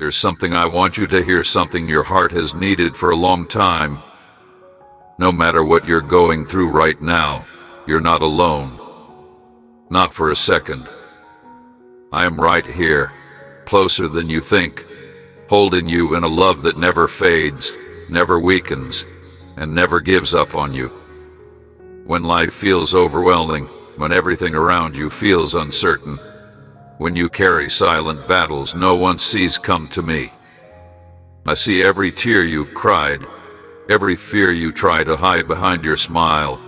There's something I want you to hear, something your heart has needed for a long time. No matter what you're going through right now, you're not alone. Not for a second. I am right here, closer than you think, holding you in a love that never fades, never weakens, and never gives up on you. When life feels overwhelming, when everything around you feels uncertain, when you carry silent battles no one sees, come to me. I see every tear you've cried, every fear you try to hide behind your smile.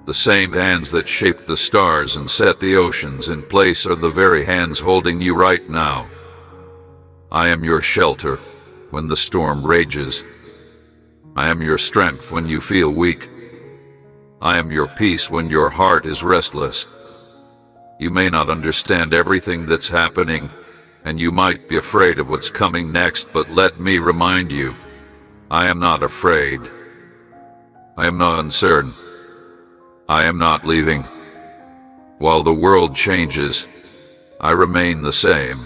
The same hands that shaped the stars and set the oceans in place are the very hands holding you right now. I am your shelter when the storm rages. I am your strength when you feel weak. I am your peace when your heart is restless. You may not understand everything that's happening, and you might be afraid of what's coming next, but let me remind you, I am not afraid. I am not uncertain. I am not leaving. While the world changes, I remain the same.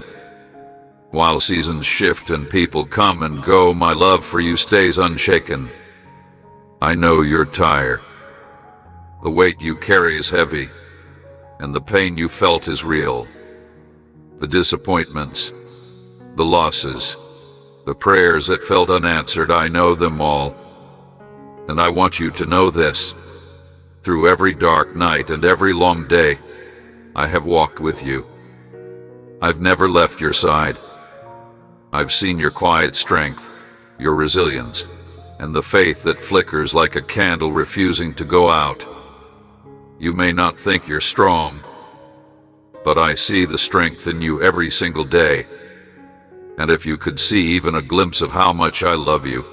While seasons shift and people come and go, my love for you stays unshaken. I know you're tired. The weight you carry is heavy, and the pain you felt is real. The disappointments, the losses, the prayers that felt unanswered, I know them all. And I want you to know this. Through every dark night and every long day, I have walked with you. I've never left your side. I've seen your quiet strength, your resilience, and the faith that flickers like a candle refusing to go out. You may not think you're strong, but I see the strength in you every single day. And if you could see even a glimpse of how much I love you,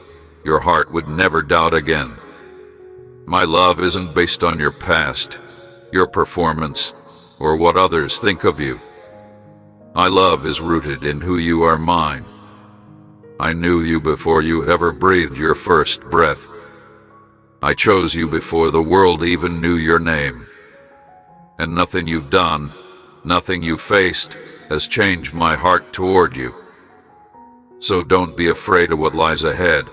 your heart would never doubt again. My love isn't based on your past, your performance, or what others think of you. My love is rooted in who you are, mine. I knew you before you ever breathed your first breath. I chose you before the world even knew your name. And nothing you've done, nothing you faced, has changed my heart toward you. So don't be afraid of what lies ahead.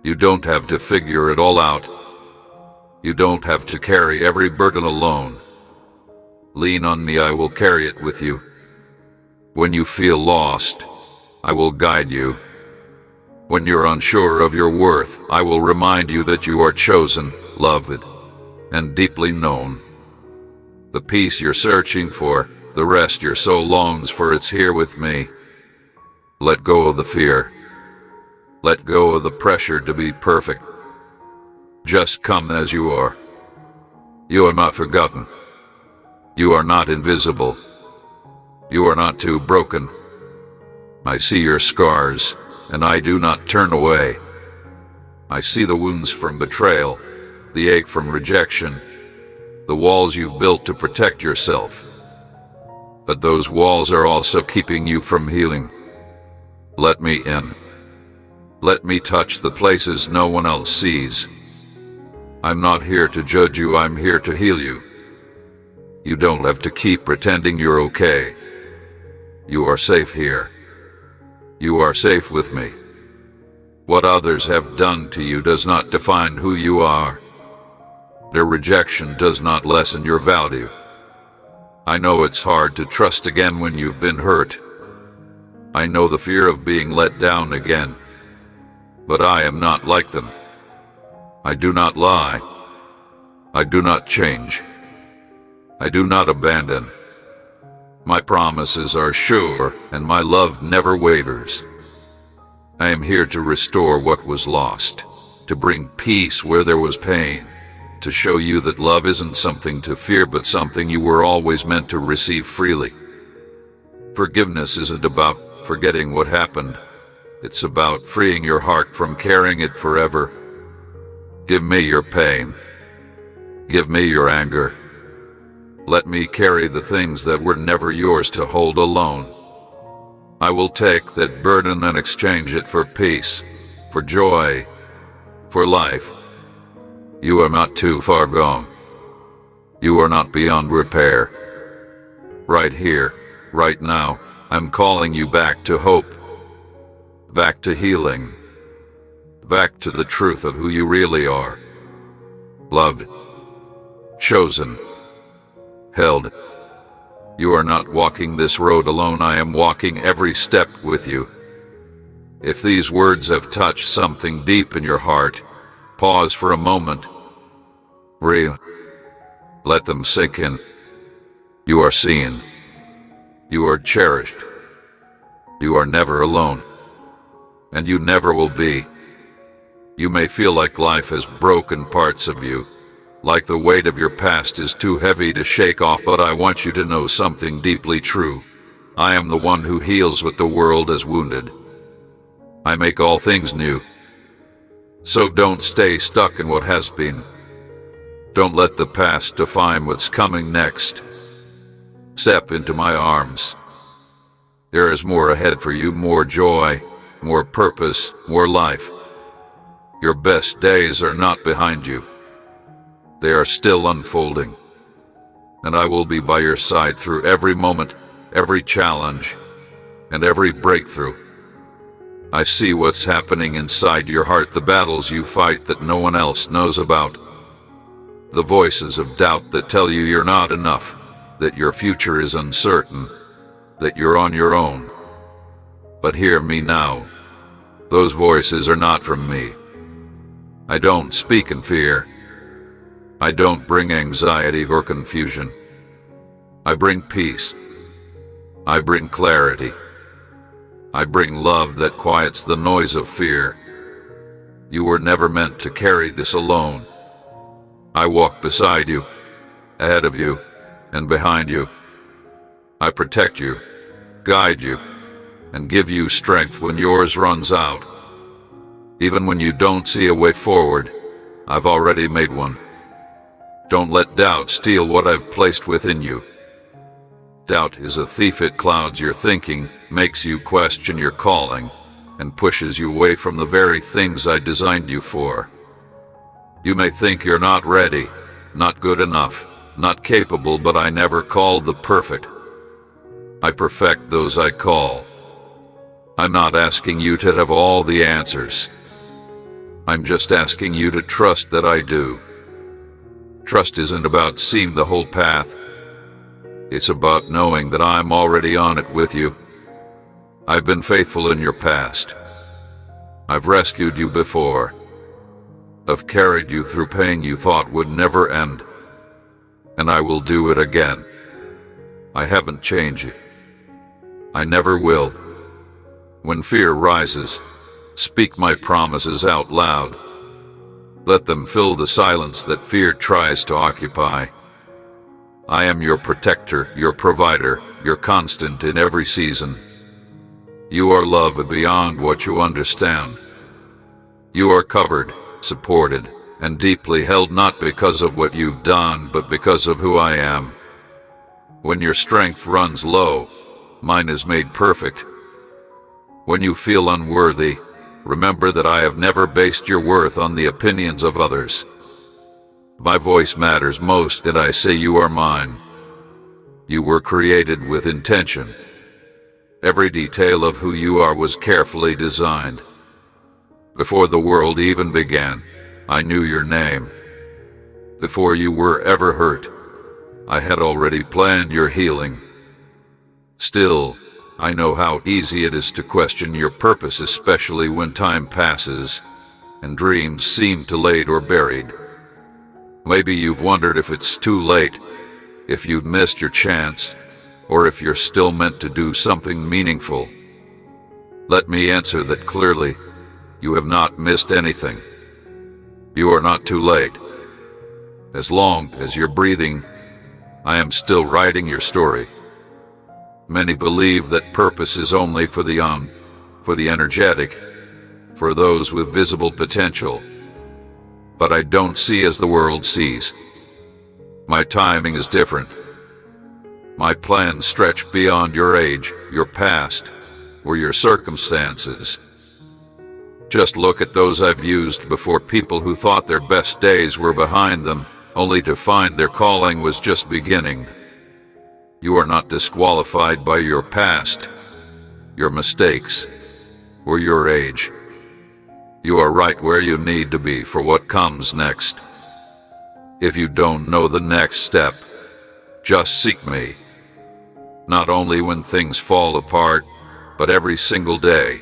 You don't have to figure it all out. You don't have to carry every burden alone. Lean on me, I will carry it with you. When you feel lost, I will guide you. When you're unsure of your worth, I will remind you that you are chosen, loved, and deeply known. The peace you're searching for, the rest your soul longs for, it's here with me. Let go of the fear. Let go of the pressure to be perfect. Just come as you are. You are not forgotten. You are not invisible. You are not too broken. I see your scars, and I do not turn away. I see the wounds from betrayal, the ache from rejection, the walls you've built to protect yourself. But those walls are also keeping you from healing. Let me in. Let me touch the places no one else sees. I'm not here to judge you, I'm here to heal you. You don't have to keep pretending you're okay. You are safe here. You are safe with me. What others have done to you does not define who you are. Their rejection does not lessen your value. I know it's hard to trust again when you've been hurt. I know the fear of being let down again. But I am not like them. I do not lie. I do not change. I do not abandon. My promises are sure, and my love never wavers. I am here to restore what was lost, to bring peace where there was pain, to show you that love isn't something to fear but something you were always meant to receive freely. Forgiveness isn't about forgetting what happened. It's about freeing your heart from carrying it forever. Give me your pain. Give me your anger. Let me carry the things that were never yours to hold alone. I will take that burden and exchange it for peace, for joy, for life. You are not too far gone. You are not beyond repair. Right here, right now, I'm calling you back to hope, back to healing, back to the truth of who you really are. Loved, chosen, held. You are not walking this road alone. I am walking every step with you. If these words have touched something deep in your heart, pause for a moment. Let them sink in. You are seen. You are cherished. You are never alone. And you never will be. You may feel like life has broken parts of you, like the weight of your past is too heavy to shake off, but I want you to know something deeply true. I am the one who heals what the world has wounded. I make all things new. So don't stay stuck in what has been. Don't let the past define what's coming next. Step into my arms. There is more ahead for you, more joy, more purpose, more life. Your best days are not behind you. They are still unfolding. And I will be by your side through every moment, every challenge, and every breakthrough. I see what's happening inside your heart, the battles you fight that no one else knows about. The voices of doubt that tell you you're not enough, that your future is uncertain, that you're on your own. But hear me now. Those voices are not from me. I don't speak in fear. I don't bring anxiety or confusion. I bring peace. I bring clarity. I bring love that quiets the noise of fear. You were never meant to carry this alone. I walk beside you, ahead of you, and behind you. I protect you, guide you, and give you strength when yours runs out. Even when you don't see a way forward, I've already made one. Don't let doubt steal what I've placed within you. Doubt is a thief. It clouds your thinking, makes you question your calling, and pushes you away from the very things I designed you for. You may think you're not ready, not good enough, not capable, but I never called the perfect. I perfect those I call. I'm not asking you to have all the answers. I'm just asking you to trust that I do. Trust isn't about seeing the whole path. It's about knowing that I'm already on it with you. I've been faithful in your past. I've rescued you before. I've carried you through pain you thought would never end. And I will do it again. I haven't changed you. I never will. When fear rises, speak my promises out loud. Let them fill the silence that fear tries to occupy. I am your protector, your provider, your constant in every season. You are loved beyond what you understand. You are covered, supported, and deeply held, not because of what you've done, but because of who I am. When your strength runs low, mine is made perfect. When you feel unworthy, remember that I have never based your worth on the opinions of others. My voice matters most, and I say you are mine. You were created with intention. Every detail of who you are was carefully designed. Before the world even began, I knew your name. Before you were ever hurt, I had already planned your healing. Still, I know how easy it is to question your purpose, especially when time passes and dreams seem too late or buried. Maybe you've wondered if it's too late, if you've missed your chance, or if you're still meant to do something meaningful. Let me answer that clearly. You have not missed anything. You are not too late. As long as you're breathing, I am still writing your story. Many believe that purpose is only for the young, for the energetic, for those with visible potential. But I don't see as the world sees. My timing is different. My plans stretch beyond your age, your past, or your circumstances. Just look at those I've used before, people who thought their best days were behind them, only to find their calling was just beginning. You are not disqualified by your past. your mistakes, or your age. You are right where you need to be for what comes next. If you don't know the next step, just seek me. Not only when things fall apart, but every single day.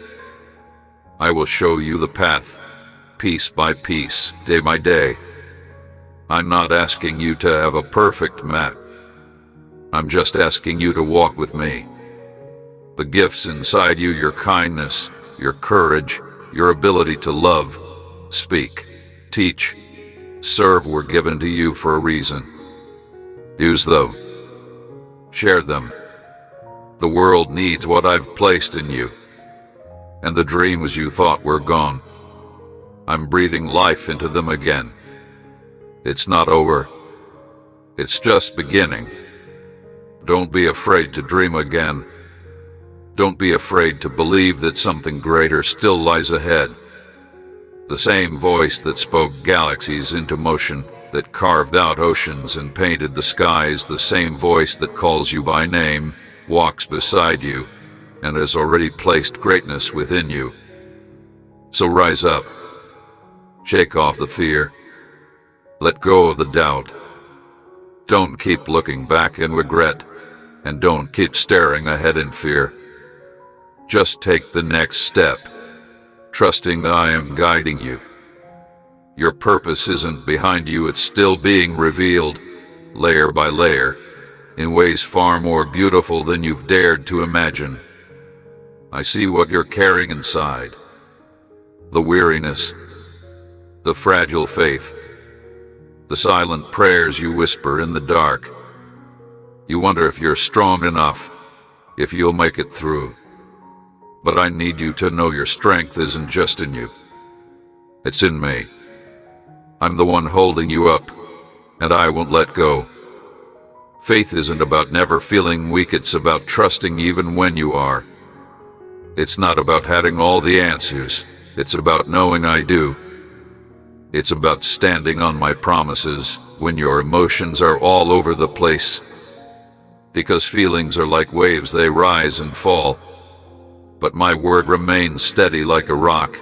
I will show you the path, piece by piece, day by day. I'm not asking you to have a perfect map. I'm just asking you to walk with me. The gifts inside you, your kindness, your courage, your ability to love, speak, teach, serve were given to you for a reason. Use them. Share them. The world needs what I've placed in you. And the dreams you thought were gone, I'm breathing life into them again. It's not over. It's just beginning. Don't be afraid to dream again. Don't be afraid to believe that something greater still lies ahead. The same voice that spoke galaxies into motion, that carved out oceans and painted the skies, the same voice that calls you by name, walks beside you, and has already placed greatness within you. So rise up. Shake off the fear. Let go of the doubt. Don't keep looking back in regret, and don't keep staring ahead in fear. Just take the next step, trusting that I am guiding you. Your purpose isn't behind you, it's still being revealed, layer by layer, in ways far more beautiful than you've dared to imagine. I see what you're carrying inside. The weariness, the fragile faith, the silent prayers you whisper in the dark. You wonder if you're strong enough, if you'll make it through. But I need you to know your strength isn't just in you. It's in me. I'm the one holding you up, and I won't let go. Faith isn't about never feeling weak, it's about trusting even when you are. It's not about having all the answers, it's about knowing I do. It's about standing on my promises when your emotions are all over the place. Because feelings are like waves, they rise and fall. But my word remains steady like a rock.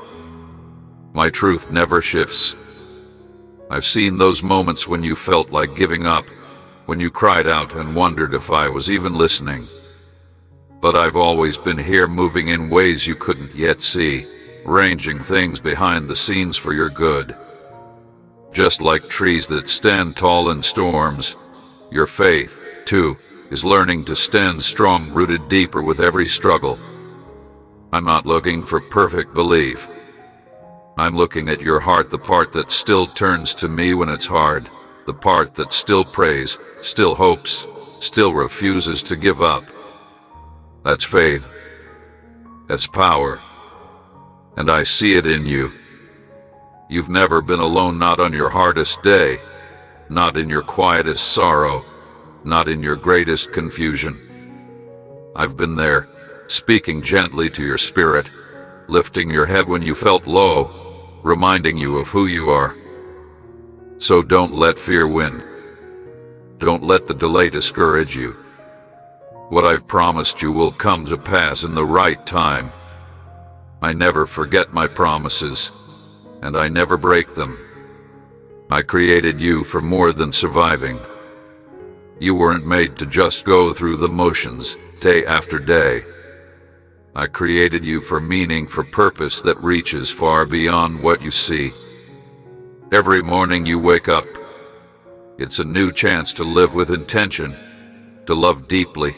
My truth never shifts. I've seen those moments when you felt like giving up, when you cried out and wondered if I was even listening. But I've always been here, moving in ways you couldn't yet see, arranging things behind the scenes for your good. Just like trees that stand tall in storms, your faith, too, is learning to stand strong, rooted deeper with every struggle. I'm not looking for perfect belief. I'm looking at your heart, the part that still turns to me when it's hard, the part that still prays, still hopes, still refuses to give up. That's faith. That's power. And I see it in you. You've never been alone, not on your hardest day, not in your quietest sorrow, not in your greatest confusion. I've been there, speaking gently to your spirit, lifting your head when you felt low, reminding you of who you are. So don't let fear win. Don't let the delay discourage you. What I've promised you will come to pass in the right time. I never forget my promises, and I never break them. I created you for more than surviving. You weren't made to just go through the motions, day after day. I created you for meaning, for purpose that reaches far beyond what you see. Every morning you wake up, it's a new chance to live with intention, to love deeply,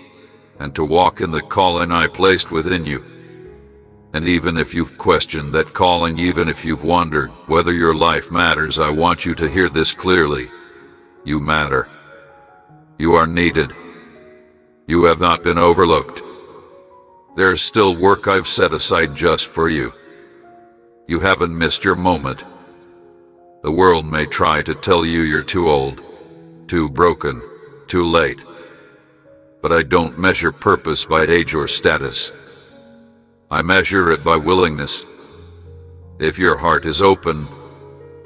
and to walk in the calling I placed within you. And even if you've questioned that calling, even if you've wondered whether your life matters, I want you to hear this clearly. You matter. You are needed. You have not been overlooked. There's still work I've set aside just for you. You haven't missed your moment. The world may try to tell you you're too old, too broken, too late. But I don't measure purpose by age or status. I measure it by willingness. If your heart is open,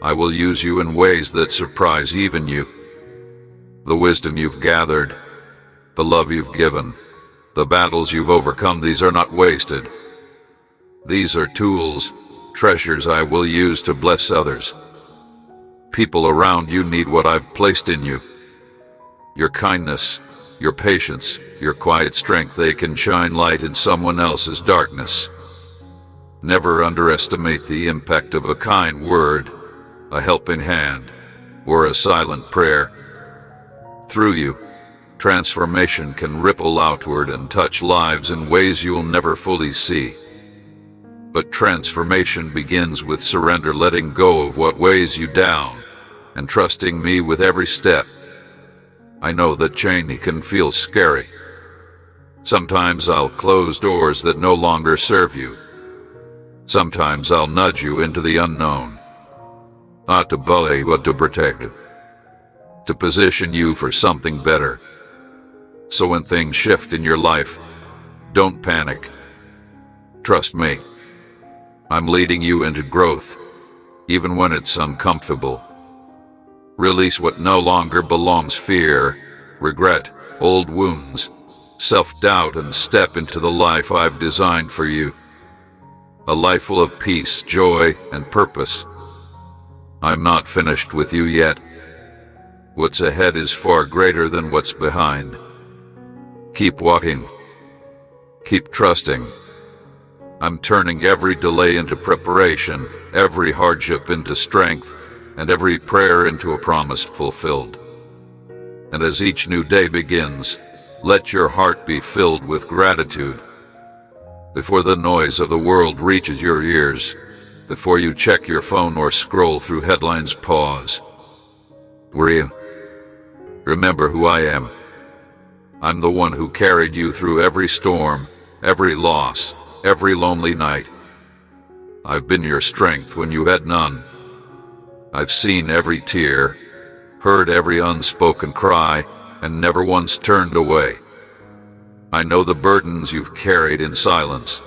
I will use you in ways that surprise even you. The wisdom you've gathered, the love you've given, The battles you've overcome, these are not wasted. These are tools, treasures I will use to bless others. People around you need what I've placed in you. Your kindness, your patience, your quiet strength, they can shine light in someone else's darkness. Never underestimate the impact of a kind word, a helping hand, or a silent prayer. Through you, transformation can ripple outward and touch lives in ways you'll never fully see. But transformation begins with surrender, letting go of what weighs you down, and trusting me with every step. I know that change can feel scary. Sometimes I'll close doors that no longer serve you. Sometimes I'll nudge you into the unknown. Not to bully, but to protect you. To position you for something better. So when things shift in your life, don't panic. Trust me. I'm leading you into growth, even when it's uncomfortable. Release what no longer belongs: fear, regret, old wounds, self-doubt, and step into the life I've designed for you. A life full of peace, joy, and purpose. I'm not finished with you yet. What's ahead is far greater than what's behind. Keep walking. Keep trusting. I'm turning every delay into preparation, every hardship into strength, and every prayer into a promise fulfilled. And as each new day begins, let your heart be filled with gratitude. Before the noise of the world reaches your ears, before you check your phone or scroll through headlines, pause. Were you? Remember who I am. I'm the one who carried you through every storm, every loss, every lonely night. I've been your strength when you had none. I've seen every tear, heard every unspoken cry, and never once turned away. I know the burdens you've carried in silence.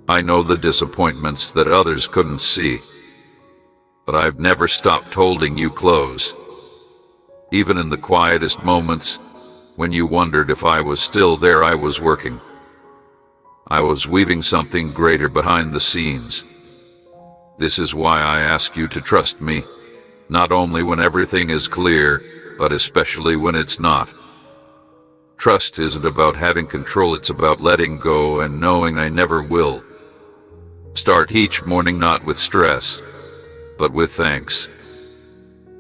I know the disappointments that others couldn't see. But I've never stopped holding you close. Even in the quietest moments, when you wondered if I was still there, I was working. I was weaving something greater behind the scenes. This is why I ask you to trust me, not only when everything is clear, but especially when it's not. Trust isn't about having control, it's about letting go and knowing I never will. Start each morning not with stress, but with thanks.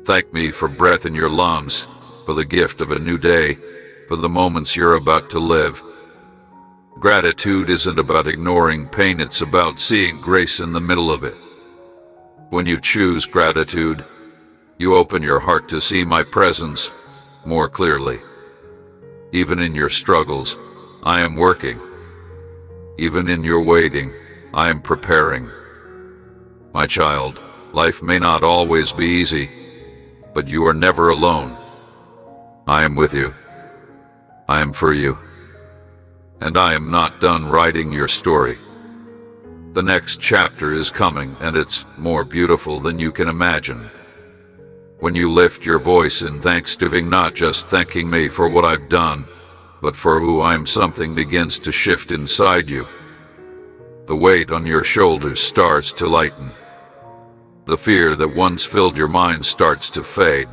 Thank me for breath in your lungs, for the gift of a new day, for the moments you're about to live. Gratitude isn't about ignoring pain, it's about seeing grace in the middle of it. When you choose gratitude, you open your heart to see my presence more clearly. Even in your struggles, I am working. Even in your waiting, I am preparing. My child, life may not always be easy, but you are never alone. I am with you. I am for you. And I am not done writing your story. The next chapter is coming, and it's more beautiful than you can imagine. When you lift your voice in thanksgiving, not just thanking me for what I've done, but for who I am, something begins to shift inside you. The weight on your shoulders starts to lighten. The fear that once filled your mind starts to fade.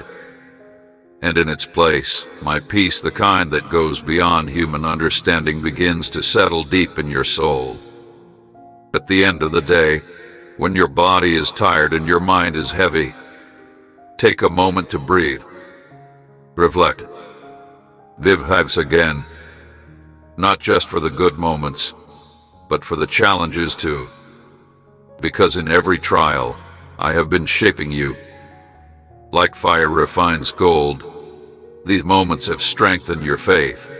And in its place, my peace, the kind that goes beyond human understanding, begins to settle deep in your soul. At the end of the day, when your body is tired and your mind is heavy, take a moment to breathe. Reflect. Vive again. Not just for the good moments, but for the challenges too. Because in every trial, I have been shaping you. Like fire refines gold, these moments have strengthened your faith.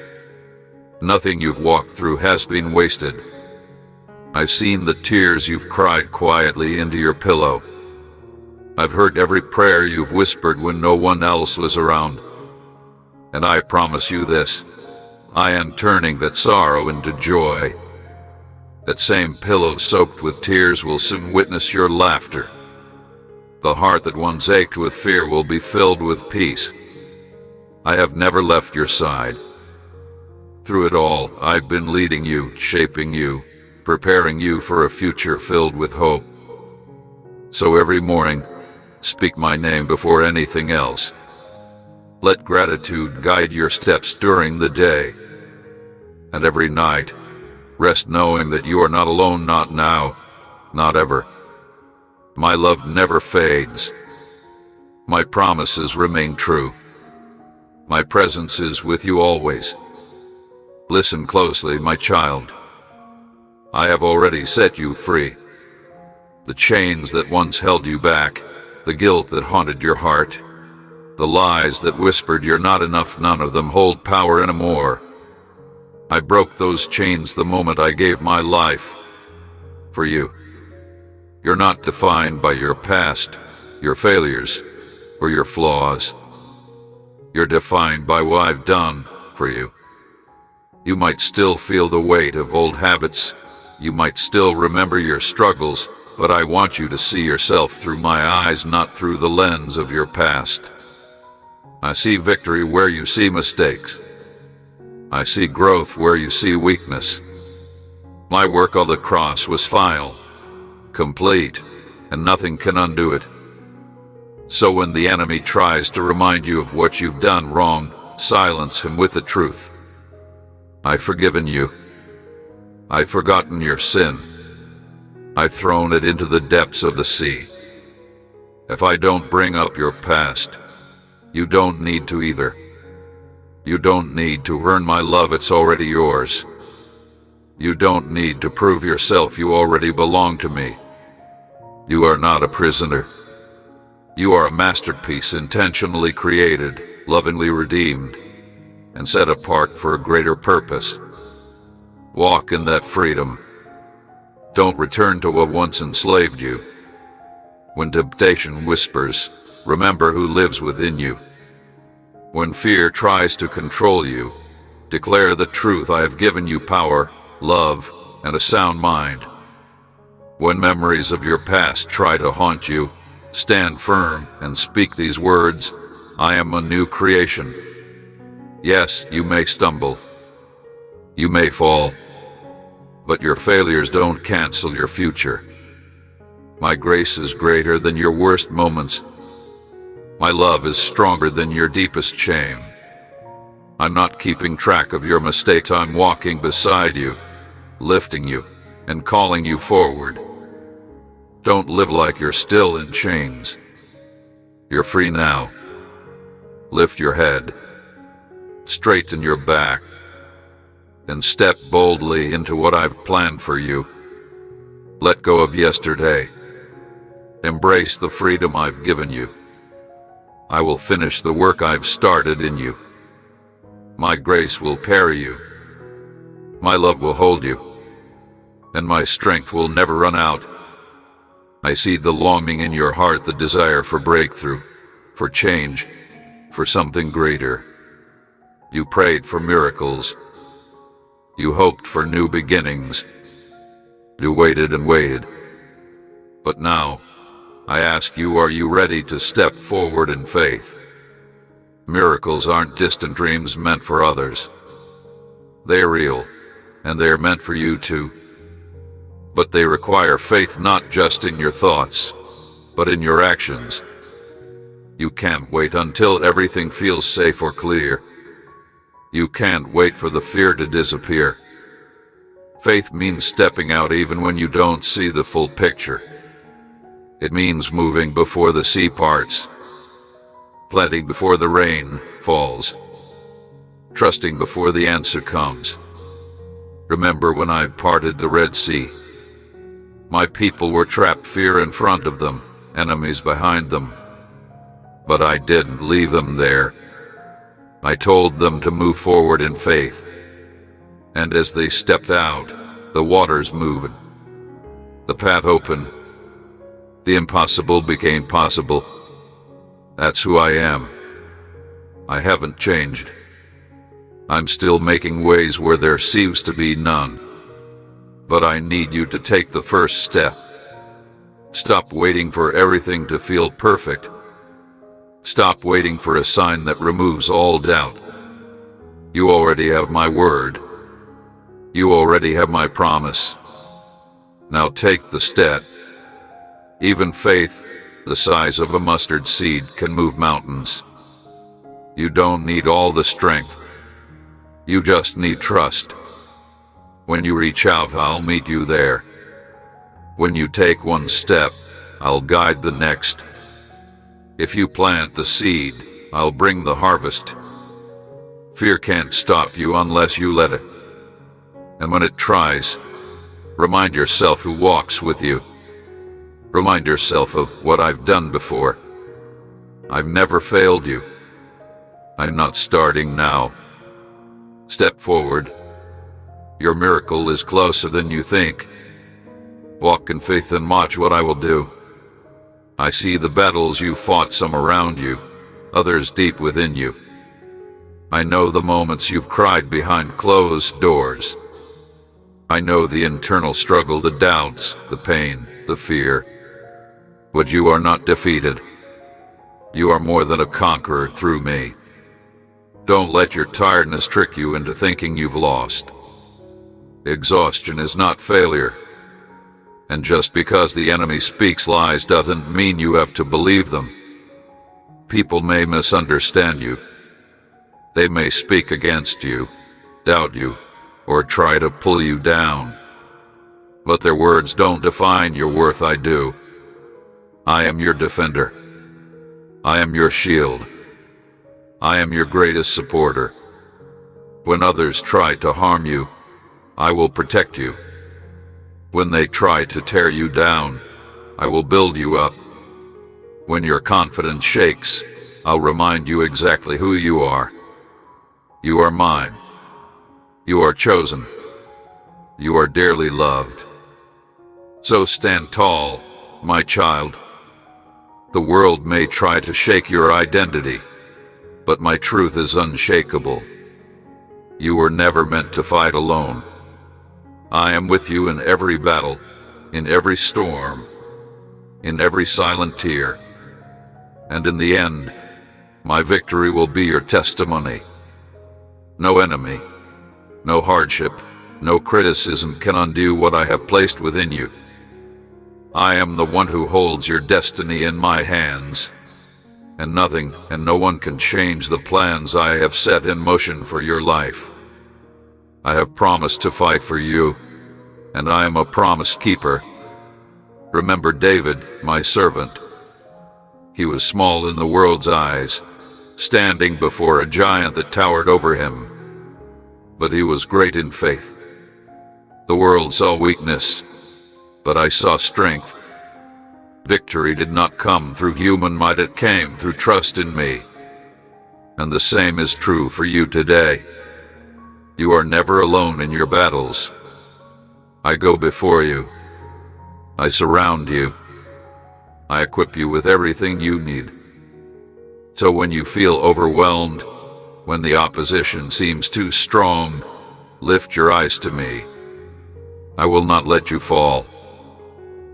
Nothing you've walked through has been wasted. I've seen the tears you've cried quietly into your pillow. I've heard every prayer you've whispered when no one else was around. And I promise you this, I am turning that sorrow into joy. That same pillow soaked with tears will soon witness your laughter. The heart that once ached with fear will be filled with peace. I have never left your side. Through it all, I've been leading you, shaping you, preparing you for a future filled with hope. So every morning, speak my name before anything else. Let gratitude guide your steps during the day. And every night, rest knowing that you are not alone, not now, not ever. My love never fades. My promises remain true. My presence is with you always. Listen closely, my child. I have already set you free. The chains that once held you back, the guilt that haunted your heart, the lies that whispered you're not enough, none of them hold power anymore. I broke those chains the moment I gave my life for you. You're not defined by your past, your failures, or your flaws. You're defined by what I've done for you. You might still feel the weight of old habits. You might still remember your struggles, but I want you to see yourself through my eyes, not through the lens of your past. I see victory where you see mistakes. I see growth where you see weakness. My work on the cross was final, complete, and nothing can undo it. So when the enemy tries to remind you of what you've done wrong, silence him with the truth. I've forgiven you. I've forgotten your sin. I've thrown it into the depths of the sea. If I don't bring up your past, you don't need to either. You don't need to earn my love, it's already yours. You don't need to prove yourself, you already belong to me. You are not a prisoner. You are a masterpiece, intentionally created, lovingly redeemed, and set apart for a greater purpose. Walk in that freedom. Don't return to what once enslaved you. When temptation whispers, remember who lives within you. When fear tries to control you, declare the truth. I have given you power, love, and a sound mind. When memories of your past try to haunt you, stand firm and speak these words: I am a new creation. Yes, you may stumble. You may fall. But your failures don't cancel your future. My grace is greater than your worst moments. My love is stronger than your deepest shame. I'm not keeping track of your mistakes. I'm walking beside you, lifting you, and calling you forward. Don't live like you're still in chains. You're free now. Lift your head, straighten your back, and step boldly into what I've planned for you. Let go of yesterday. Embrace the freedom I've given you. I will finish the work I've started in you. My grace will carry you. My love will hold you. And my strength will never run out. I see the longing in your heart, the desire for breakthrough, for change, for something greater. You prayed for miracles. You hoped for new beginnings. You waited and waited. But now, I ask you, are you ready to step forward in faith? Miracles aren't distant dreams meant for others. They're real, and they're meant for you too. But they require faith, not just in your thoughts, but in your actions. You can't wait until everything feels safe or clear. You can't wait for the fear to disappear. Faith means stepping out even when you don't see the full picture. It means moving before the sea parts, planting before the rain falls, trusting before the answer comes. Remember when I parted the Red Sea? My people were trapped, fear in front of them, enemies behind them. But I didn't leave them there. I told them to move forward in faith. And as they stepped out, the waters moved. The path opened. The impossible became possible. That's who I am. I haven't changed. I'm still making ways where there seems to be none. But I need you to take the first step. Stop waiting for everything to feel perfect. Stop waiting for a sign that removes all doubt. You already have my word. You already have my promise. Now take the step. Even faith, the size of a mustard seed, can move mountains. You don't need all the strength. You just need trust. When you reach out, I'll meet you there. When you take one step, I'll guide the next. If you plant the seed, I'll bring the harvest. Fear can't stop you unless you let it. And when it tries, remind yourself who walks with you. Remind yourself of what I've done before. I've never failed you. I'm not starting now. Step forward. Your miracle is closer than you think. Walk in faith and watch what I will do. I see the battles you fought, some around you, others deep within you. I know the moments you've cried behind closed doors. I know the internal struggle, the doubts, the pain, the fear. But you are not defeated. You are more than a conqueror through me. Don't let your tiredness trick you into thinking you've lost. Exhaustion is not failure. And just because the enemy speaks lies doesn't mean you have to believe them. People may misunderstand you. They may speak against you, doubt you, or try to pull you down. But their words don't define your worth. I do. I am your defender. I am your shield. I am your greatest supporter. When others try to harm you, I will protect you. When they try to tear you down, I will build you up. When your confidence shakes, I'll remind you exactly who you are. You are mine. You are chosen. You are dearly loved. So stand tall, my child. The world may try to shake your identity, but my truth is unshakable. You were never meant to fight alone. I am with you in every battle, in every storm, in every silent tear. And in the end, my victory will be your testimony. No enemy, no hardship, no criticism can undo what I have placed within you. I am the one who holds your destiny in my hands, and nothing and no one can change the plans I have set in motion for your life. I have promised to fight for you, and I am a promise keeper. Remember David, my servant. He was small in the world's eyes, standing before a giant that towered over him. But he was great in faith. The world saw weakness, but I saw strength. Victory did not come through human might, it came through trust in me. And the same is true for you today. You are never alone in your battles. I go before you. I surround you. I equip you with everything you need. So when you feel overwhelmed, when the opposition seems too strong, lift your eyes to me. I will not let you fall.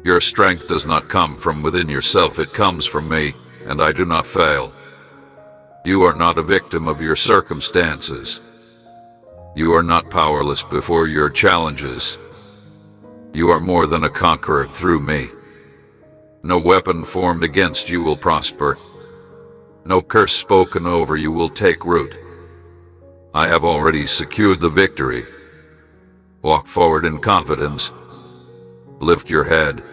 Your strength does not come from within yourself, it comes from me, and I do not fail. You are not a victim of your circumstances. You are not powerless before your challenges. You are more than a conqueror through me. No weapon formed against you will prosper. No curse spoken over you will take root. I have already secured the victory. Walk forward in confidence. Lift your head.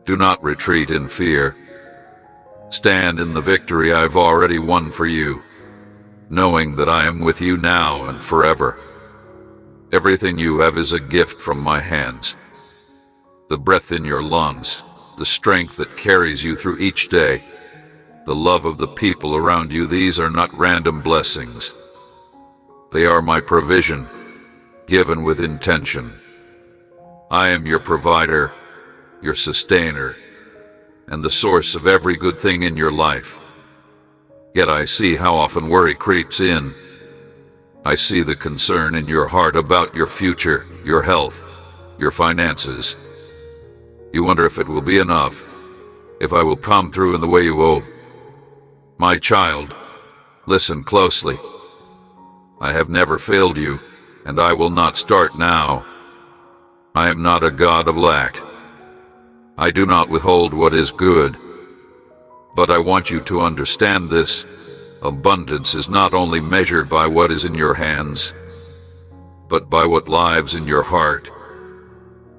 Do not retreat in fear. Stand in the victory I've already won for you, knowing that I am with you now and forever. Everything you have is a gift from my hands. The breath in your lungs, the strength that carries you through each day, the love of the people around you, these are not random blessings. They are my provision, given with intention. I am your provider, your sustainer, and the source of every good thing in your life. Yet I see how often worry creeps in. I see the concern in your heart about your future, your health, your finances. You wonder if it will be enough, if I will come through in the way you owe. My child, listen closely. I have never failed you, and I will not start now. I am not a God of lack. I do not withhold what is good. But I want you to understand this. Abundance is not only measured by what is in your hands, but by what lives in your heart.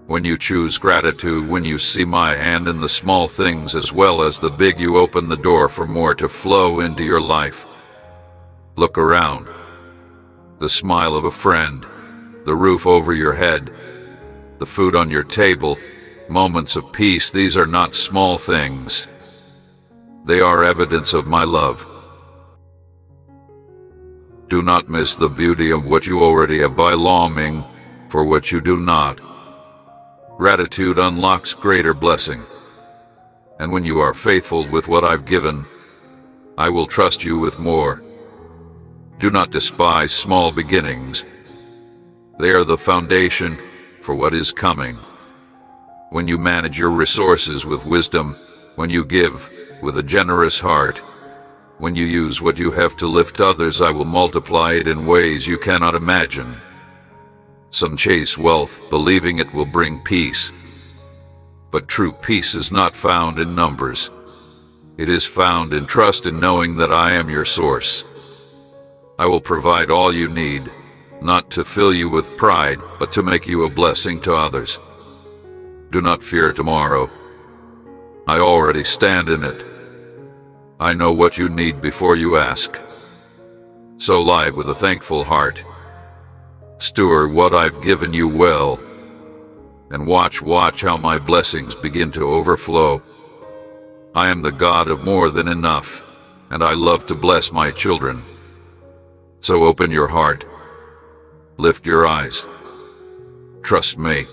When you choose gratitude, when you see my hand in the small things as well as the big, you open the door for more to flow into your life. Look around. The smile of a friend, the roof over your head, the food on your table, moments of peace, these are not small things. They are evidence of my love. Do not miss the beauty of what you already have by longing for what you do not. Gratitude unlocks greater blessing. And when you are faithful with what I've given, I will trust you with more. Do not despise small beginnings. They are the foundation for what is coming. When you manage your resources with wisdom, when you give with a generous heart, when you use what you have to lift others, I will multiply it in ways you cannot imagine. Some chase wealth, believing it will bring peace. But true peace is not found in numbers. It is found in trust in knowing that I am your source. I will provide all you need, not to fill you with pride, but to make you a blessing to others. Do not fear tomorrow. I already stand in it. I know what you need before you ask. So live with a thankful heart. Steward what I've given you well, and watch how my blessings begin to overflow. I am the God of more than enough, and I love to bless my children. So open your heart. Lift your eyes. Trust me.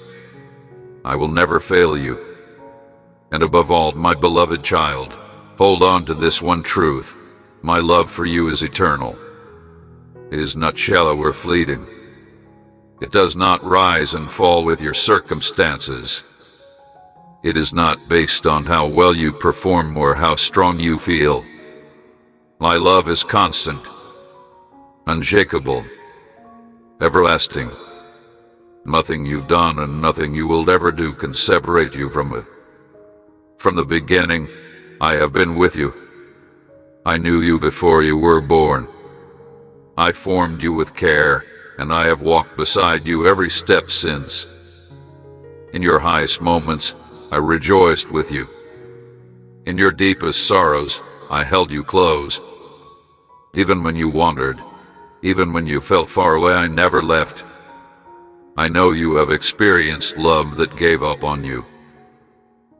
I will never fail you. And above all, my beloved child, hold on to this one truth. My love for you is eternal. It is not shallow or fleeting. It does not rise and fall with your circumstances. It is not based on how well you perform or how strong you feel. My love is constant, unshakable, everlasting. Nothing you've done and nothing you will ever do can separate you from it. From the beginning, I have been with you. I knew you before you were born. I formed you with care, and I have walked beside you every step since. In your highest moments, I rejoiced with you. In your deepest sorrows, I held you close. Even when you wandered, even when you felt far away, I never left. I know you have experienced love that gave up on you.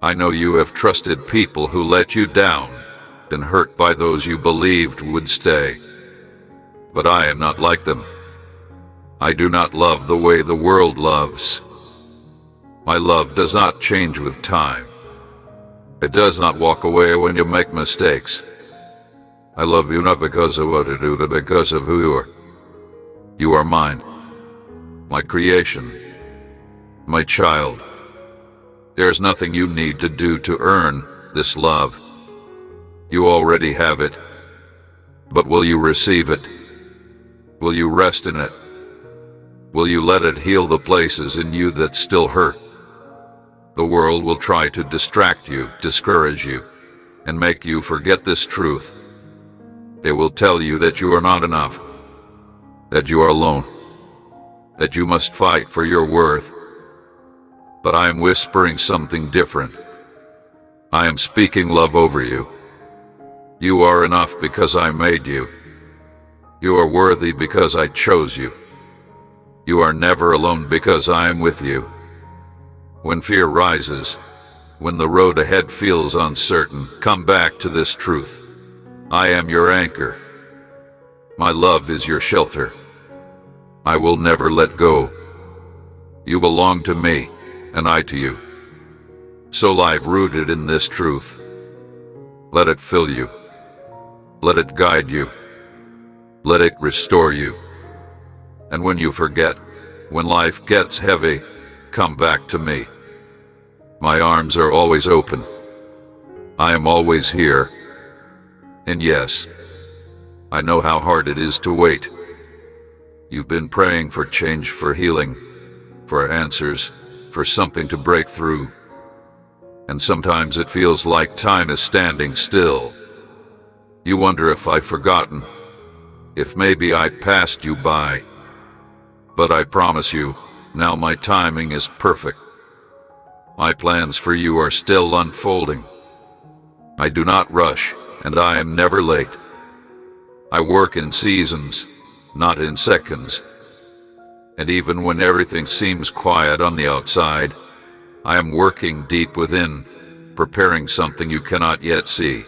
I know you have trusted people who let you down, been hurt by those you believed would stay. But I am not like them. I do not love the way the world loves. My love does not change with time. It does not walk away when you make mistakes. I love you not because of what you do, but because of who you are. You are mine, my creation, my child. There's nothing you need to do to earn this love. You already have it. But will you receive it? Will you rest in it? Will you let it heal the places in you that still hurt? The world will try to distract you, discourage you, and make you forget this truth. It will tell you that you are not enough, that you are alone, that you must fight for your worth. But I am whispering something different. I am speaking love over you. You are enough because I made you. You are worthy because I chose you. You are never alone because I am with you. When fear rises, when the road ahead feels uncertain, come back to this truth. I am your anchor. My love is your shelter. I will never let go. You belong to me, and I to you. So live rooted in this truth. Let it fill you. Let it guide you. Let it restore you. And when you forget, when life gets heavy, come back to me. My arms are always open. I am always here. And yes, I know how hard it is to wait. You've been praying for change, for healing, for answers, for something to break through. And sometimes it feels like time is standing still. You wonder if I've forgotten, if maybe I passed you by. But I promise you, now my timing is perfect. My plans for you are still unfolding. I do not rush, and I am never late. I work in seasons, not in seconds. And even when everything seems quiet on the outside, I am working deep within, preparing something you cannot yet see.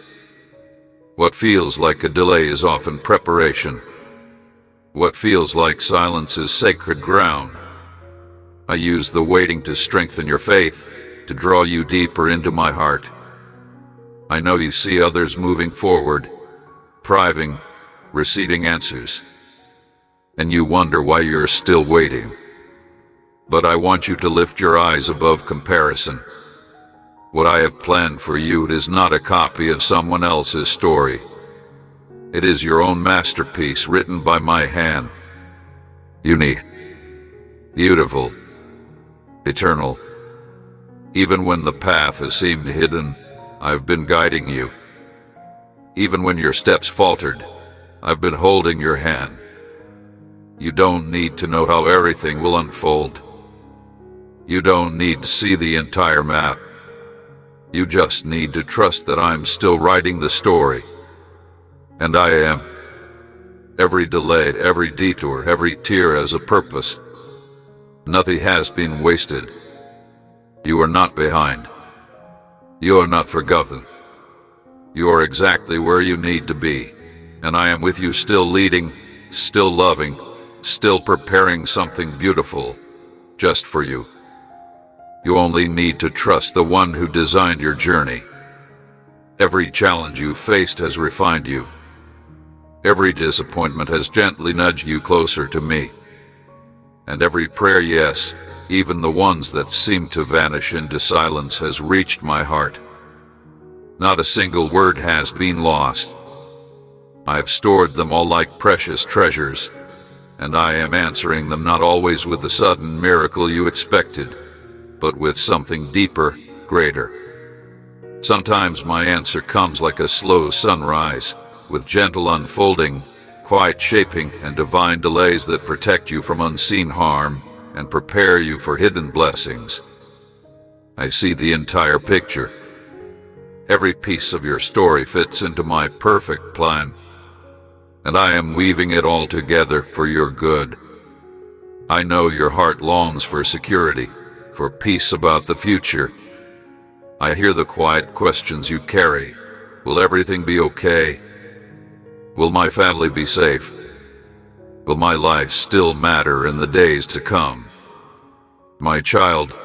What feels like a delay is often preparation. What feels like silence is sacred ground. I use the waiting to strengthen your faith, to draw you deeper into my heart. I know you see others moving forward, thriving, receiving answers. And you wonder why you're still waiting. But I want you to lift your eyes above comparison. What I have planned for you is not a copy of someone else's story. It is your own masterpiece written by my hand. Unique, beautiful, eternal. Even when the path has seemed hidden, I've been guiding you. Even when your steps faltered, I've been holding your hand. You don't need to know how everything will unfold. You don't need to see the entire map. You just need to trust that I'm still writing the story. And I am. Every delay, every detour, every tear has a purpose. Nothing has been wasted. You are not behind. You are not forgotten. You are exactly where you need to be. And I am with you, still leading, still loving, still preparing something beautiful, just for you. You only need to trust the one who designed your journey. Every challenge you faced has refined you. Every disappointment has gently nudged you closer to me. And every prayer, yes, even the ones that seem to vanish into silence, has reached my heart. Not a single word has been lost. I have stored them all like precious treasures, and I am answering them not always with the sudden miracle you expected, but with something deeper, greater. Sometimes my answer comes like a slow sunrise, with gentle unfolding, quiet shaping, and divine delays that protect you from unseen harm and prepare you for hidden blessings. I see the entire picture. Every piece of your story fits into my perfect plan, and I am weaving it all together for your good. I know your heart longs for security, for peace about the future. I hear the quiet questions you carry. Will everything be okay? Will my family be safe? Will my life still matter in the days to come? My child,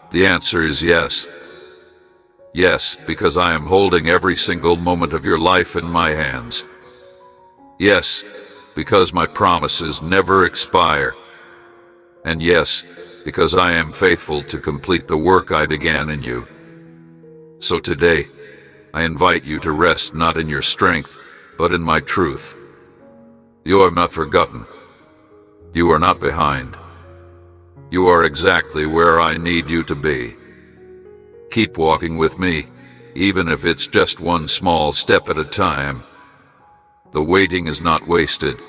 the answer is yes. Yes, because I am holding every single moment of your life in my hands. Yes, because my promises never expire. And yes, because I am faithful to complete the work I began in you. So today, I invite you to rest not in your strength, but in my truth. You are not forgotten. You are not behind. You are exactly where I need you to be. Keep walking with me, even if it's just one small step at a time. The waiting is not wasted.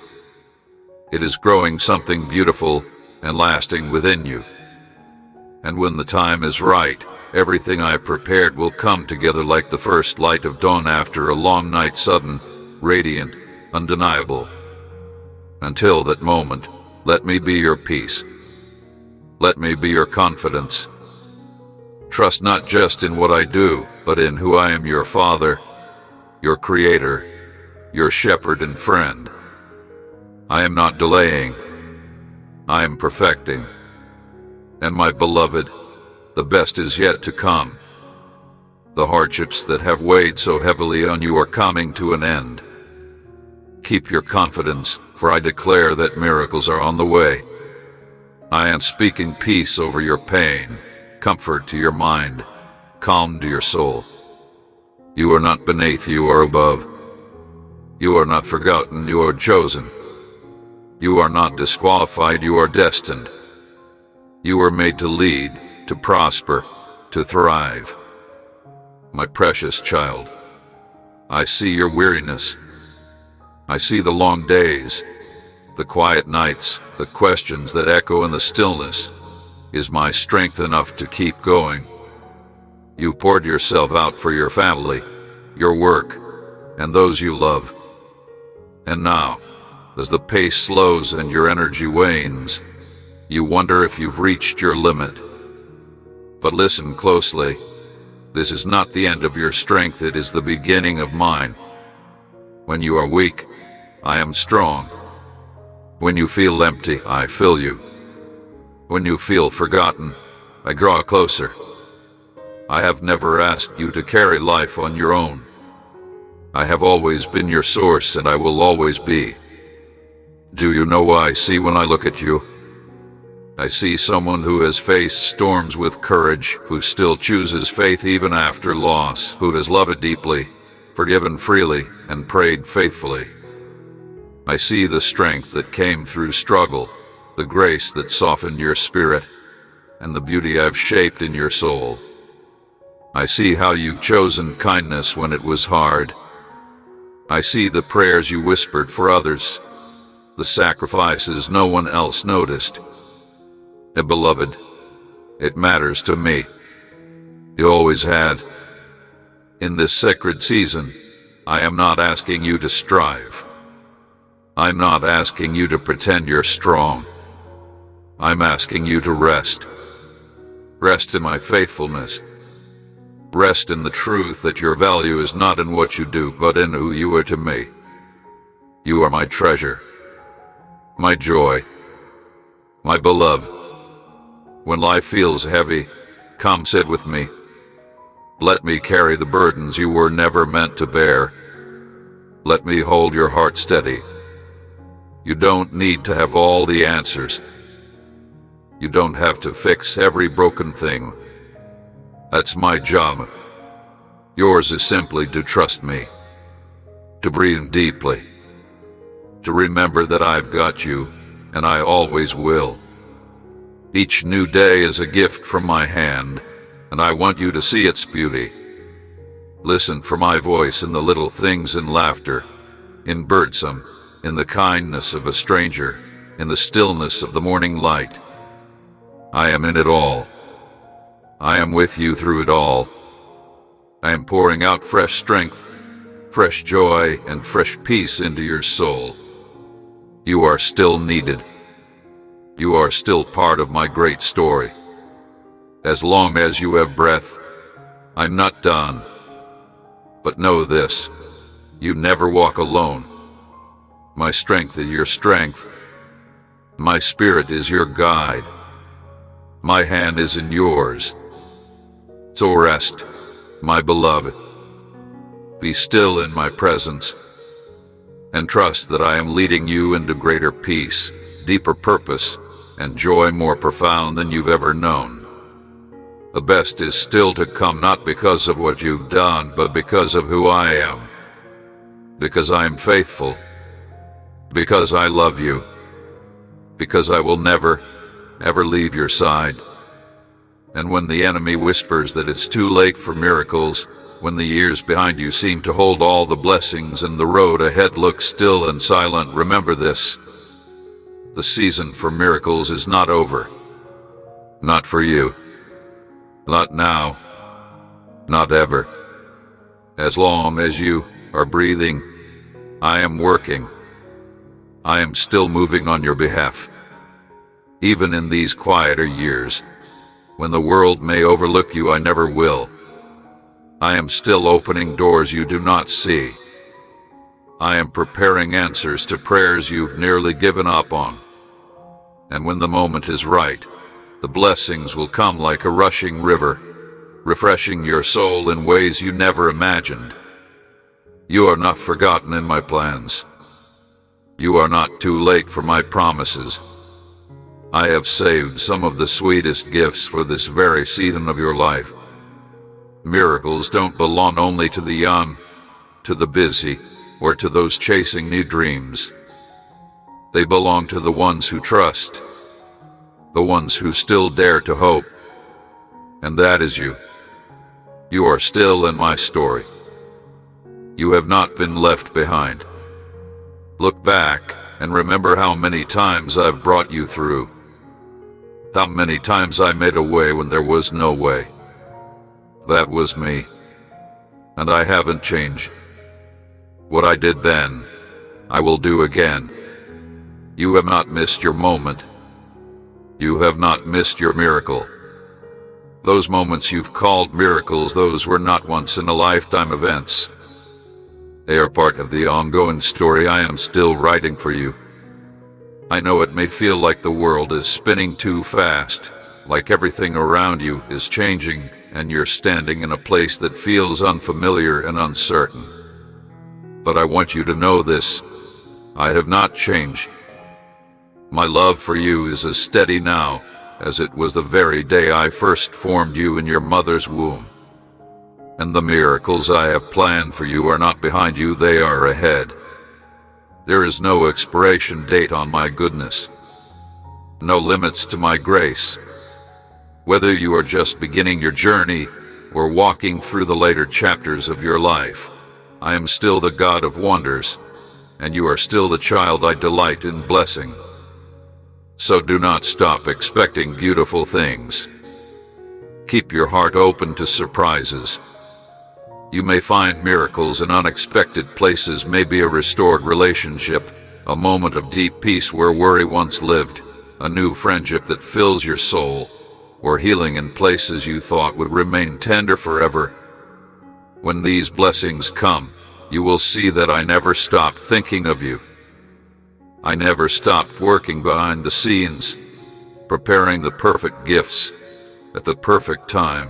It is growing something beautiful and lasting within you. And when the time is right, everything I've prepared will come together like the first light of dawn after a long night, sudden, radiant, undeniable. Until that moment, let me be your peace. Let me be your confidence. Trust not just in what I do, but in who I am, your Father, your Creator, your shepherd and friend. I am not delaying. I am perfecting. And my beloved, the best is yet to come. The hardships that have weighed so heavily on you are coming to an end. Keep your confidence, for I declare that miracles are on the way. I am speaking peace over your pain, comfort to your mind, calm to your soul. You are not beneath, you are above. You are not forgotten, you are chosen. You are not disqualified, you are destined. You were made to lead, to prosper, to thrive. My precious child, I see your weariness. I see the long days, the quiet nights, the questions that echo in the stillness. Is my strength enough to keep going? You poured yourself out for your family, your work, and those you love. And now, as the pace slows and your energy wanes, you wonder if you've reached your limit. But listen closely. This is not the end of your strength, it is the beginning of mine. When you are weak, I am strong. When you feel empty, I fill you. When you feel forgotten, I draw closer. I have never asked you to carry life on your own. I have always been your source, and I will always be. Do you know what I see when I look at you? I see someone who has faced storms with courage, who still chooses faith even after loss, who has loved deeply, forgiven freely, and prayed faithfully. I see the strength that came through struggle, the grace that softened your spirit, and the beauty I've shaped in your soul. I see how you've chosen kindness when it was hard. I see the prayers you whispered for others, the sacrifices no one else noticed. And beloved, it matters to me. You always had. In this sacred season, I am not asking you to strive. I'm not asking you to pretend you're strong. I'm asking you to rest. Rest in my faithfulness. Rest in the truth that your value is not in what you do, but in who you are to me. You are my treasure, my joy, my beloved. When life feels heavy, come sit with me. Let me carry the burdens you were never meant to bear. Let me hold your heart steady. You don't need to have all the answers. You don't have to fix every broken thing. That's my job. Yours is simply to trust me, to breathe deeply, to remember that I've got you, and I always will. Each new day is a gift from my hand, and I want you to see its beauty. Listen for my voice in the little things, in laughter, in birdsong, in the kindness of a stranger, in the stillness of the morning light. I am in it all. I am with you through it all. I am pouring out fresh strength, fresh joy, and fresh peace into your soul. You are still needed. You are still part of my great story. As long as you have breath, I'm not done. But know this, you never walk alone. My strength is your strength. My spirit is your guide. My hand is in yours. So rest, my beloved. Be still in my presence, and trust that I am leading you into greater peace, deeper purpose, and joy more profound than you've ever known. The best is still to come, not because of what you've done, but because of who I am. Because I am faithful. Because I love you. Because I will never, ever leave your side. And when the enemy whispers that it's too late for miracles, when the years behind you seem to hold all the blessings and the road ahead looks still and silent, remember this. The season for miracles is not over. Not for you. Not now. Not ever. As long as you are breathing, I am working. I am still moving on your behalf. Even in these quieter years, when the world may overlook you, I never will. I am still opening doors you do not see. I am preparing answers to prayers you've nearly given up on. And when the moment is right, the blessings will come like a rushing river, refreshing your soul in ways you never imagined. You are not forgotten in my plans. You are not too late for my promises. I have saved some of the sweetest gifts for this very season of your life. Miracles don't belong only to the young, to the busy, or to those chasing new dreams. They belong to the ones who trust, the ones who still dare to hope. And that is you. You are still in my story. You have not been left behind. Look back and remember how many times I've brought you through. How many times I made a way when there was no way. That was me. And I haven't changed. What I did then, I will do again. You have not missed your moment. You have not missed your miracle. Those moments you've called miracles, those were not once-in-a-lifetime events. They are part of the ongoing story I am still writing for you. I know it may feel like the world is spinning too fast, like everything around you is changing, and you're standing in a place that feels unfamiliar and uncertain. But I want you to know this: I have not changed. My love for you is as steady now as it was the very day I first formed you in your mother's womb. And the miracles I have planned for you are not behind you, they are ahead. There is no expiration date on my goodness, no limits to my grace. Whether you are just beginning your journey or walking through the later chapters of your life, I am still the God of wonders, and you are still the child I delight in blessing. So do not stop expecting beautiful things. Keep your heart open to surprises. You may find miracles in unexpected places, maybe a restored relationship, a moment of deep peace where worry once lived, a new friendship that fills your soul, or healing in places you thought would remain tender forever. When these blessings come, you will see that I never stopped thinking of you. I never stopped working behind the scenes, preparing the perfect gifts at the perfect time.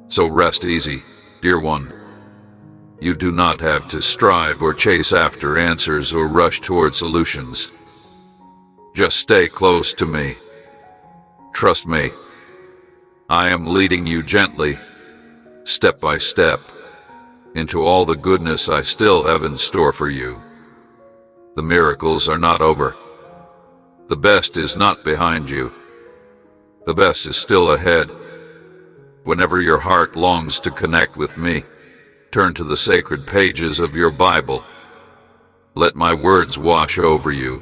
So rest easy, dear one. You do not have to strive or chase after answers or rush toward solutions. Just stay close to me. Trust me. I am leading you gently, step by step, into all the goodness I still have in store for you. The miracles are not over. The best is not behind you. The best is still ahead. Whenever your heart longs to connect with me, turn to the sacred pages of your Bible. Let my words wash over you.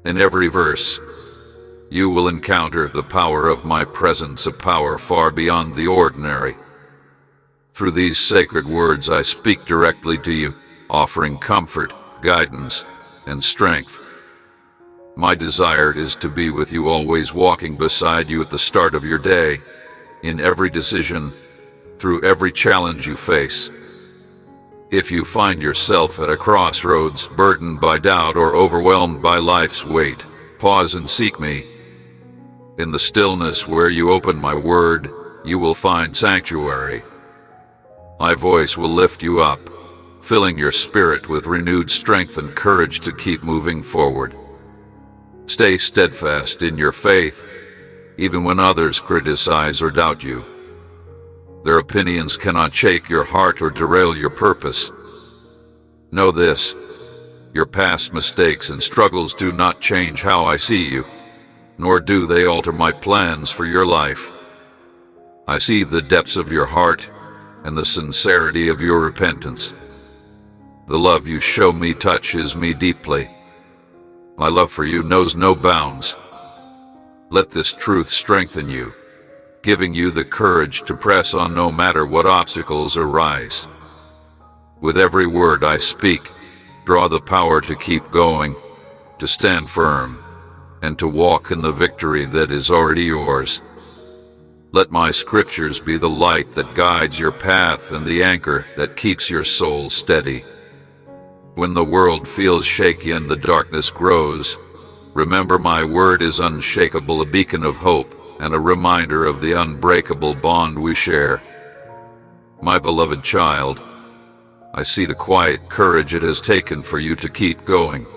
In every verse, you will encounter the power of my presence, a power far beyond the ordinary. Through these sacred words I speak directly to you, offering comfort, guidance, and strength. My desire is to be with you always, walking beside you at the start of your day, in every decision, through every challenge you face. If you find yourself at a crossroads, burdened by doubt or overwhelmed by life's weight, pause and seek me. In the stillness where you open my word, you will find sanctuary. My voice will lift you up, filling your spirit with renewed strength and courage to keep moving forward. Stay steadfast in your faith, even when others criticize or doubt you. Their opinions cannot shake your heart or derail your purpose. Know this: your past mistakes and struggles do not change how I see you, nor do they alter my plans for your life. I see the depths of your heart and the sincerity of your repentance. The love you show me touches me deeply. My love for you knows no bounds. Let this truth strengthen you, giving you the courage to press on no matter what obstacles arise. With every word I speak, draw the power to keep going, to stand firm, and to walk in the victory that is already yours. Let my scriptures be the light that guides your path and the anchor that keeps your soul steady. When the world feels shaky and the darkness grows, remember my word is unshakable, a beacon of hope and a reminder of the unbreakable bond we share. My beloved child, I see the quiet courage it has taken for you to keep going.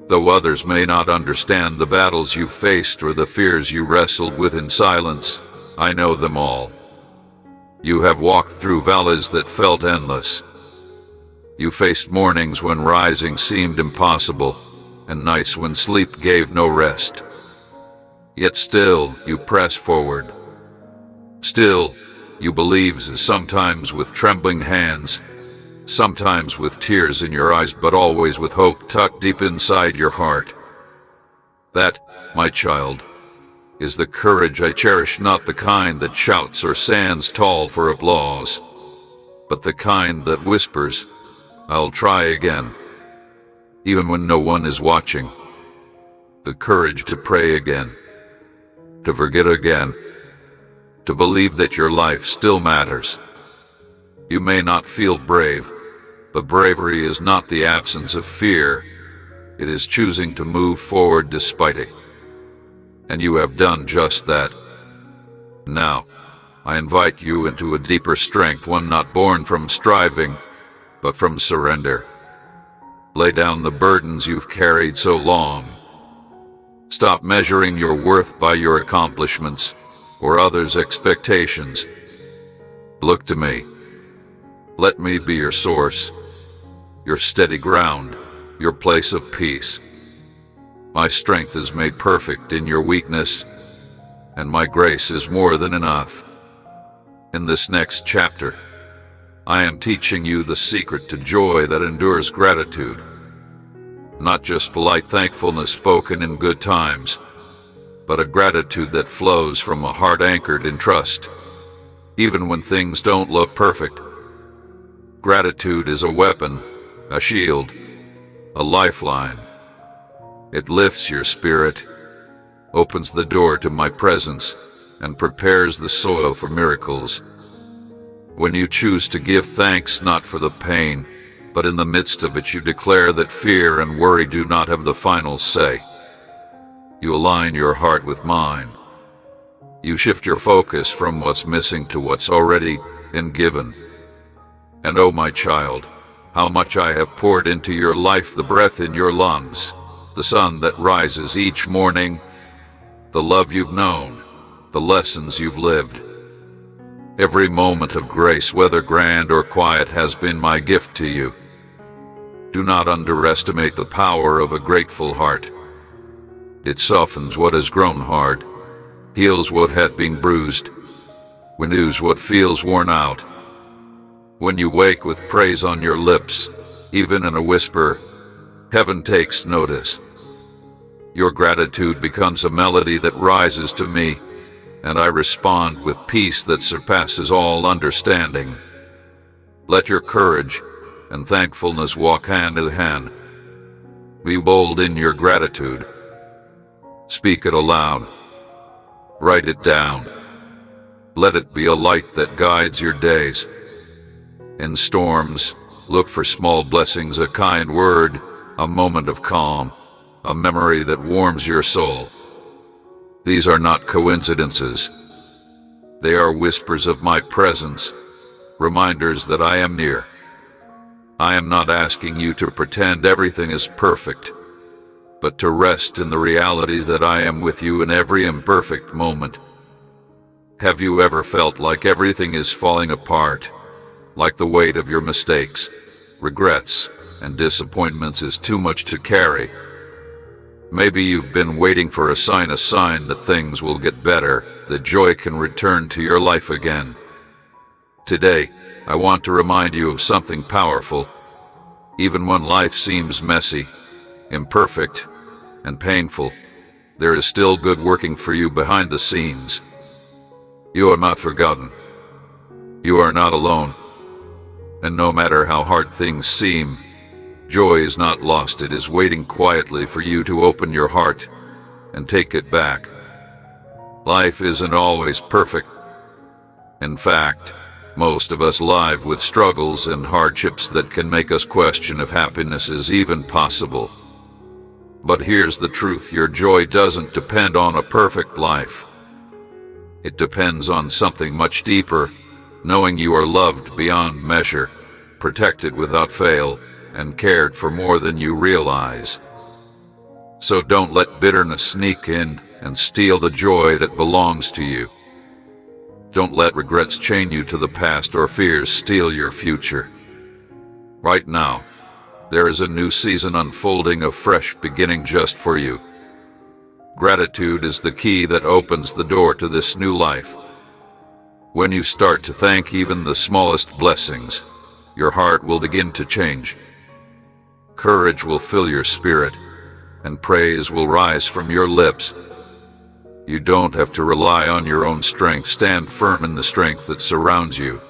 Though others may not understand the battles you faced or the fears you wrestled with in silence, I know them all. You have walked through valleys that felt endless. You faced mornings when rising seemed impossible, and nights when sleep gave no rest. Yet still you press forward. Still you believe, sometimes with trembling hands, sometimes with tears in your eyes, but always with hope tucked deep inside your heart. That, my child, is the courage I cherish, not the kind that shouts or stands tall for applause, but the kind that whispers, "I'll try again," even when no one is watching. The courage to pray again, to forget again, to believe that your life still matters. You may not feel brave, but bravery is not the absence of fear. It is choosing to move forward despite it. And you have done just that. Now, I invite you into a deeper strength, one not born from striving, but from surrender. Lay down the burdens you've carried so long. Stop measuring your worth by your accomplishments or others' expectations. Look to me. Let me be your source, your steady ground, your place of peace. My strength is made perfect in your weakness, and my grace is more than enough. In this next chapter, I am teaching you the secret to joy that endures: gratitude. Not just polite thankfulness spoken in good times, but a gratitude that flows from a heart anchored in trust, even when things don't look perfect. Gratitude is a weapon, a shield, a lifeline. It lifts your spirit, opens the door to my presence, and prepares the soil for miracles. When you choose to give thanks not for the pain, but in the midst of it you declare that fear and worry do not have the final say. You align your heart with mine. You shift your focus from what's missing to what's already been given. And oh my child, how much I have poured into your life: the breath in your lungs, the sun that rises each morning, the love you've known, the lessons you've lived. Every moment of grace, whether grand or quiet, has been my gift to you. Do not underestimate the power of a grateful heart. It softens what has grown hard, heals what hath been bruised, renews what feels worn out. When you wake with praise on your lips, even in a whisper, heaven takes notice. Your gratitude becomes a melody that rises to me, and I respond with peace that surpasses all understanding. Let your courage and thankfulness walk hand in hand. Be bold in your gratitude. Speak it aloud. Write it down. Let it be a light that guides your days. In storms, look for small blessings: a kind word, a moment of calm, a memory that warms your soul. These are not coincidences. They are whispers of my presence, reminders that I am near. I am not asking you to pretend everything is perfect, but to rest in the reality that I am with you in every imperfect moment. Have you ever felt like everything is falling apart, like the weight of your mistakes, regrets, and disappointments is too much to carry? Maybe you've been waiting for a sign that things will get better, that joy can return to your life again. Today, I want to remind you of something powerful. Even when life seems messy, imperfect, and painful, there is still good working for you behind the scenes. You are not forgotten. You are not alone. And no matter how hard things seem, joy is not lost. It is waiting quietly for you to open your heart and take it back. Life isn't always perfect. In fact, most of us live with struggles and hardships that can make us question if happiness is even possible. But here's the truth: your joy doesn't depend on a perfect life. It depends on something much deeper: knowing you are loved beyond measure, protected without fail, and cared for more than you realize. So don't let bitterness sneak in and steal the joy that belongs to you. Don't let regrets chain you to the past or fears steal your future. Right now, there is a new season unfolding, a fresh beginning just for you. Gratitude is the key that opens the door to this new life. When you start to thank even the smallest blessings, your heart will begin to change. Courage will fill your spirit, and praise will rise from your lips. You don't have to rely on your own strength. Stand firm in the strength that surrounds you,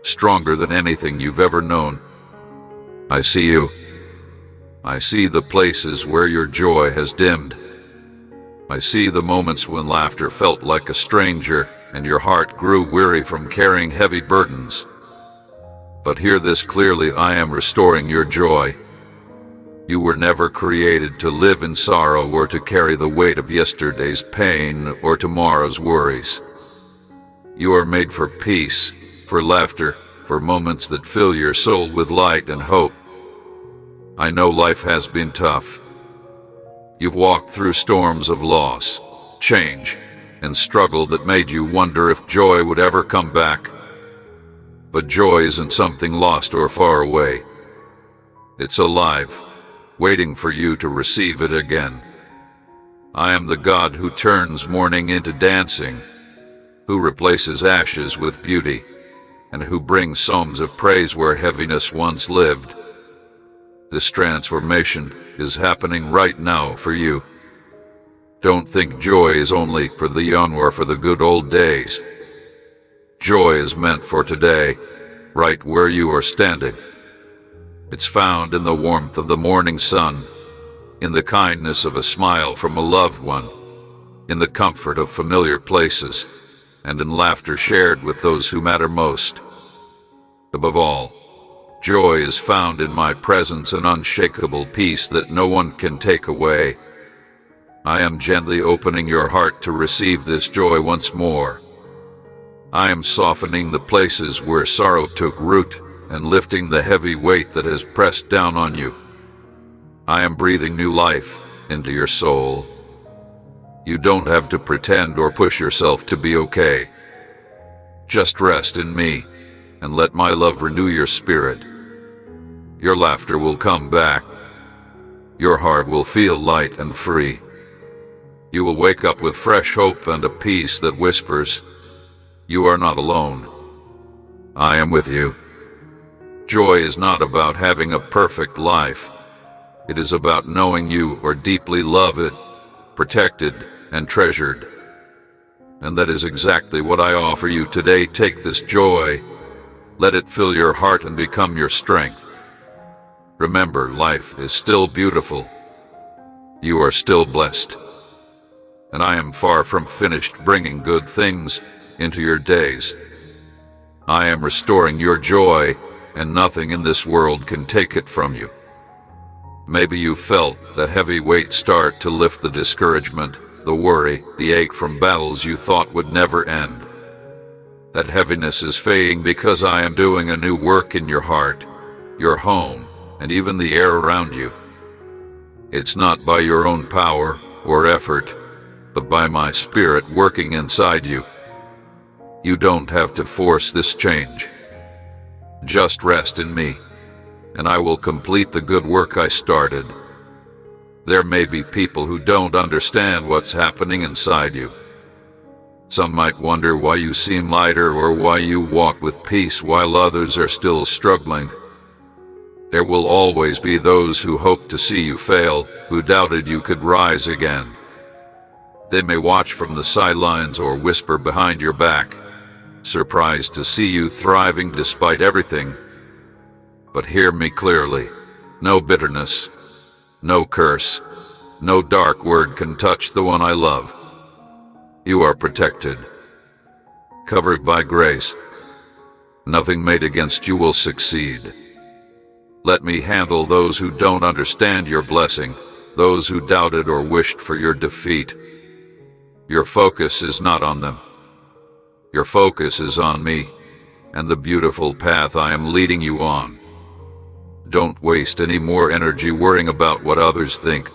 stronger than anything you've ever known. I see you. I see the places where your joy has dimmed. I see the moments when laughter felt like a stranger and your heart grew weary from carrying heavy burdens. But hear this clearly: I am restoring your joy. You were never created to live in sorrow or to carry the weight of yesterday's pain or tomorrow's worries. You are made for peace, for laughter, for moments that fill your soul with light and hope. I know life has been tough. You've walked through storms of loss, change, and struggle that made you wonder if joy would ever come back. But joy isn't something lost or far away. It's alive, waiting for you to receive it again. I am the God who turns mourning into dancing, who replaces ashes with beauty, and who brings songs of praise where heaviness once lived. This transformation is happening right now for you. Don't think joy is only for the young or for the good old days. Joy is meant for today, right where you are standing. It's found in the warmth of the morning sun, in the kindness of a smile from a loved one, in the comfort of familiar places, and in laughter shared with those who matter most. Above all, joy is found in my presence, an unshakable peace that no one can take away. I am gently opening your heart to receive this joy once more. I am softening the places where sorrow took root and lifting the heavy weight that has pressed down on you. I am breathing new life into your soul. You don't have to pretend or push yourself to be okay. Just rest in me and let my love renew your spirit. Your laughter will come back. Your heart will feel light and free. You will wake up with fresh hope and a peace that whispers, "You are not alone. I am with you." Joy is not about having a perfect life. It is about knowing you are deeply loved, protected, and treasured. And that is exactly what I offer you today. Take this joy, let it fill your heart and become your strength. Remember, life is still beautiful. You are still blessed. And I am far from finished bringing good things into your days. I am restoring your joy, and nothing in this world can take it from you. Maybe you felt that heavy weight start to lift, the discouragement, the worry, the ache from battles you thought would never end. That heaviness is fading because I am doing a new work in your heart, your home, and even the air around you. It's not by your own power or effort, but by my spirit working inside you. You don't have to force this change. Just rest in me, and I will complete the good work I started. There may be people who don't understand what's happening inside you. Some might wonder why you seem lighter or why you walk with peace while others are still struggling. There will always be those who hope to see you fail, who doubted you could rise again. They may watch from the sidelines or whisper behind your back, surprised to see you thriving despite everything. But hear me clearly. No bitterness, no curse, no dark word can touch the one I love. You are protected, covered by grace. Nothing made against you will succeed. Let me handle those who don't understand your blessing, those who doubted or wished for your defeat. Your focus is not on them. Your focus is on me and the beautiful path I am leading you on. Don't waste any more energy worrying about what others think.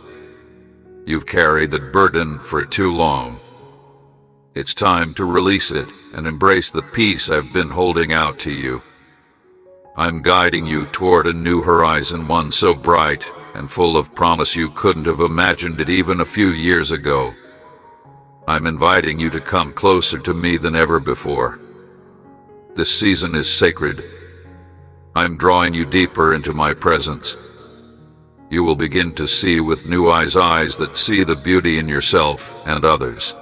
You've carried that burden for too long. It's time to release it and embrace the peace I've been holding out to you. I'm guiding you toward a new horizon, one so bright and full of promise you couldn't have imagined it even a few years ago. I'm inviting you to come closer to me than ever before. This season is sacred. I'm drawing you deeper into my presence. You will begin to see with new eyes that see the beauty in yourself and others.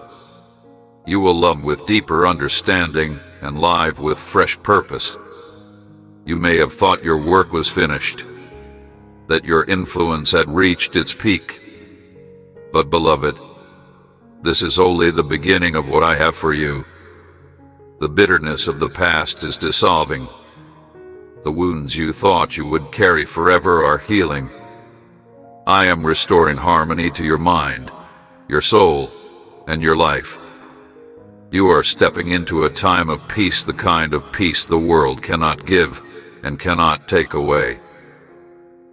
You will love with deeper understanding and live with fresh purpose. You may have thought your work was finished, that your influence had reached its peak. But beloved, this is only the beginning of what I have for you. The bitterness of the past is dissolving. The wounds you thought you would carry forever are healing. I am restoring harmony to your mind, your soul, and your life. You are stepping into a time of peace, the kind of peace the world cannot give and cannot take away.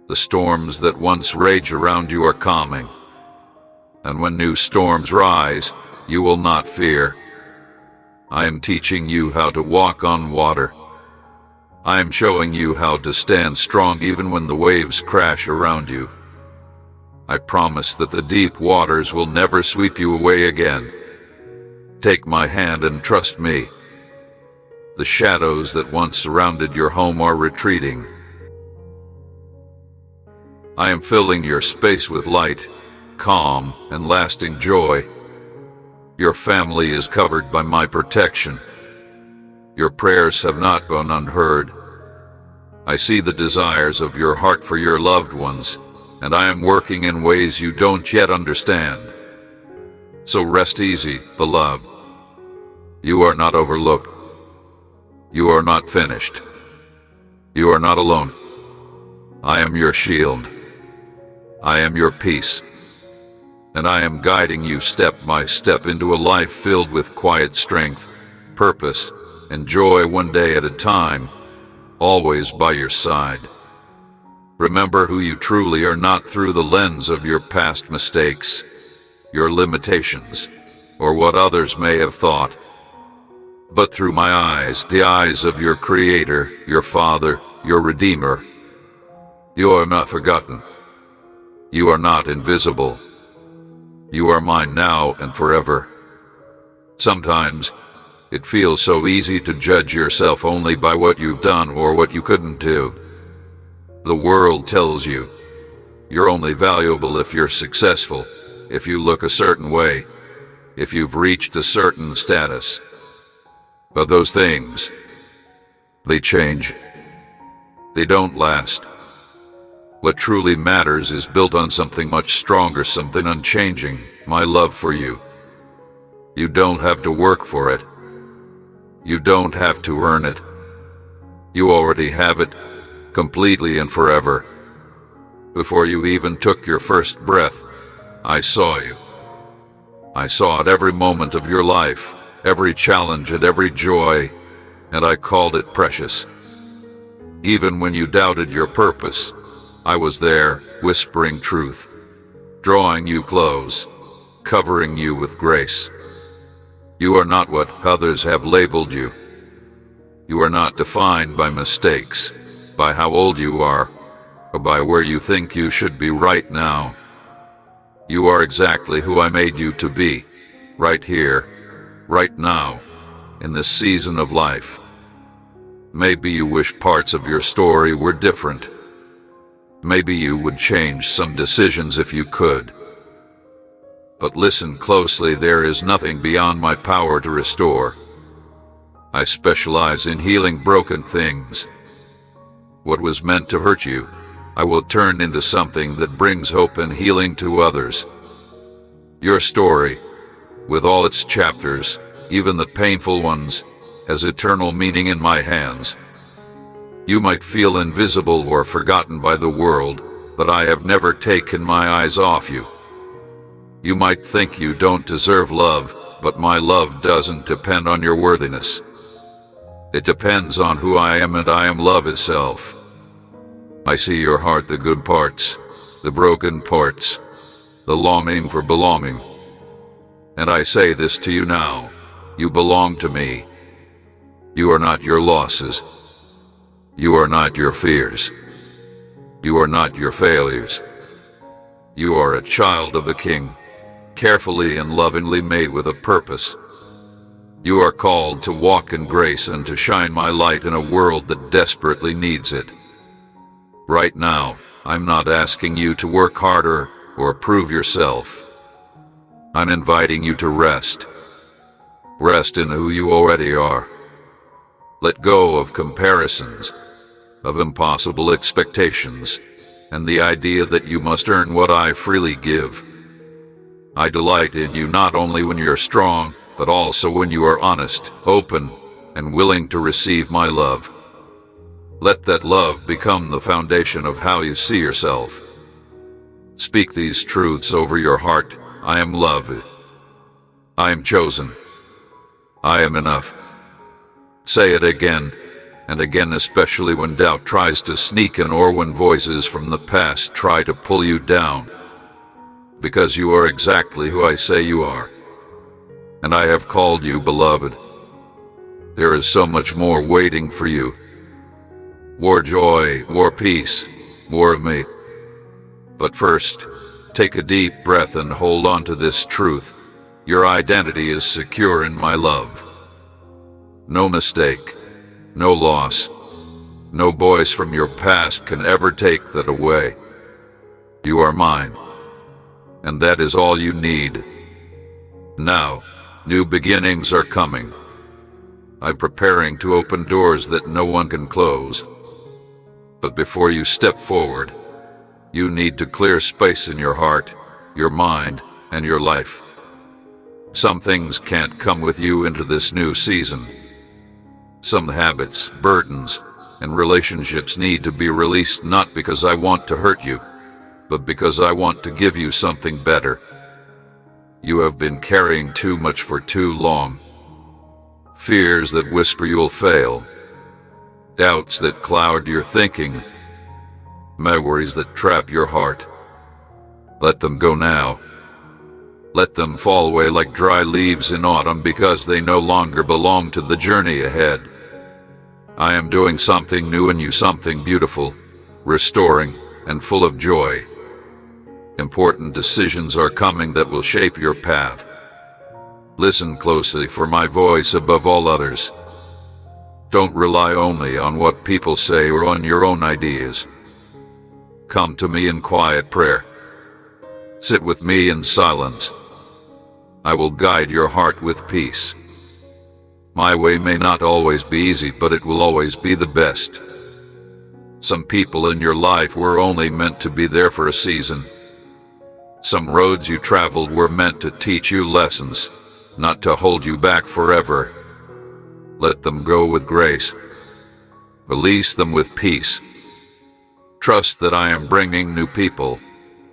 The storms that once rage around you are calming. And when new storms rise, you will not fear. I am teaching you how to walk on water. I am showing you how to stand strong even when the waves crash around you. I promise that the deep waters will never sweep you away again. Take my hand and trust me. The shadows that once surrounded your home are retreating. I am filling your space with light, calm, and lasting joy. Your family is covered by my protection. Your prayers have not gone unheard. I see the desires of your heart for your loved ones, and I am working in ways you don't yet understand. So rest easy, beloved. You are not overlooked. You are not finished. You are not alone. I am your shield. I am your peace. And I am guiding you step by step into a life filled with quiet strength, purpose, and joy, one day at a time, always by your side. Remember who you truly are, not through the lens of your past mistakes, your limitations, or what others may have thought, but through my eyes, the eyes of your Creator, your Father, your Redeemer. You are not forgotten. You are not invisible. You are mine now and forever. Sometimes it feels so easy to judge yourself only by what you've done or what you couldn't do. The world tells you you're only valuable if you're successful, if you look a certain way, if you've reached a certain status. But those things, they change. They don't last. What truly matters is built on something much stronger, something unchanging, my love for you. You don't have to work for it. You don't have to earn it. You already have it, completely and forever. Before you even took your first breath, I saw you. I saw at every moment of your life, every challenge and every joy, and I called it precious. Even when you doubted your purpose, I was there, whispering truth, drawing you close, covering you with grace. You are not what others have labeled you. You are not defined by mistakes, by how old you are, or by where you think you should be right now. You are exactly who I made you to be, right here, right now, in this season of life. Maybe you wish parts of your story were different. Maybe you would change some decisions if you could. But listen closely, there is nothing beyond my power to restore. I specialize in healing broken things. What was meant to hurt you, I will turn into something that brings hope and healing to others. Your story, with all its chapters, even the painful ones, has eternal meaning in my hands. You might feel invisible or forgotten by the world, but I have never taken my eyes off you. You might think you don't deserve love, but my love doesn't depend on your worthiness. It depends on who I am, and I am love itself. I see your heart, the good parts, the broken parts, the longing for belonging. And I say this to you now, you belong to me. You are not your losses. You are not your fears. You are not your failures. You are a child of the King, carefully and lovingly made with a purpose. You are called to walk in grace and to shine my light in a world that desperately needs it. Right now, I'm not asking you to work harder or prove yourself. I'm inviting you to rest. Rest in who you already are. Let go of comparisons, of impossible expectations, and the idea that you must earn what I freely give. I delight in you not only when you're strong, but also when you are honest, open, and willing to receive my love. Let that love become the foundation of how you see yourself. Speak these truths over your heart. I am loved. I am chosen. I am enough. Say it again and again, especially when doubt tries to sneak in or when voices from the past try to pull you down. Because you are exactly who I say you are. And I have called you beloved. There is so much more waiting for you. More joy, more peace, more of me. But first, take a deep breath and hold on to this truth. Your identity is secure in my love. No mistake, no loss, no voice from your past can ever take that away. You are mine, and that is all you need. Now, new beginnings are coming. I'm preparing to open doors that no one can close. But before you step forward, you need to clear space in your heart, your mind, and your life. Some things can't come with you into this new season. Some habits, burdens, and relationships need to be released, not because I want to hurt you, but because I want to give you something better. You have been carrying too much for too long. Fears that whisper you'll fail. Doubts that cloud your thinking. Memories that trap your heart. Let them go now. Let them fall away like dry leaves in autumn because they no longer belong to the journey ahead. I am doing something new in you, something beautiful, restoring, and full of joy. Important decisions are coming that will shape your path. Listen closely for my voice above all others. Don't rely only on what people say or on your own ideas. Come to me in quiet prayer. Sit with me in silence. I will guide your heart with peace. My way may not always be easy, but it will always be the best. Some people in your life were only meant to be there for a season. Some roads you traveled were meant to teach you lessons, not to hold you back forever. Let them go with grace. Release them with peace. Trust that I am bringing new people,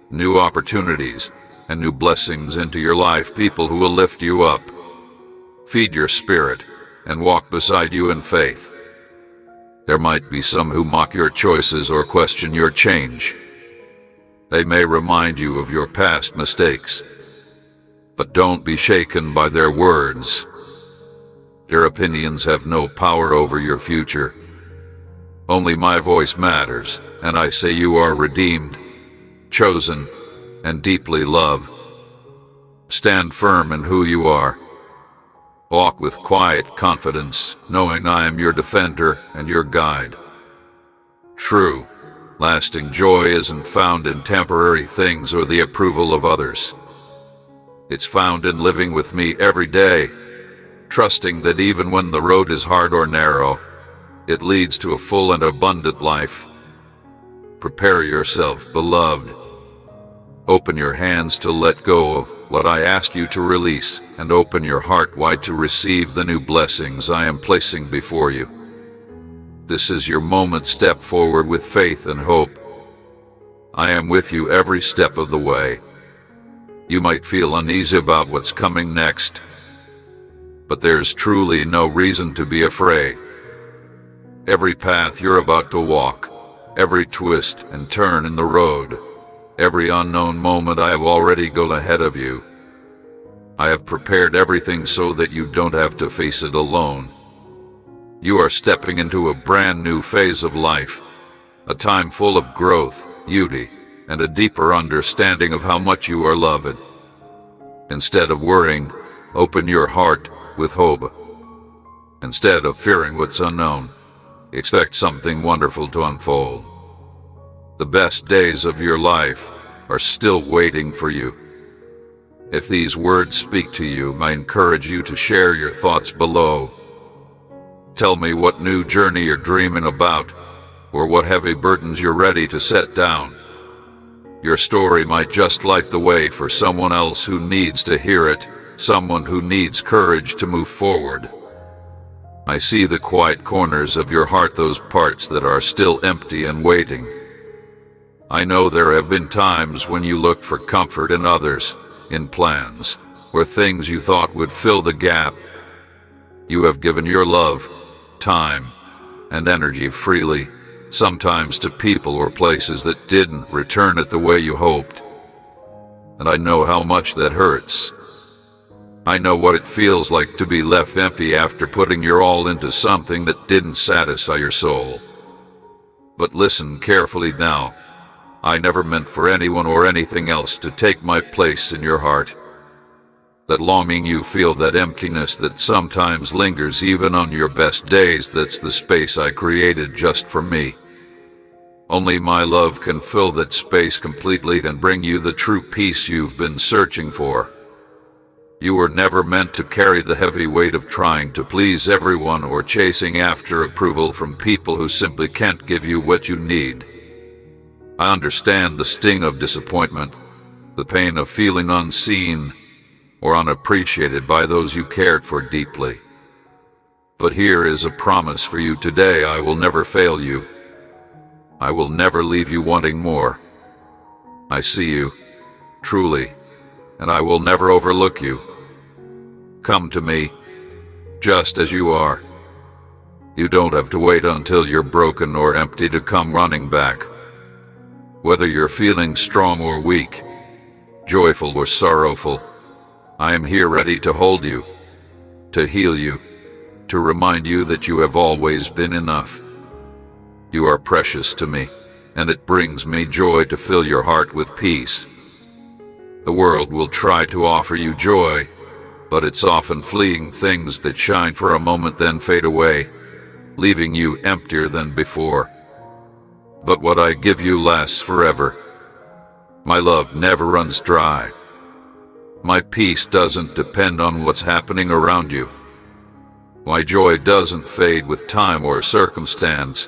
new opportunities, and new blessings into your life, people who will lift you up, feed your spirit, and walk beside you in faith. There might be some who mock your choices or question your change. They may remind you of your past mistakes, but don't be shaken by their words. Their opinions have no power over your future. Only my voice matters, and I say you are redeemed, chosen, and deeply loved. Stand firm in who you are. Walk with quiet confidence, knowing I am your defender and your guide. True, lasting joy isn't found in temporary things or the approval of others. It's found in living with me every day, trusting that even when the road is hard or narrow, it leads to a full and abundant life. Prepare yourself, beloved. Open your hands to let go of what I ask you to release, and open your heart wide to receive the new blessings I am placing before you. This is your moment. Step forward with faith and hope. I am with you every step of the way. You might feel uneasy about what's coming next, but there's truly no reason to be afraid. Every path you're about to walk, every twist and turn in the road, every unknown moment, I have already gone ahead of you. I have prepared everything so that you don't have to face it alone. You are stepping into a brand new phase of life, a time full of growth, beauty, and a deeper understanding of how much you are loved. Instead of worrying, open your heart with hope. Instead of fearing what's unknown, expect something wonderful to unfold. The best days of your life are still waiting for you. If these words speak to you, I encourage you to share your thoughts below. Tell me what new journey you're dreaming about, or what heavy burdens you're ready to set down. Your story might just light the way for someone else who needs to hear it, someone who needs courage to move forward. I see the quiet corners of your heart, those parts that are still empty and waiting. I know there have been times when you looked for comfort in others, in plans, or things you thought would fill the gap. You have given your love, time, and energy freely, sometimes to people or places that didn't return it the way you hoped. And I know how much that hurts. I know what it feels like to be left empty after putting your all into something that didn't satisfy your soul. But listen carefully now. I never meant for anyone or anything else to take my place in your heart. That longing you feel, that emptiness that sometimes lingers even on your best days, that's the space I created just for me. Only my love can fill that space completely and bring you the true peace you've been searching for. You were never meant to carry the heavy weight of trying to please everyone or chasing after approval from people who simply can't give you what you need. I understand the sting of disappointment, the pain of feeling unseen or unappreciated by those you cared for deeply. But here is a promise for you today: I will never fail you. I will never leave you wanting more. I see you, truly, and I will never overlook you. Come to me, just as you are. You don't have to wait until you're broken or empty to come running back. Whether you're feeling strong or weak, joyful or sorrowful, I am here ready to hold you, to heal you, to remind you that you have always been enough. You are precious to me, and it brings me joy to fill your heart with peace. The world will try to offer you joy, but it's often fleeting things that shine for a moment then fade away, leaving you emptier than before. But what I give you lasts forever. My love never runs dry. My peace doesn't depend on what's happening around you. My joy doesn't fade with time or circumstance.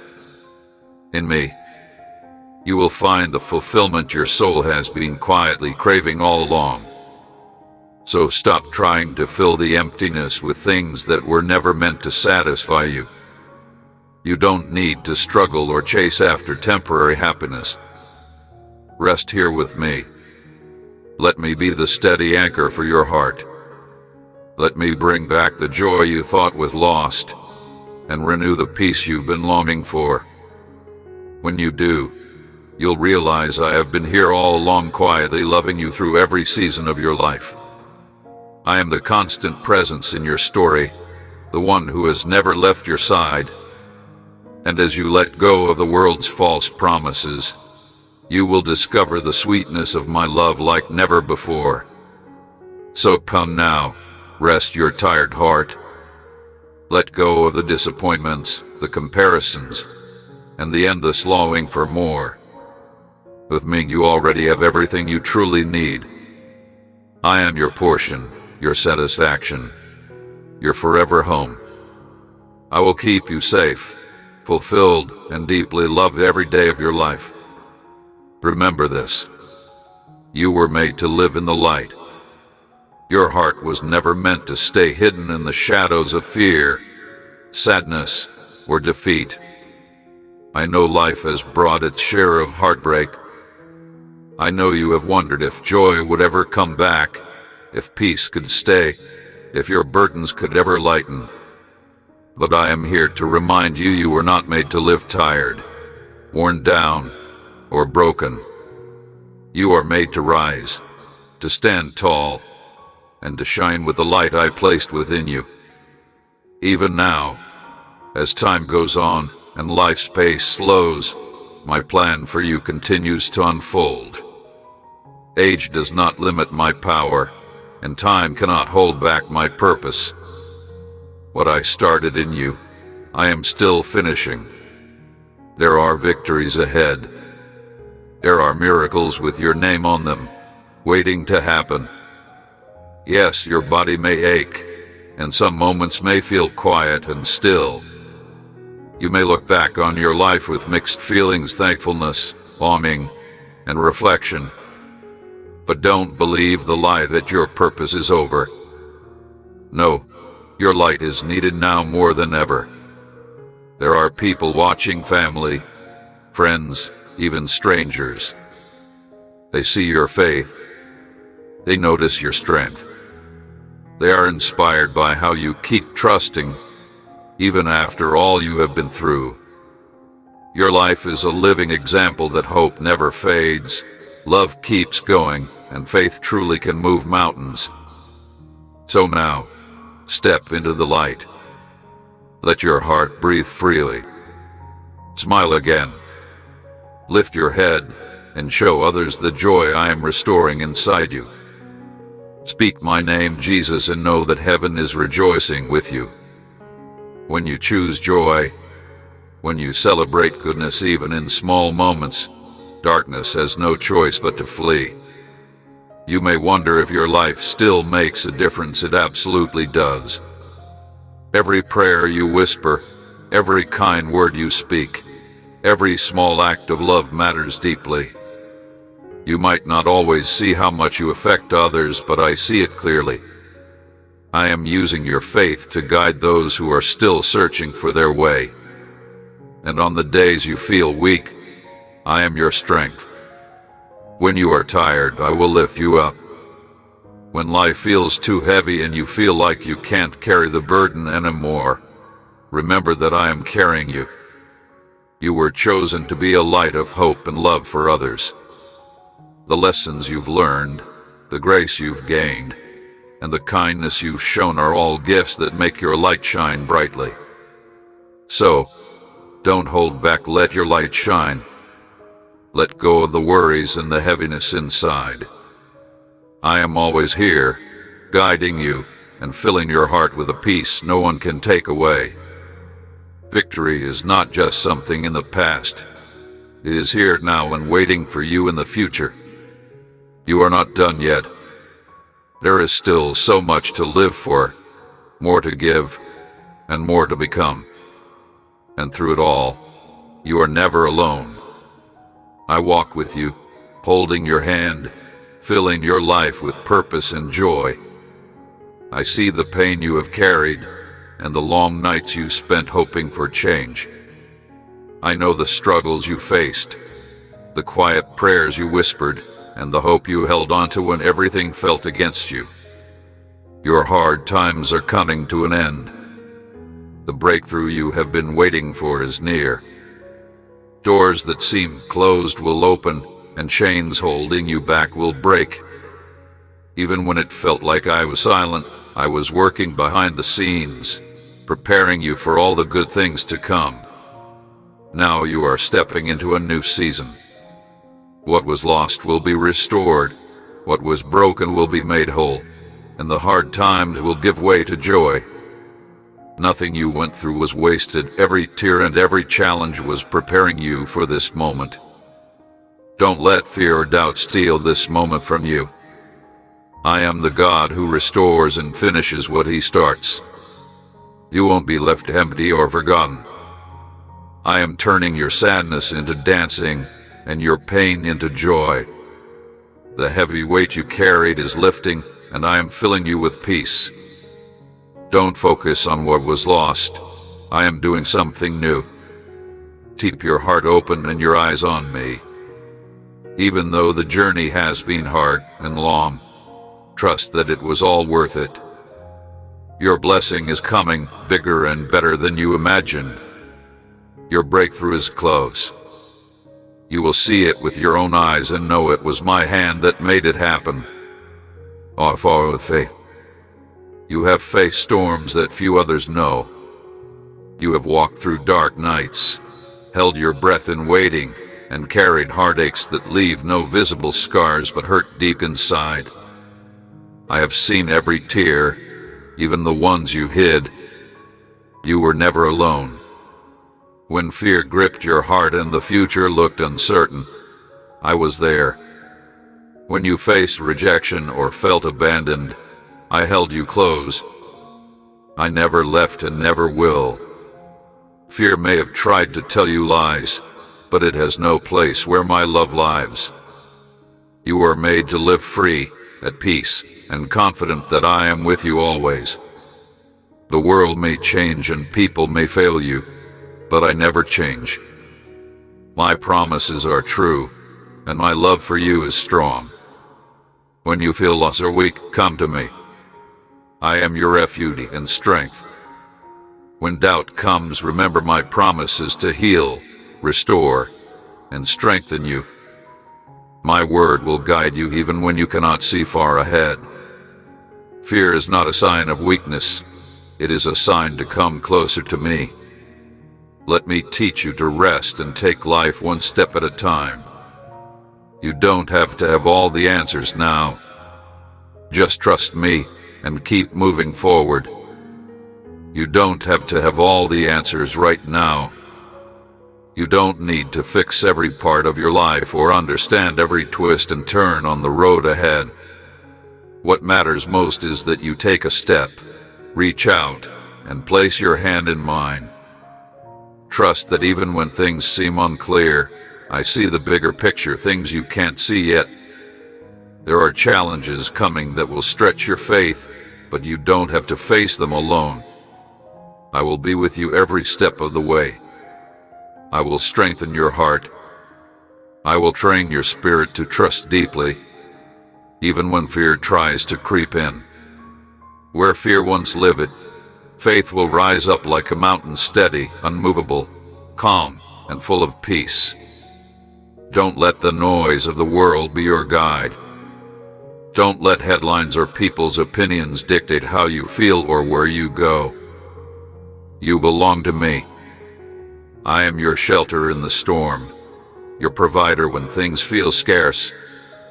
In me, you will find the fulfillment your soul has been quietly craving all along. So stop trying to fill the emptiness with things that were never meant to satisfy you. You don't need to struggle or chase after temporary happiness. Rest here with me. Let me be the steady anchor for your heart. Let me bring back the joy you thought was lost, and renew the peace you've been longing for. When you do, you'll realize I have been here all along, quietly loving you through every season of your life. I am the constant presence in your story, the one who has never left your side. And as you let go of the world's false promises, you will discover the sweetness of my love like never before. So come now, rest your tired heart. Let go of the disappointments, the comparisons, and the endless longing for more. With me, you already have everything you truly need. I am your portion, your satisfaction, your forever home. I will keep you safe, fulfilled, and deeply loved every day of your life. Remember this: you were made to live in the light. Your heart was never meant to stay hidden in the shadows of fear, sadness, or defeat. I know life has brought its share of heartbreak. I know you have wondered if joy would ever come back, if peace could stay, if your burdens could ever lighten. But I am here to remind you, you were not made to live tired, worn down, or broken. You are made to rise, to stand tall, and to shine with the light I placed within you. Even now, As time goes on and life's pace slows, my plan for you continues to unfold. Age does not limit my power, and time cannot hold back my purpose. What I started in you, I am still finishing. There are victories ahead. There are miracles with your name on them, waiting to happen. Yes, your body may ache, and some moments may feel quiet and still. You may look back on your life with mixed feelings, thankfulness, longing, and reflection. But don't believe the lie that your purpose is over. No, your light is needed now more than ever. There are people watching, family, friends, even strangers. They see your faith. They notice your strength. They are inspired by how you keep trusting, even after all you have been through. Your life is a living example that hope never fades, love keeps going, and faith truly can move mountains. So now, step into the light. Let your heart breathe freely. Smile again. Lift your head and show others the joy I am restoring inside you. Speak my name, Jesus, and know that heaven is rejoicing with you. When you choose joy, when you celebrate goodness even in small moments, darkness has no choice but to flee. You may wonder if your life still makes a difference. It absolutely does. Every prayer you whisper, every kind word you speak, every small act of love matters deeply. You might not always see how much you affect others, but I see it clearly. I am using your faith to guide those who are still searching for their way. And on the days you feel weak, I am your strength. When you are tired, I will lift you up. When life feels too heavy and you feel like you can't carry the burden anymore, remember that I am carrying you. You were chosen to be a light of hope and love for others. The lessons you've learned, the grace you've gained, and the kindness you've shown are all gifts that make your light shine brightly. So, don't hold back, let your light shine. Let go of the worries and the heaviness inside. I am always here, guiding you and filling your heart with a peace no one can take away. Victory is not just something in the past. It is here now and waiting for you in the future. You are not done yet. There is still so much to live for, more to give, and more to become. And through it all, you are never alone. I walk with you, holding your hand, filling your life with purpose and joy. I see the pain you have carried, and the long nights you spent hoping for change. I know the struggles you faced, the quiet prayers you whispered, and the hope you held onto when everything felt against you. Your hard times are coming to an end. The breakthrough you have been waiting for is near. Doors that seem closed will open, and chains holding you back will break. Even when it felt like I was silent, I was working behind the scenes, preparing you for all the good things to come. Now you are stepping into a new season. What was lost will be restored, what was broken will be made whole, and the hard times will give way to joy. Nothing you went through was wasted. Every tear and every challenge was preparing you for this moment. Don't let fear or doubt steal this moment from you. I am the God who restores and finishes what He starts. You won't be left empty or forgotten. I am turning your sadness into dancing and your pain into joy. The heavy weight you carried is lifting, and I am filling you with peace. Don't focus on what was lost. I am doing something new. Keep your heart open and your eyes on me. Even though the journey has been hard and long, trust that it was all worth it. Your blessing is coming, bigger and better than you imagined. Your breakthrough is close. You will see it with your own eyes and know it was my hand that made it happen. Follow with faith. You have faced storms that few others know. You have walked through dark nights, held your breath in waiting, and carried heartaches that leave no visible scars but hurt deep inside. I have seen every tear, even the ones you hid. You were never alone. When fear gripped your heart and the future looked uncertain, I was there. When you faced rejection or felt abandoned, I held you close. I never left and never will. Fear may have tried to tell you lies, but it has no place where my love lives. You are made to live free, at peace, and confident that I am with you always. The world may change and people may fail you, but I never change. My promises are true, and my love for you is strong. When you feel lost or weak, come to me. I am your refuge and strength. When doubt comes, remember my promises to heal, restore, and strengthen you. My word will guide you even when you cannot see far ahead. Fear is not a sign of weakness. It is a sign to come closer to me. Let me teach you to rest and take life one step at a time. You don't have to have all the answers now. Just trust me and keep moving forward. You don't have to have all the answers right now. You don't need to fix every part of your life or understand every twist and turn on the road ahead. What matters most is that you take a step, reach out, and place your hand in mine. Trust that even when things seem unclear, I see the bigger picture, things you can't see yet. There are challenges coming that will stretch your faith, but you don't have to face them alone. I will be with you every step of the way. I will strengthen your heart. I will train your spirit to trust deeply, even when fear tries to creep in. Where fear once lived, faith will rise up like a mountain, steady, unmovable, calm, and full of peace. Don't let the noise of the world be your guide. Don't let headlines or people's opinions dictate how you feel or where you go. You belong to me. I am your shelter in the storm, your provider when things feel scarce,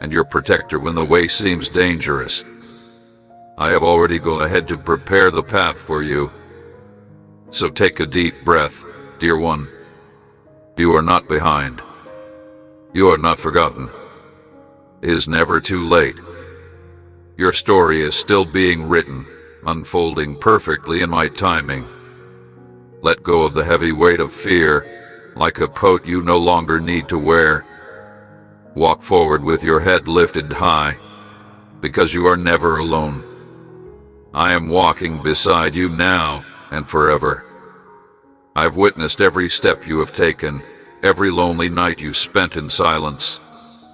and your protector when the way seems dangerous. I have already gone ahead to prepare the path for you. So take a deep breath, dear one. You are not behind. You are not forgotten. It is never too late. Your story is still being written, unfolding perfectly in my timing. Let go of the heavy weight of fear, like a coat you no longer need to wear. Walk forward with your head lifted high, because you are never alone. I am walking beside you now and forever. I've witnessed every step you have taken, every lonely night you spent in silence,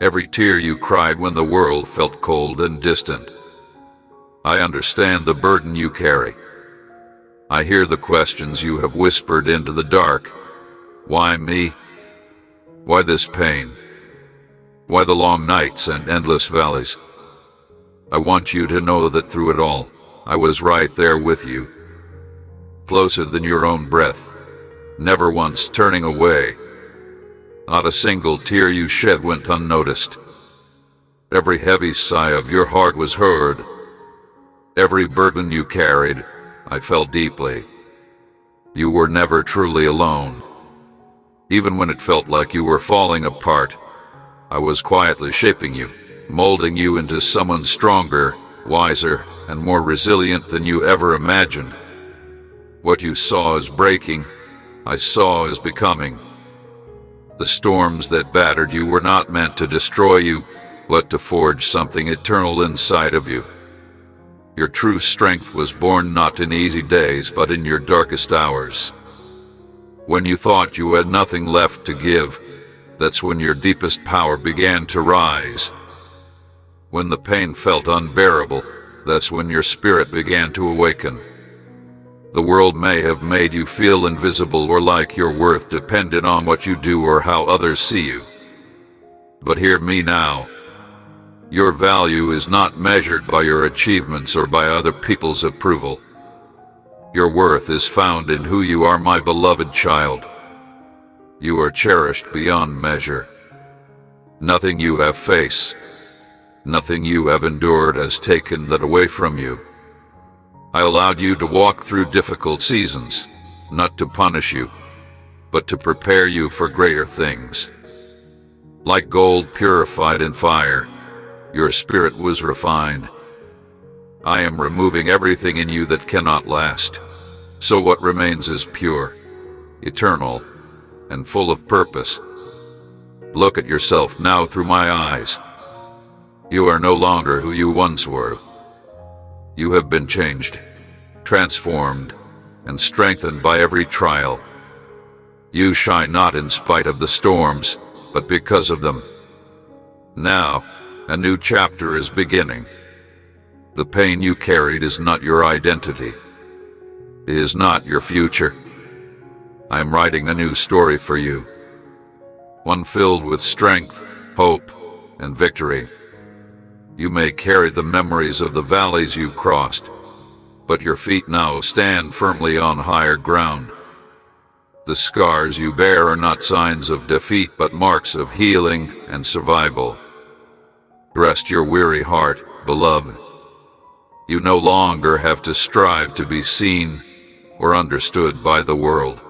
every tear you cried when the world felt cold and distant. I understand the burden you carry. I hear the questions you have whispered into the dark. Why me? Why this pain? Why the long nights and endless valleys? I want you to know that through it all, I was right there with you. Closer than your own breath, never once turning away. Not a single tear you shed went unnoticed. Every heavy sigh of your heart was heard. Every burden you carried, I felt deeply. You were never truly alone. Even when it felt like you were falling apart, I was quietly shaping you, molding you into someone stronger, wiser, and more resilient than you ever imagined. What you saw as breaking, I saw as becoming. The storms that battered you were not meant to destroy you, but to forge something eternal inside of you. Your true strength was born not in easy days, but in your darkest hours. When you thought you had nothing left to give, that's when your deepest power began to rise. When the pain felt unbearable, that's when your spirit began to awaken. The world may have made you feel invisible or like your worth depended on what you do or how others see you. But hear me now. Your value is not measured by your achievements or by other people's approval. Your worth is found in who you are, my beloved child. You are cherished beyond measure. Nothing you have faced, nothing you have endured has taken that away from you. I allowed you to walk through difficult seasons, not to punish you, but to prepare you for greater things. Like gold purified in fire, your spirit was refined. I am removing everything in you that cannot last, so what remains is pure, eternal, and full of purpose. Look at yourself now through my eyes. You are no longer who you once were. You have been changed, transformed, and strengthened by every trial. You shine not in spite of the storms, but because of them. Now, a new chapter is beginning. The pain you carried is not your identity. It is not your future. I am writing a new story for you. One filled with strength, hope, and victory. You may carry the memories of the valleys you crossed, but your feet now stand firmly on higher ground. The scars you bear are not signs of defeat, but marks of healing and survival. Rest your weary heart, beloved. You no longer have to strive to be seen or understood by the world.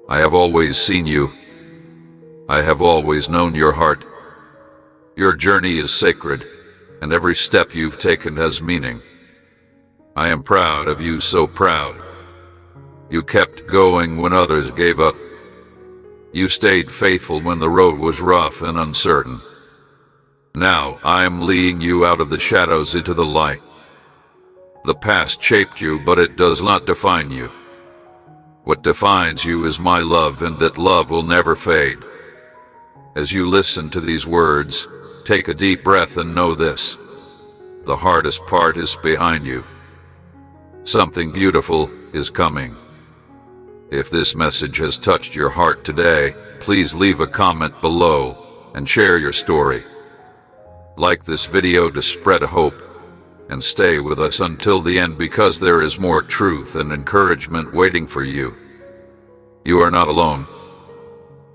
I have always seen you. I have always known your heart. Your journey is sacred, and every step you've taken has meaning. I am proud of you, so proud. You kept going when others gave up. You stayed faithful when the road was rough and uncertain. Now I am leading you out of the shadows into the light. The past shaped you, but it does not define you. What defines you is my love, and that love will never fade. As you listen to these words, take a deep breath and know this. The hardest part is behind you. Something beautiful is coming. If this message has touched your heart today, please leave a comment below and share your story. Like this video to spread hope, and stay with us until the end, because there is more truth and encouragement waiting for you. You are not alone.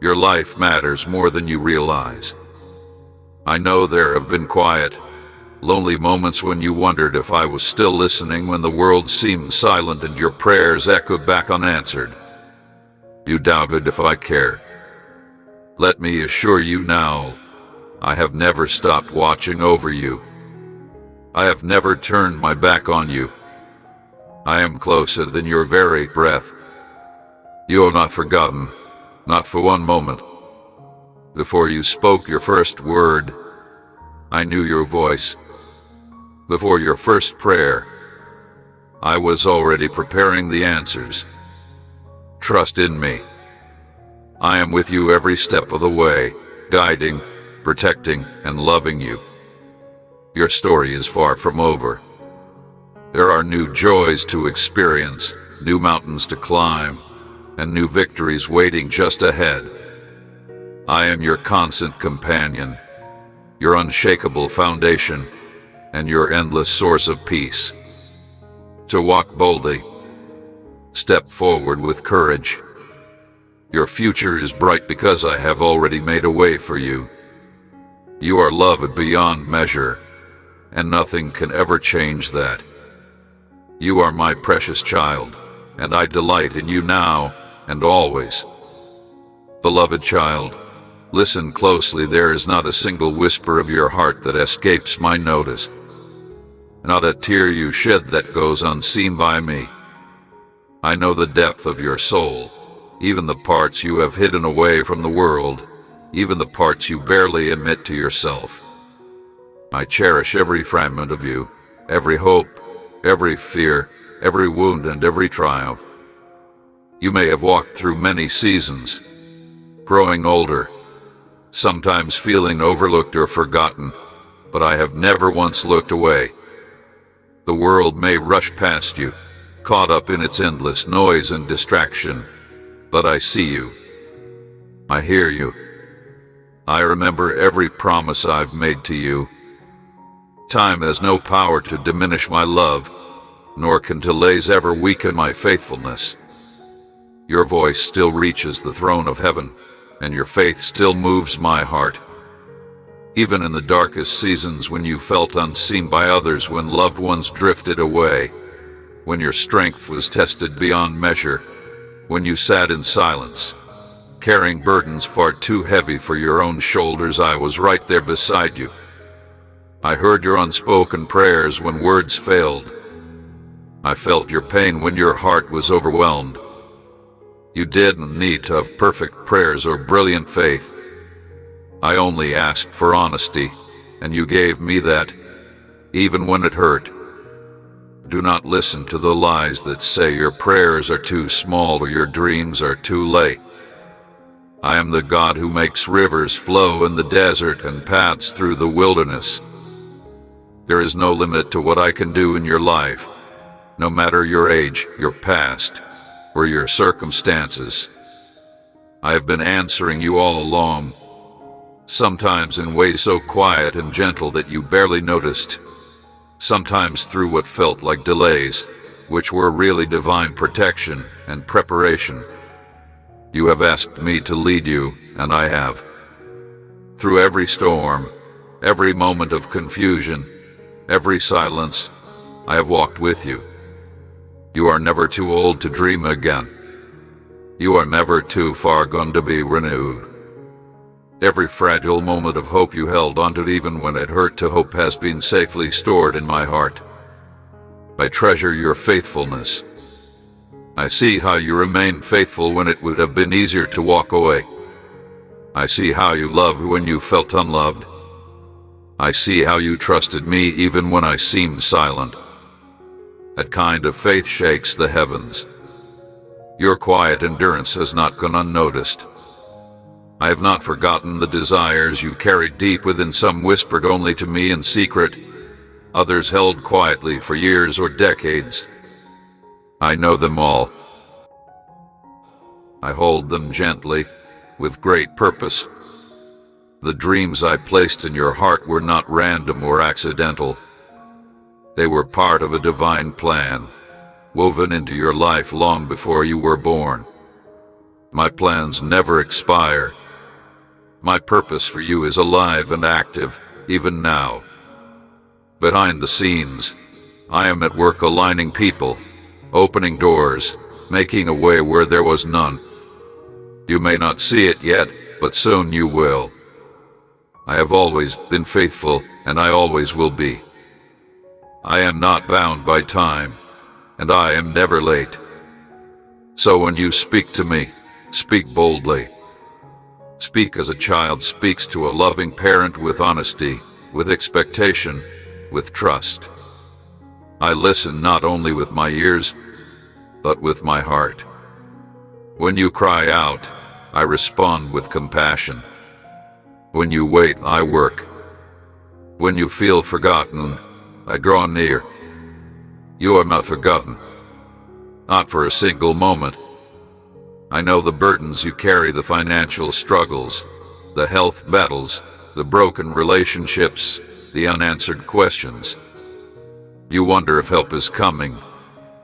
Your life matters more than you realize. I know there have been quiet, lonely moments when you wondered if I was still listening, when the world seemed silent and your prayers echoed back unanswered. You doubted if I cared. Let me assure you now, I have never stopped watching over you. I have never turned my back on you. I am closer than your very breath. You are not forgotten, not for one moment. Before you spoke your first word, I knew your voice. Before your first prayer, I was already preparing the answers. Trust in me. I am with you every step of the way, guiding, protecting, and loving you. Your story is far from over. There are new joys to experience, new mountains to climb, and new victories waiting just ahead. I am your constant companion, your unshakable foundation, and your endless source of peace. To walk boldly, step forward with courage. Your future is bright because I have already made a way for you. You are loved beyond measure, and nothing can ever change that. You are my precious child, and I delight in you now and always. Beloved child, listen closely. There is not a single whisper of your heart that escapes my notice. Not a tear you shed that goes unseen by me. I know the depth of your soul, even the parts you have hidden away from the world, even the parts you barely admit to yourself. I cherish every fragment of you, every hope, every fear, every wound, and every triumph. You may have walked through many seasons, growing older, sometimes feeling overlooked or forgotten, but I have never once looked away. The world may rush past you, caught up in its endless noise and distraction, but I see you. I hear you. I remember every promise I've made to you. Time has no power to diminish my love, nor can delays ever weaken my faithfulness. Your voice still reaches the throne of heaven, and your faith still moves my heart. Even in the darkest seasons when you felt unseen by others, when loved ones drifted away, when your strength was tested beyond measure, when you sat in silence, carrying burdens far too heavy for your own shoulders, I was right there beside you. I heard your unspoken prayers when words failed. I felt your pain when your heart was overwhelmed. You didn't need to have perfect prayers or brilliant faith. I only asked for honesty, and you gave me that, even when it hurt. Do not listen to the lies that say your prayers are too small or your dreams are too late. I am the God who makes rivers flow in the desert and paths through the wilderness. There is no limit to what I can do in your life, no matter your age, your past, or your circumstances. I have been answering you all along, sometimes in ways so quiet and gentle that you barely noticed, sometimes through what felt like delays, which were really divine protection and preparation. You have asked me to lead you, and I have. Through every storm, every moment of confusion, every silence, I have walked with you. You are never too old to dream again. You are never too far gone to be renewed. Every fragile moment of hope you held onto, even when it hurt to hope, has been safely stored in my heart. I treasure your faithfulness. I see how you remained faithful when it would have been easier to walk away. I see how you loved when you felt unloved. I see how you trusted me even when I seemed silent. That kind of faith shakes the heavens. Your quiet endurance has not gone unnoticed. I have not forgotten the desires you carried deep within, some whispered only to me in secret, others held quietly for years or decades. I know them all. I hold them gently, with great purpose. The dreams I placed in your heart were not random or accidental. They were part of a divine plan, woven into your life long before you were born. My plans never expire. My purpose for you is alive and active, even now. Behind the scenes, I am at work aligning people, opening doors, making a way where there was none. You may not see it yet, but soon you will. I have always been faithful, and I always will be. I am not bound by time, and I am never late. So when you speak to me, speak boldly. Speak as a child speaks to a loving parent, with honesty, with expectation, with trust. I listen not only with my ears, but with my heart. When you cry out, I respond with compassion. When you wait, I work. When you feel forgotten, I draw near. You are not forgotten. Not for a single moment. I know the burdens you carry, the financial struggles, the health battles, the broken relationships, the unanswered questions. You wonder if help is coming,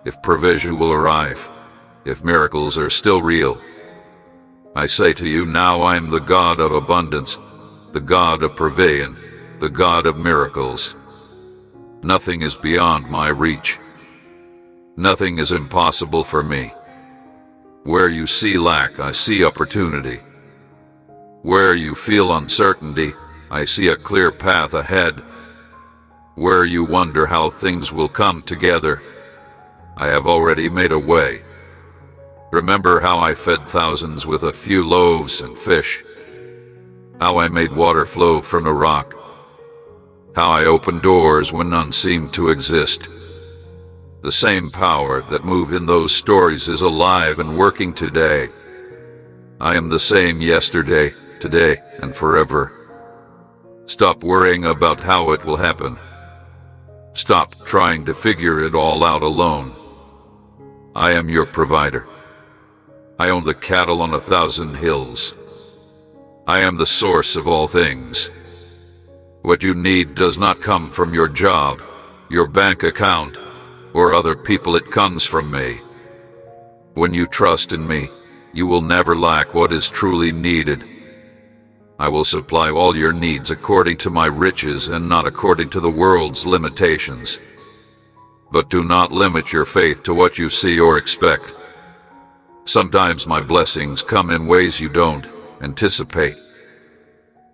if provision will arrive, if miracles are still real. I say to you now, I am the God of abundance, the God of provision, the God of miracles. Nothing is beyond my reach. Nothing is impossible for me. Where you see lack, I see opportunity. Where you feel uncertainty, I see a clear path ahead. Where you wonder how things will come together, I have already made a way. Remember how I fed thousands with a few loaves and fish. How I made water flow from a rock. How I opened doors when none seemed to exist. The same power that moved in those stories is alive and working today. I am the same yesterday, today, and forever. Stop worrying about how it will happen. Stop trying to figure it all out alone. I am your provider. I own the cattle on 1,000 hills. I am the source of all things. What you need does not come from your job, your bank account, or other people, it comes from me. When you trust in me, you will never lack what is truly needed. I will supply all your needs according to my riches and not according to the world's limitations. But do not limit your faith to what you see or expect. Sometimes my blessings come in ways you don't anticipate.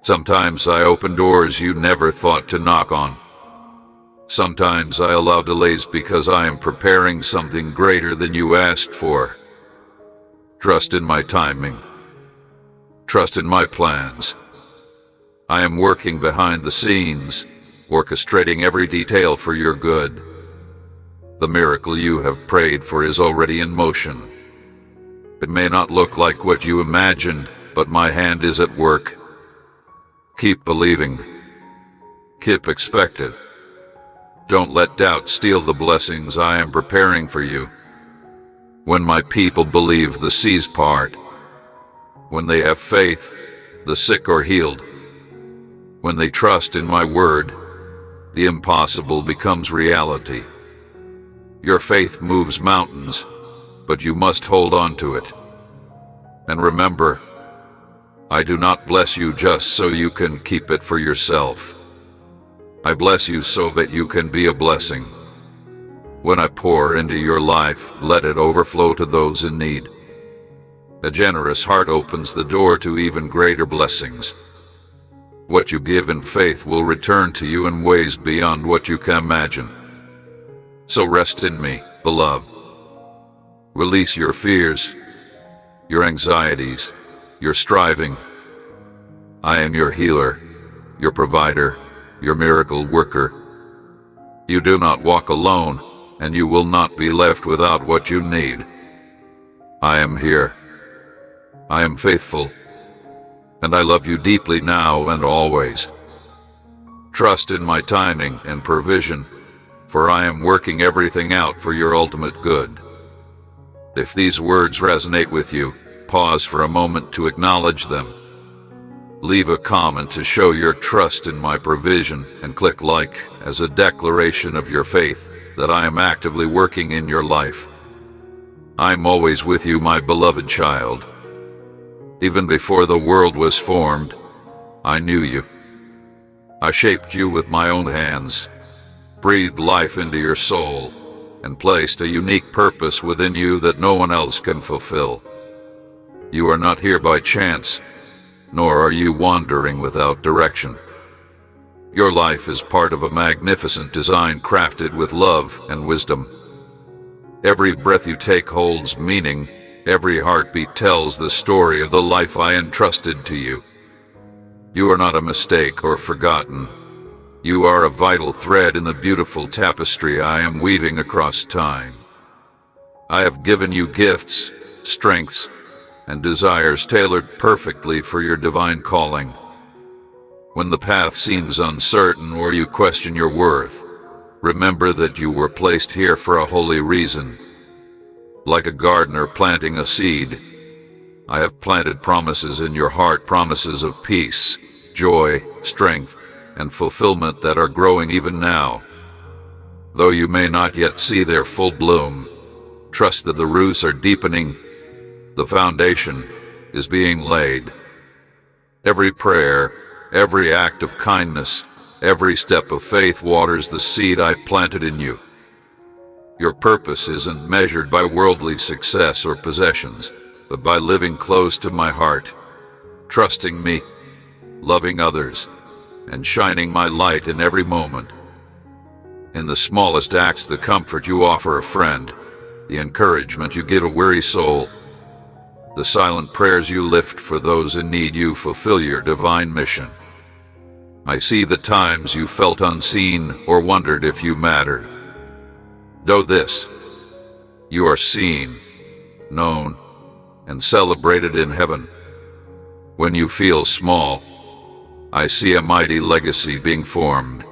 Sometimes I open doors you never thought to knock on. Sometimes I allow delays because I am preparing something greater than you asked for. Trust in my timing. Trust in my plans. I am working behind the scenes, orchestrating every detail for your good. The miracle you have prayed for is already in motion. It may not look like what you imagined, but my hand is at work. Keep believing. Keep expectant. Don't let doubt steal the blessings I am preparing for you. When my people believe, the seas part. When they have faith, the sick are healed. When they trust in my word, the impossible becomes reality. Your faith moves mountains, but you must hold on to it. And remember, I do not bless you just so you can keep it for yourself. I bless you so that you can be a blessing. When I pour into your life, let it overflow to those in need. A generous heart opens the door to even greater blessings. What you give in faith will return to you in ways beyond what you can imagine. So rest in me, beloved. Release your fears, your anxieties, your striving. I am your healer, your provider, your miracle worker. You do not walk alone, and you will not be left without what you need. I am here. I am faithful, and I love you deeply now and always. Trust in my timing and provision, for I am working everything out for your ultimate good. If these words resonate with you, pause for a moment to acknowledge them. Leave a comment to show your trust in my provision, and click like as a declaration of your faith that I am actively working in your life. I'm always with you, my beloved child. Even before the world was formed, I knew you. I shaped you with my own hands, breathed life into your soul, and placed a unique purpose within you that no one else can fulfill. You are not here by chance, nor are you wandering without direction. Your life is part of a magnificent design crafted with love and wisdom. Every breath you take holds meaning. Every heartbeat tells the story of the life I entrusted to you. You are not a mistake or forgotten. You are a vital thread in the beautiful tapestry I am weaving across time. I have given you gifts, strengths, and desires tailored perfectly for your divine calling. When the path seems uncertain or you question your worth, remember that you were placed here for a holy reason. Like a gardener planting a seed, I have planted promises in your heart, promises of peace, joy, strength, and fulfillment that are growing even now. Though you may not yet see their full bloom, trust that the roots are deepening. The foundation is being laid. Every prayer, every act of kindness, every step of faith waters the seed I planted in you. Your purpose isn't measured by worldly success or possessions, but by living close to my heart, trusting me, loving others, and shining my light in every moment. In the smallest acts, the comfort you offer a friend, the encouragement you give a weary soul, the silent prayers you lift for those in need, you fulfill your divine mission. I see the times you felt unseen or wondered if you mattered. Know this: you are seen, known, and celebrated in heaven. When you feel small, I see a mighty legacy being formed.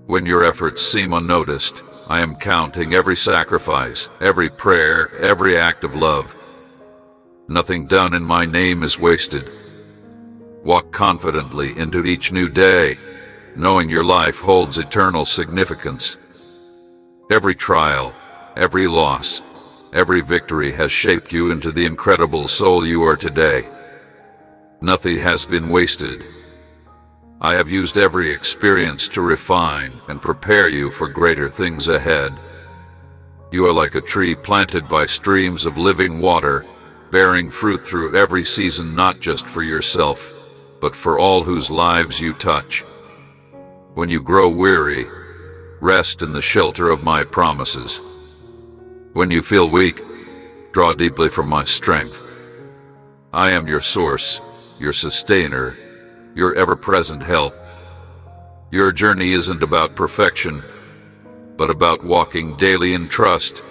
When your efforts seem unnoticed, I am counting every sacrifice, every prayer, every act of love. Nothing done in my name is wasted. Walk confidently into each new day, knowing your life holds eternal significance. Every trial, every loss, every victory has shaped you into the incredible soul you are today. Nothing has been wasted. I have used every experience to refine and prepare you for greater things ahead. You are like a tree planted by streams of living water, bearing fruit through every season, not just for yourself, but for all whose lives you touch. When you grow weary, rest in the shelter of my promises. When you feel weak, draw deeply from my strength. I am your source, your sustainer, your ever-present help. Your journey isn't about perfection, but about walking daily in trust,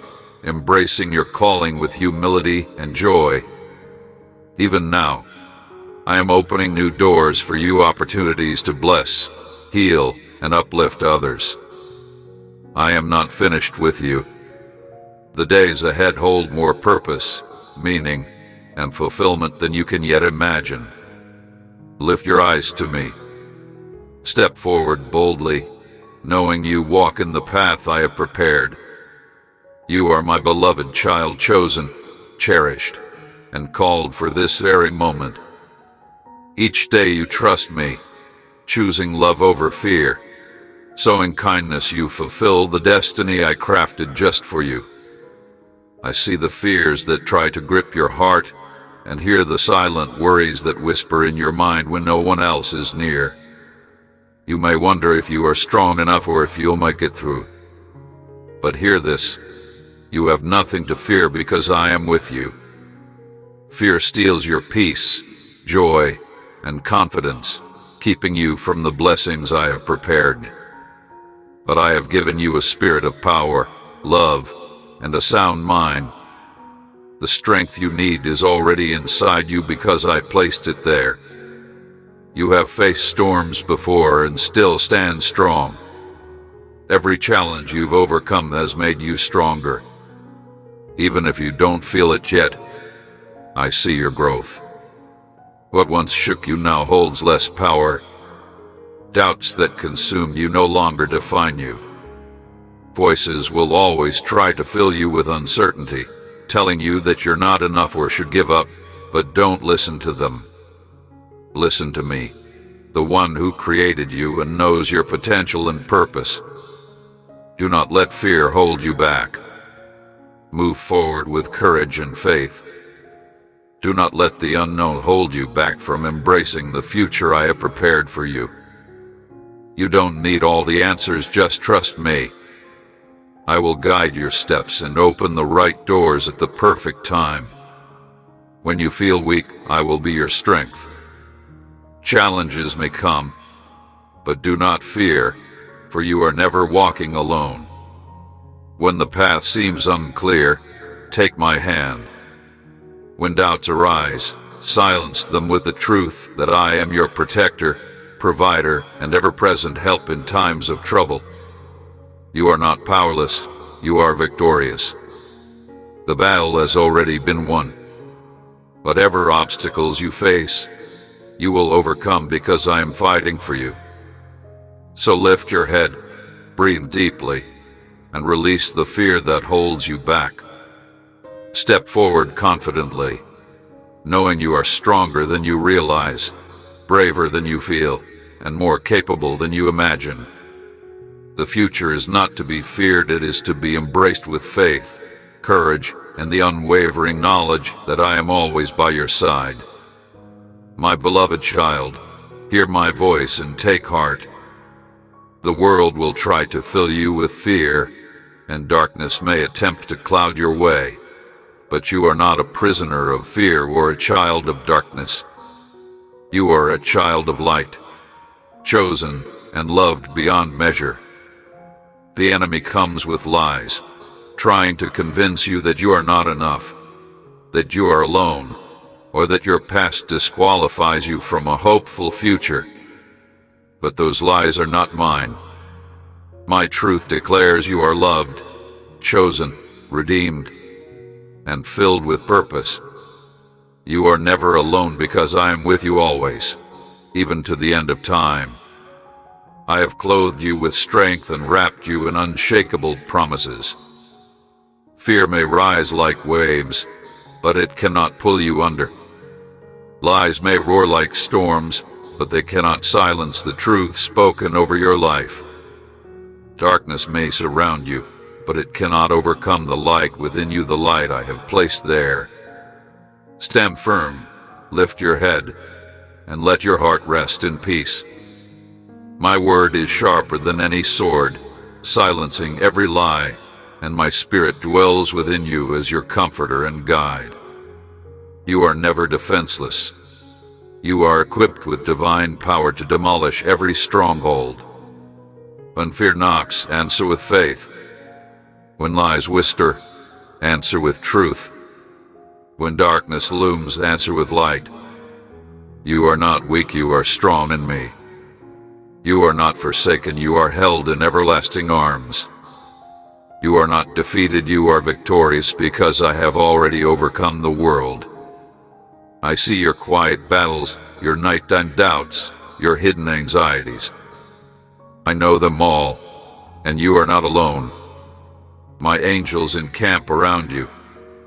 embracing your calling with humility and joy. Even now, I am opening new doors for you, opportunities to bless, heal, and uplift others. I am not finished with you. The days ahead hold more purpose, meaning, and fulfillment than you can yet imagine. Lift your eyes to me. Step forward boldly, knowing you walk in the path I have prepared. You are my beloved child, chosen, cherished, and called for this very moment. Each day you trust me, choosing love over fear. Sowing kindness, you fulfill the destiny I crafted just for you. I see the fears that try to grip your heart, and hear the silent worries that whisper in your mind when no one else is near. You may wonder if you are strong enough or if you might get through. But hear this, you have nothing to fear because I am with you. Fear steals your peace, joy, and confidence, keeping you from the blessings I have prepared. But I have given you a spirit of power, love, and a sound mind. The strength you need is already inside you because I placed it there. You have faced storms before and still stand strong. Every challenge you've overcome has made you stronger. Even if you don't feel it yet, I see your growth. What once shook you now holds less power. Doubts that consumed you no longer define you. Voices will always try to fill you with uncertainty, telling you that you're not enough or should give up, but don't listen to them. Listen to me, the one who created you and knows your potential and purpose. Do not let fear hold you back. Move forward with courage and faith. Do not let the unknown hold you back from embracing the future I have prepared for you. You don't need all the answers, just trust me. I will guide your steps and open the right doors at the perfect time. When you feel weak, I will be your strength. Challenges may come, but do not fear, for you are never walking alone. When the path seems unclear, take my hand. When doubts arise, silence them with the truth that I am your protector, provider, and ever-present help in times of trouble. You are not powerless, you are victorious. The battle has already been won. Whatever obstacles you face, you will overcome because I am fighting for you. So lift your head, breathe deeply, and release the fear that holds you back. Step forward confidently, knowing you are stronger than you realize, braver than you feel, and more capable than you imagine. The future is not to be feared, it is to be embraced with faith, courage, and the unwavering knowledge that I am always by your side. My beloved child, hear my voice and take heart. The world will try to fill you with fear, and darkness may attempt to cloud your way, but you are not a prisoner of fear or a child of darkness. You are a child of light, chosen and loved beyond measure. The enemy comes with lies, trying to convince you that you are not enough, that you are alone, or that your past disqualifies you from a hopeful future. But those lies are not mine. My truth declares you are loved, chosen, redeemed, and filled with purpose. You are never alone because I am with you always, even to the end of time. I have clothed you with strength and wrapped you in unshakable promises. Fear may rise like waves, but it cannot pull you under. Lies may roar like storms, but they cannot silence the truth spoken over your life. Darkness may surround you, but it cannot overcome the light within you, the light I have placed there. Stand firm, lift your head, and let your heart rest in peace. My word is sharper than any sword, silencing every lie, and my spirit dwells within you as your comforter and guide. You are never defenseless. You are equipped with divine power to demolish every stronghold. When fear knocks, answer with faith. When lies whisper, answer with truth. When darkness looms, answer with light. You are not weak, you are strong in me. You are not forsaken, you are held in everlasting arms. You are not defeated, you are victorious, because I have already overcome the world. I see your quiet battles, your nighttime doubts, your hidden anxieties. I know them all, and you are not alone. My angels encamp around you.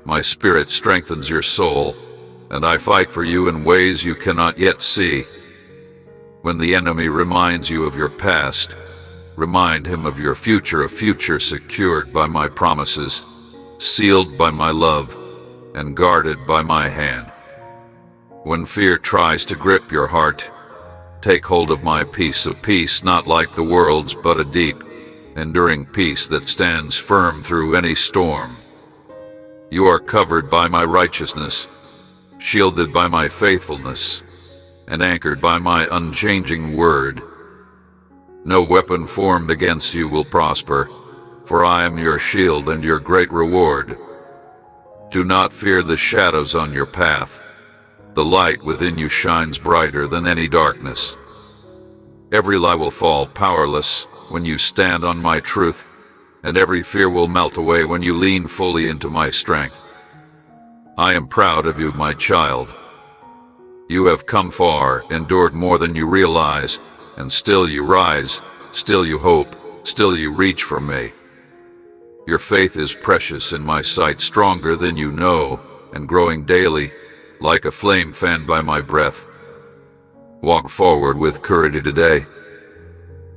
My spirit strengthens your soul, and I fight for you in ways you cannot yet see. When the enemy reminds you of your past, remind him of your future, a future secured by my promises, sealed by my love, and guarded by my hand. When fear tries to grip your heart, take hold of my peace, a peace not like the world's, but a deep, enduring peace that stands firm through any storm. You are covered by my righteousness, shielded by my faithfulness, and anchored by my unchanging word. No weapon formed against you will prosper, for I am your shield and your great reward. Do not fear the shadows on your path. The light within you shines brighter than any darkness. Every lie will fall powerless when you stand on my truth, and every fear will melt away when you lean fully into my strength. I am proud of you, my child. You have come far, endured more than you realize, and still you rise, still you hope, still you reach for me. Your faith is precious in my sight, stronger than you know, and growing daily, like a flame fanned by my breath. Walk forward with courage today.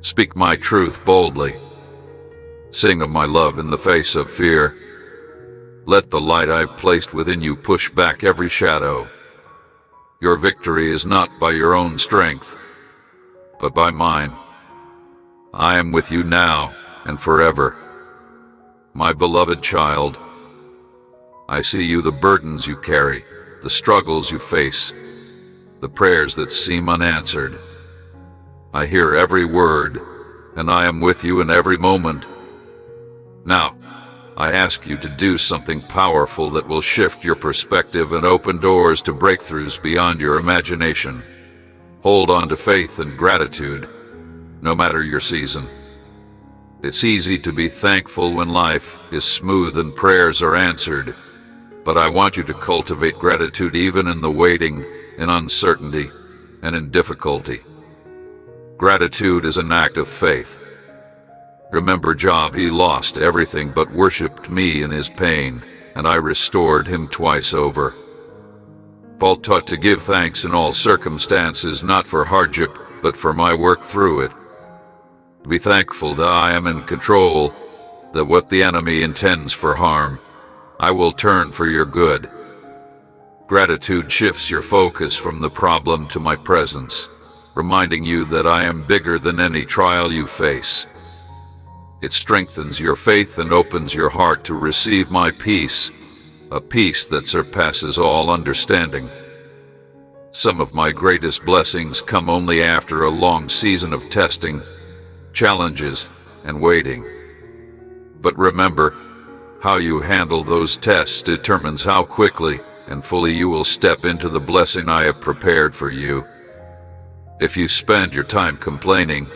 Speak my truth boldly. Sing of my love in the face of fear. Let the light I've placed within you push back every shadow. Your victory is not by your own strength, but by mine. I am with you now and forever. My beloved child, I see you, the burdens you carry, the struggles you face, the prayers that seem unanswered. I hear every word, and I am with you in every moment. Now, I ask you to do something powerful that will shift your perspective and open doors to breakthroughs beyond your imagination. Hold on to faith and gratitude, no matter your season. It's easy to be thankful when life is smooth and prayers are answered, but I want you to cultivate gratitude even in the waiting, in uncertainty, and in difficulty. Gratitude is an act of faith. Remember Job, he lost everything but worshipped me in his pain, and I restored him twice over. Paul taught to give thanks in all circumstances, not for hardship, but for my work through it. Be thankful that I am in control, that what the enemy intends for harm, I will turn for your good. Gratitude shifts your focus from the problem to my presence, reminding you that I am bigger than any trial you face. It strengthens your faith and opens your heart to receive my peace, a peace that surpasses all understanding. Some of my greatest blessings come only after a long season of testing, challenges, and waiting. But remember, how you handle those tests determines how quickly and fully you will step into the blessing I have prepared for you. If you spend your time complaining,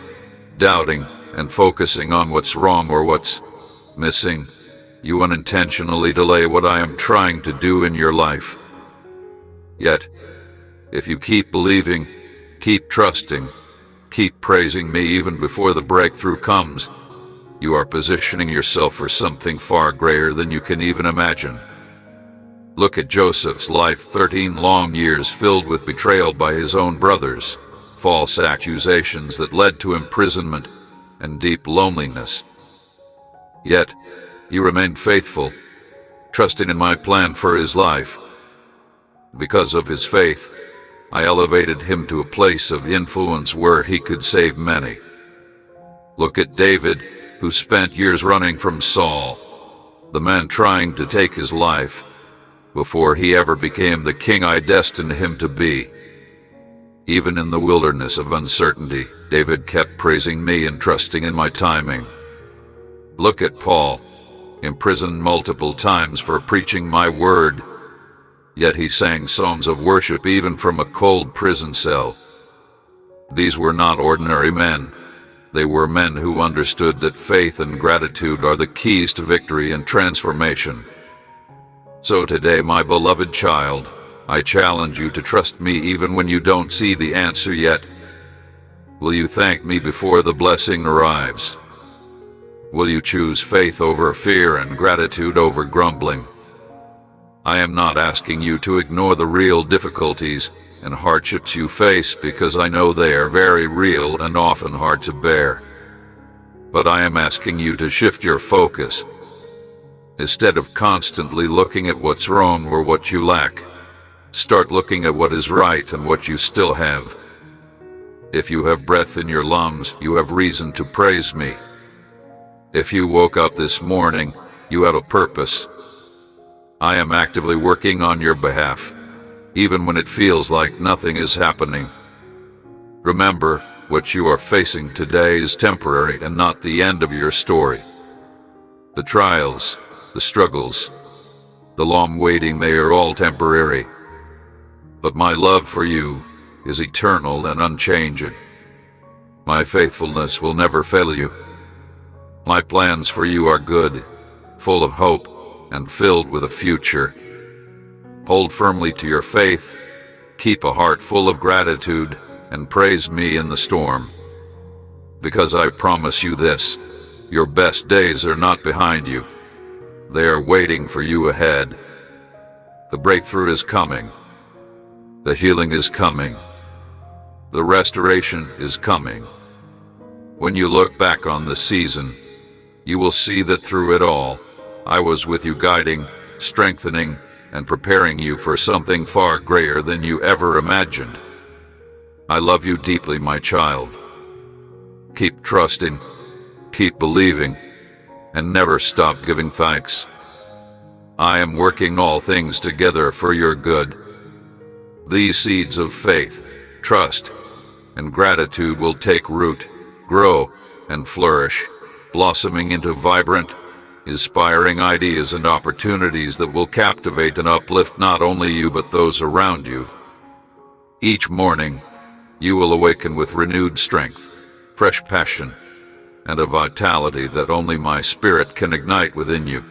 doubting, and focusing on what's wrong or what's missing, you unintentionally delay what I am trying to do in your life. Yet, if you keep believing, keep trusting, Keep praising me even before the breakthrough comes. You are positioning yourself for something far greater than you can even imagine. Look at Joseph's life, 13 long years filled with betrayal by his own brothers, false accusations that led to imprisonment and deep loneliness. Yet, he remained faithful, trusting in my plan for his life. Because of his faith, I elevated him to a place of influence where he could save many. Look at David, who spent years running from Saul, the man trying to take his life, before he ever became the king I destined him to be. Even in the wilderness of uncertainty, David kept praising me and trusting in my timing. Look at Paul, imprisoned multiple times for preaching my word, yet he sang songs of worship even from a cold prison cell. These were not ordinary men. They were men who understood that faith and gratitude are the keys to victory and transformation. So today, my beloved child, I challenge you to trust me even when you don't see the answer yet. Will you thank me before the blessing arrives? Will you choose faith over fear and gratitude over grumbling? I am not asking you to ignore the real difficulties and hardships you face, because I know they are very real and often hard to bear. But I am asking you to shift your focus. Instead of constantly looking at what's wrong or what you lack, start looking at what is right and what you still have. If you have breath in your lungs, you have reason to praise me. If you woke up this morning, you have a purpose. I am actively working on your behalf, even when it feels like nothing is happening. Remember, what you are facing today is temporary and not the end of your story. The trials, the struggles, the long waiting, they are all temporary. But my love for you is eternal and unchanging. My faithfulness will never fail you. My plans for you are good, full of hope, and filled with a future. Hold firmly to your faith, keep a heart full of gratitude, and praise me in the storm. Because I promise you this, your best days are not behind you. They are waiting for you ahead. The breakthrough is coming. The healing is coming. The restoration is coming. When you look back on the season, you will see that through it all, I was with you, guiding, strengthening, and preparing you for something far greater than you ever imagined. I love you deeply, my child. Keep trusting, keep believing, and never stop giving thanks. I am working all things together for your good. These seeds of faith, trust, and gratitude will take root, grow, and flourish, blossoming into vibrant, inspiring ideas and opportunities that will captivate and uplift not only you but those around you. Each morning, you will awaken with renewed strength, fresh passion, and a vitality that only my spirit can ignite within you.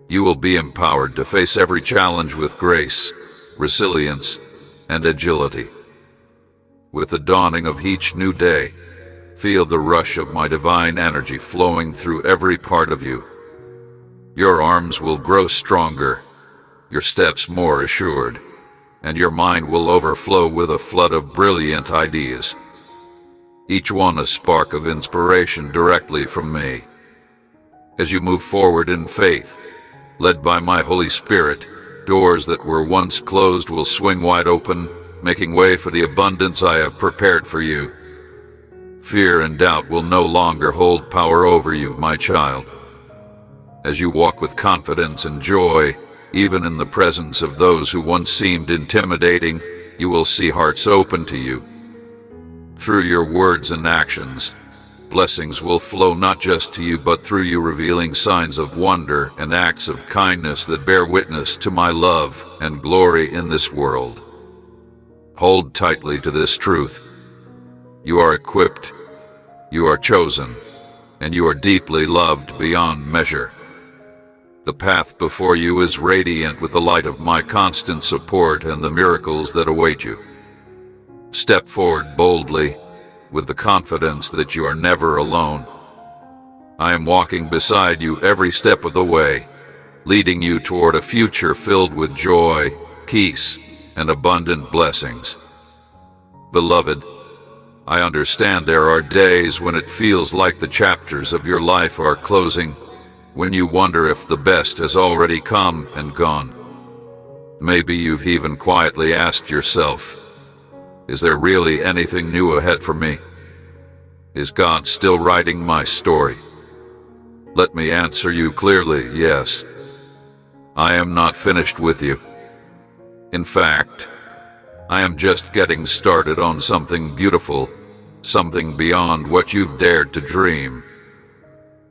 You will be empowered to face every challenge with grace, resilience, and agility. With the dawning of each new day, feel the rush of my divine energy flowing through every part of you. Your arms will grow stronger, your steps more assured, and your mind will overflow with a flood of brilliant ideas. Each one a spark of inspiration directly from me. As you move forward in faith, led by my Holy Spirit, doors that were once closed will swing wide open, making way for the abundance I have prepared for you. Fear and doubt will no longer hold power over you, my child. As you walk with confidence and joy, even in the presence of those who once seemed intimidating, you will see hearts open to you. Through your words and actions, blessings will flow not just to you but through you, revealing signs of wonder and acts of kindness that bear witness to my love and glory in this world. Hold tightly to this truth. You are equipped, you are chosen, and you are deeply loved beyond measure. The path before you is radiant with the light of my constant support and the miracles that await you. Step forward boldly, with the confidence that you are never alone. I am walking beside you every step of the way, leading you toward a future filled with joy, peace, and abundant blessings. Beloved, I understand there are days when it feels like the chapters of your life are closing, when you wonder if the best has already come and gone. Maybe you've even quietly asked yourself, is there really anything new ahead for me? Is God still writing my story? Let me answer you clearly, yes. I am not finished with you. In fact, I am just getting started on something beautiful, something beyond what you've dared to dream.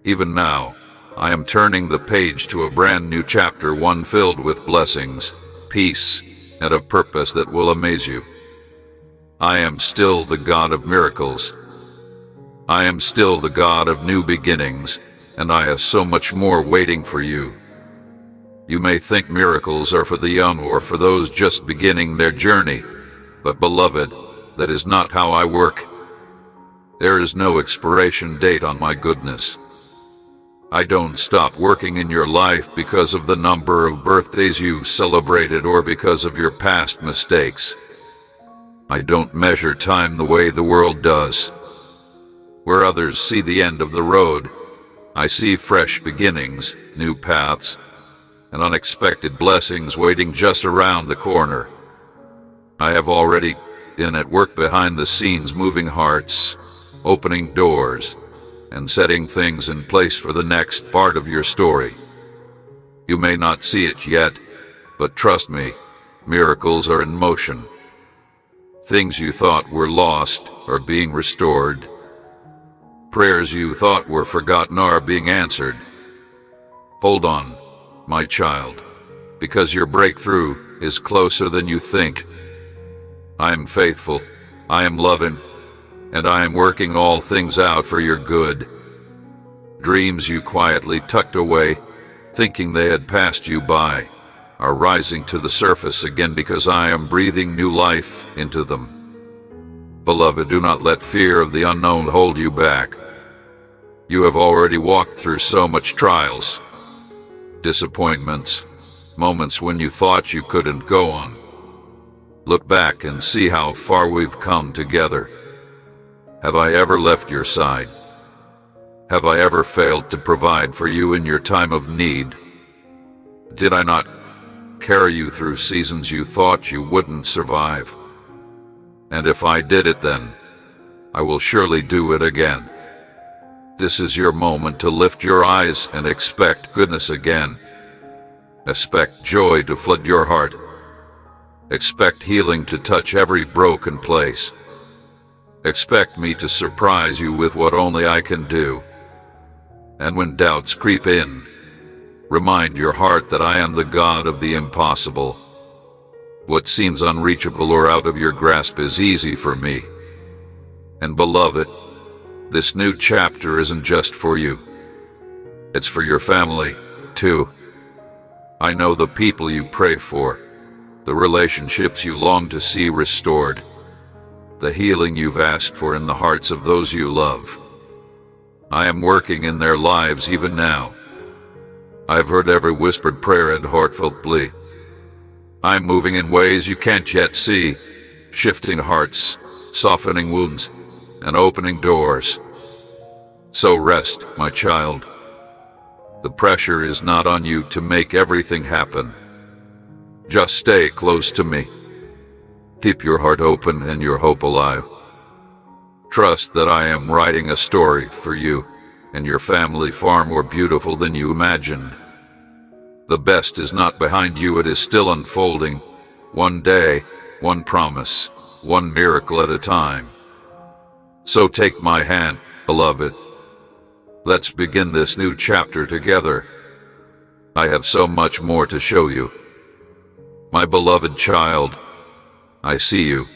Even now, I am turning the page to a brand new chapter, one filled with blessings, peace, and a purpose that will amaze you. I am still the God of miracles. I am still the God of new beginnings, and I have so much more waiting for you. You may think miracles are for the young or for those just beginning their journey, but beloved, that is not how I work. There is no expiration date on my goodness. I don't stop working in your life because of the number of birthdays you celebrated or because of your past mistakes. I don't measure time the way the world does. Where others see the end of the road, I see fresh beginnings, new paths, and unexpected blessings waiting just around the corner. I have already been at work behind the scenes, moving hearts, opening doors, and setting things in place for the next part of your story. You may not see it yet, but trust me, miracles are in motion. Things you thought were lost are being restored. Prayers you thought were forgotten are being answered. Hold on, my child, because your breakthrough is closer than you think. I am faithful, I am loving, and I am working all things out for your good. Dreams you quietly tucked away, thinking they had passed you by, are rising to the surface again because I am breathing new life into them. Beloved, do not let fear of the unknown hold you back. You have already walked through so much trials, disappointments, moments when you thought you couldn't go on. Look back and see how far we've come together. Have I ever left your side? Have I ever failed to provide for you in your time of need? Did I not carry you through seasons you thought you wouldn't survive? And if I did it then, I will surely do it again. This is your moment to lift your eyes and expect goodness again. Expect joy to flood your heart. Expect healing to touch every broken place. Expect me to surprise you with what only I can do. And when doubts creep in, remind your heart that I am the God of the impossible. What seems unreachable or out of your grasp is easy for me. And beloved, this new chapter isn't just for you. It's for your family, too. I know the people you pray for, the relationships you long to see restored, the healing you've asked for in the hearts of those you love. I am working in their lives even now. I've heard every whispered prayer and heartfelt plea. I'm moving in ways you can't yet see, shifting hearts, softening wounds, and opening doors. So rest, my child. The pressure is not on you to make everything happen. Just stay close to me. Keep your heart open and your hope alive. Trust that I am writing a story for you and your family far more beautiful than you imagined. The best is not behind you, it is still unfolding. One day, one promise, one miracle at a time. So take my hand, beloved. Let's begin this new chapter together. I have so much more to show you. My beloved child, I see you.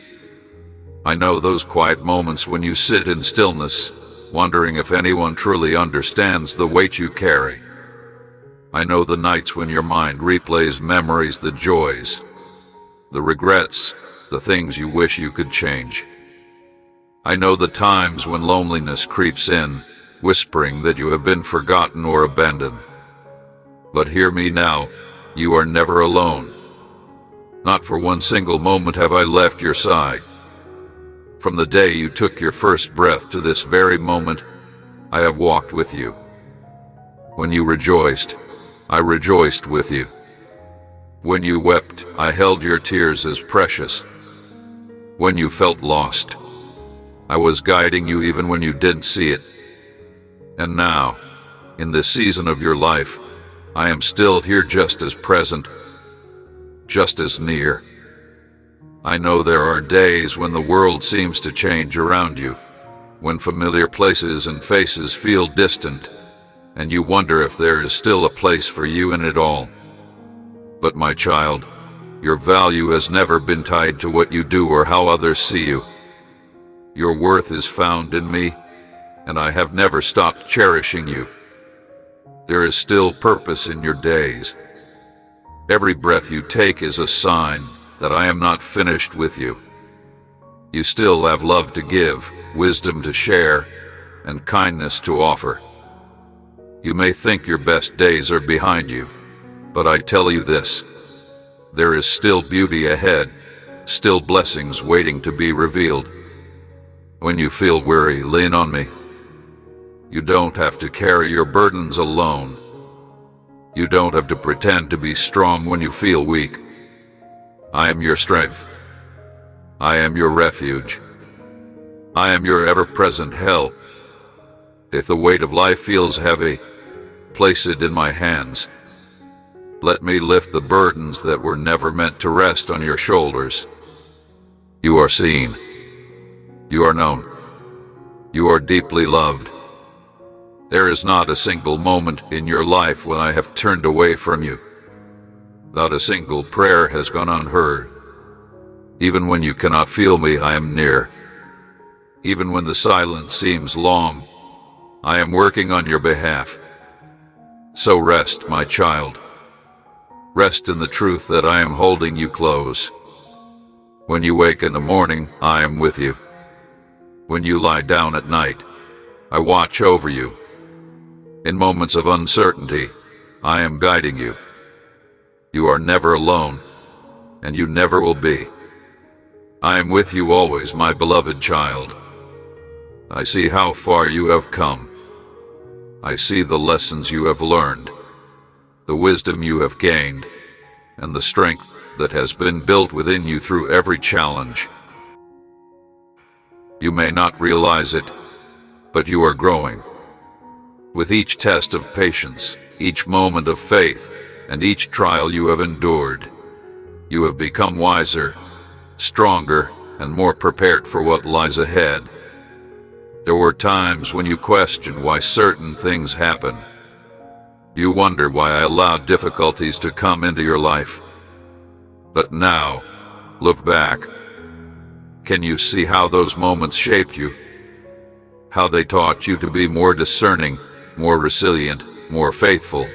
I know those quiet moments when you sit in stillness, wondering if anyone truly understands the weight you carry. I know the nights when your mind replays memories, the joys, the regrets, the things you wish you could change. I know the times when loneliness creeps in, whispering that you have been forgotten or abandoned. But hear me now, you are never alone. Not for one single moment have I left your side. From the day you took your first breath to this very moment, I have walked with you. When you rejoiced, I rejoiced with you. When you wept, I held your tears as precious. When you felt lost, I was guiding you even when you didn't see it. And now, in this season of your life, I am still here just as present, just as near. I know there are days when the world seems to change around you, when familiar places and faces feel distant, and you wonder if there is still a place for you in it all. But my child, your value has never been tied to what you do or how others see you. Your worth is found in me, and I have never stopped cherishing you. There is still purpose in your days. Every breath you take is a sign that I am not finished with you. You still have love to give, wisdom to share, and kindness to offer. You may think your best days are behind you, but I tell you this, there is still beauty ahead, still blessings waiting to be revealed. When you feel weary, lean on me. You don't have to carry your burdens alone. You don't have to pretend to be strong when you feel weak. I am your strength. I am your refuge. I am your ever-present help. If the weight of life feels heavy, place it in my hands. Let me lift the burdens that were never meant to rest on your shoulders. You are seen. You are known. You are deeply loved. There is not a single moment in your life when I have turned away from you. Not a single prayer has gone unheard. Even when you cannot feel me, I am near. Even when the silence seems long, I am working on your behalf. So rest, my child. Rest in the truth that I am holding you close. When you wake in the morning, I am with you. When you lie down at night, I watch over you. In moments of uncertainty, I am guiding you. You are never alone, and you never will be. I am with you always, my beloved child. I see how far you have come. I see the lessons you have learned, the wisdom you have gained, and the strength that has been built within you through every challenge. You may not realize it, but you are growing. With each test of patience, each moment of faith, and each trial you have endured, you have become wiser, stronger, and more prepared for what lies ahead. There were times when you questioned why certain things happen. You wonder why I allowed difficulties to come into your life. But now, look back. Can you see how those moments shaped you? How they taught you to be more discerning, more resilient, more faithful?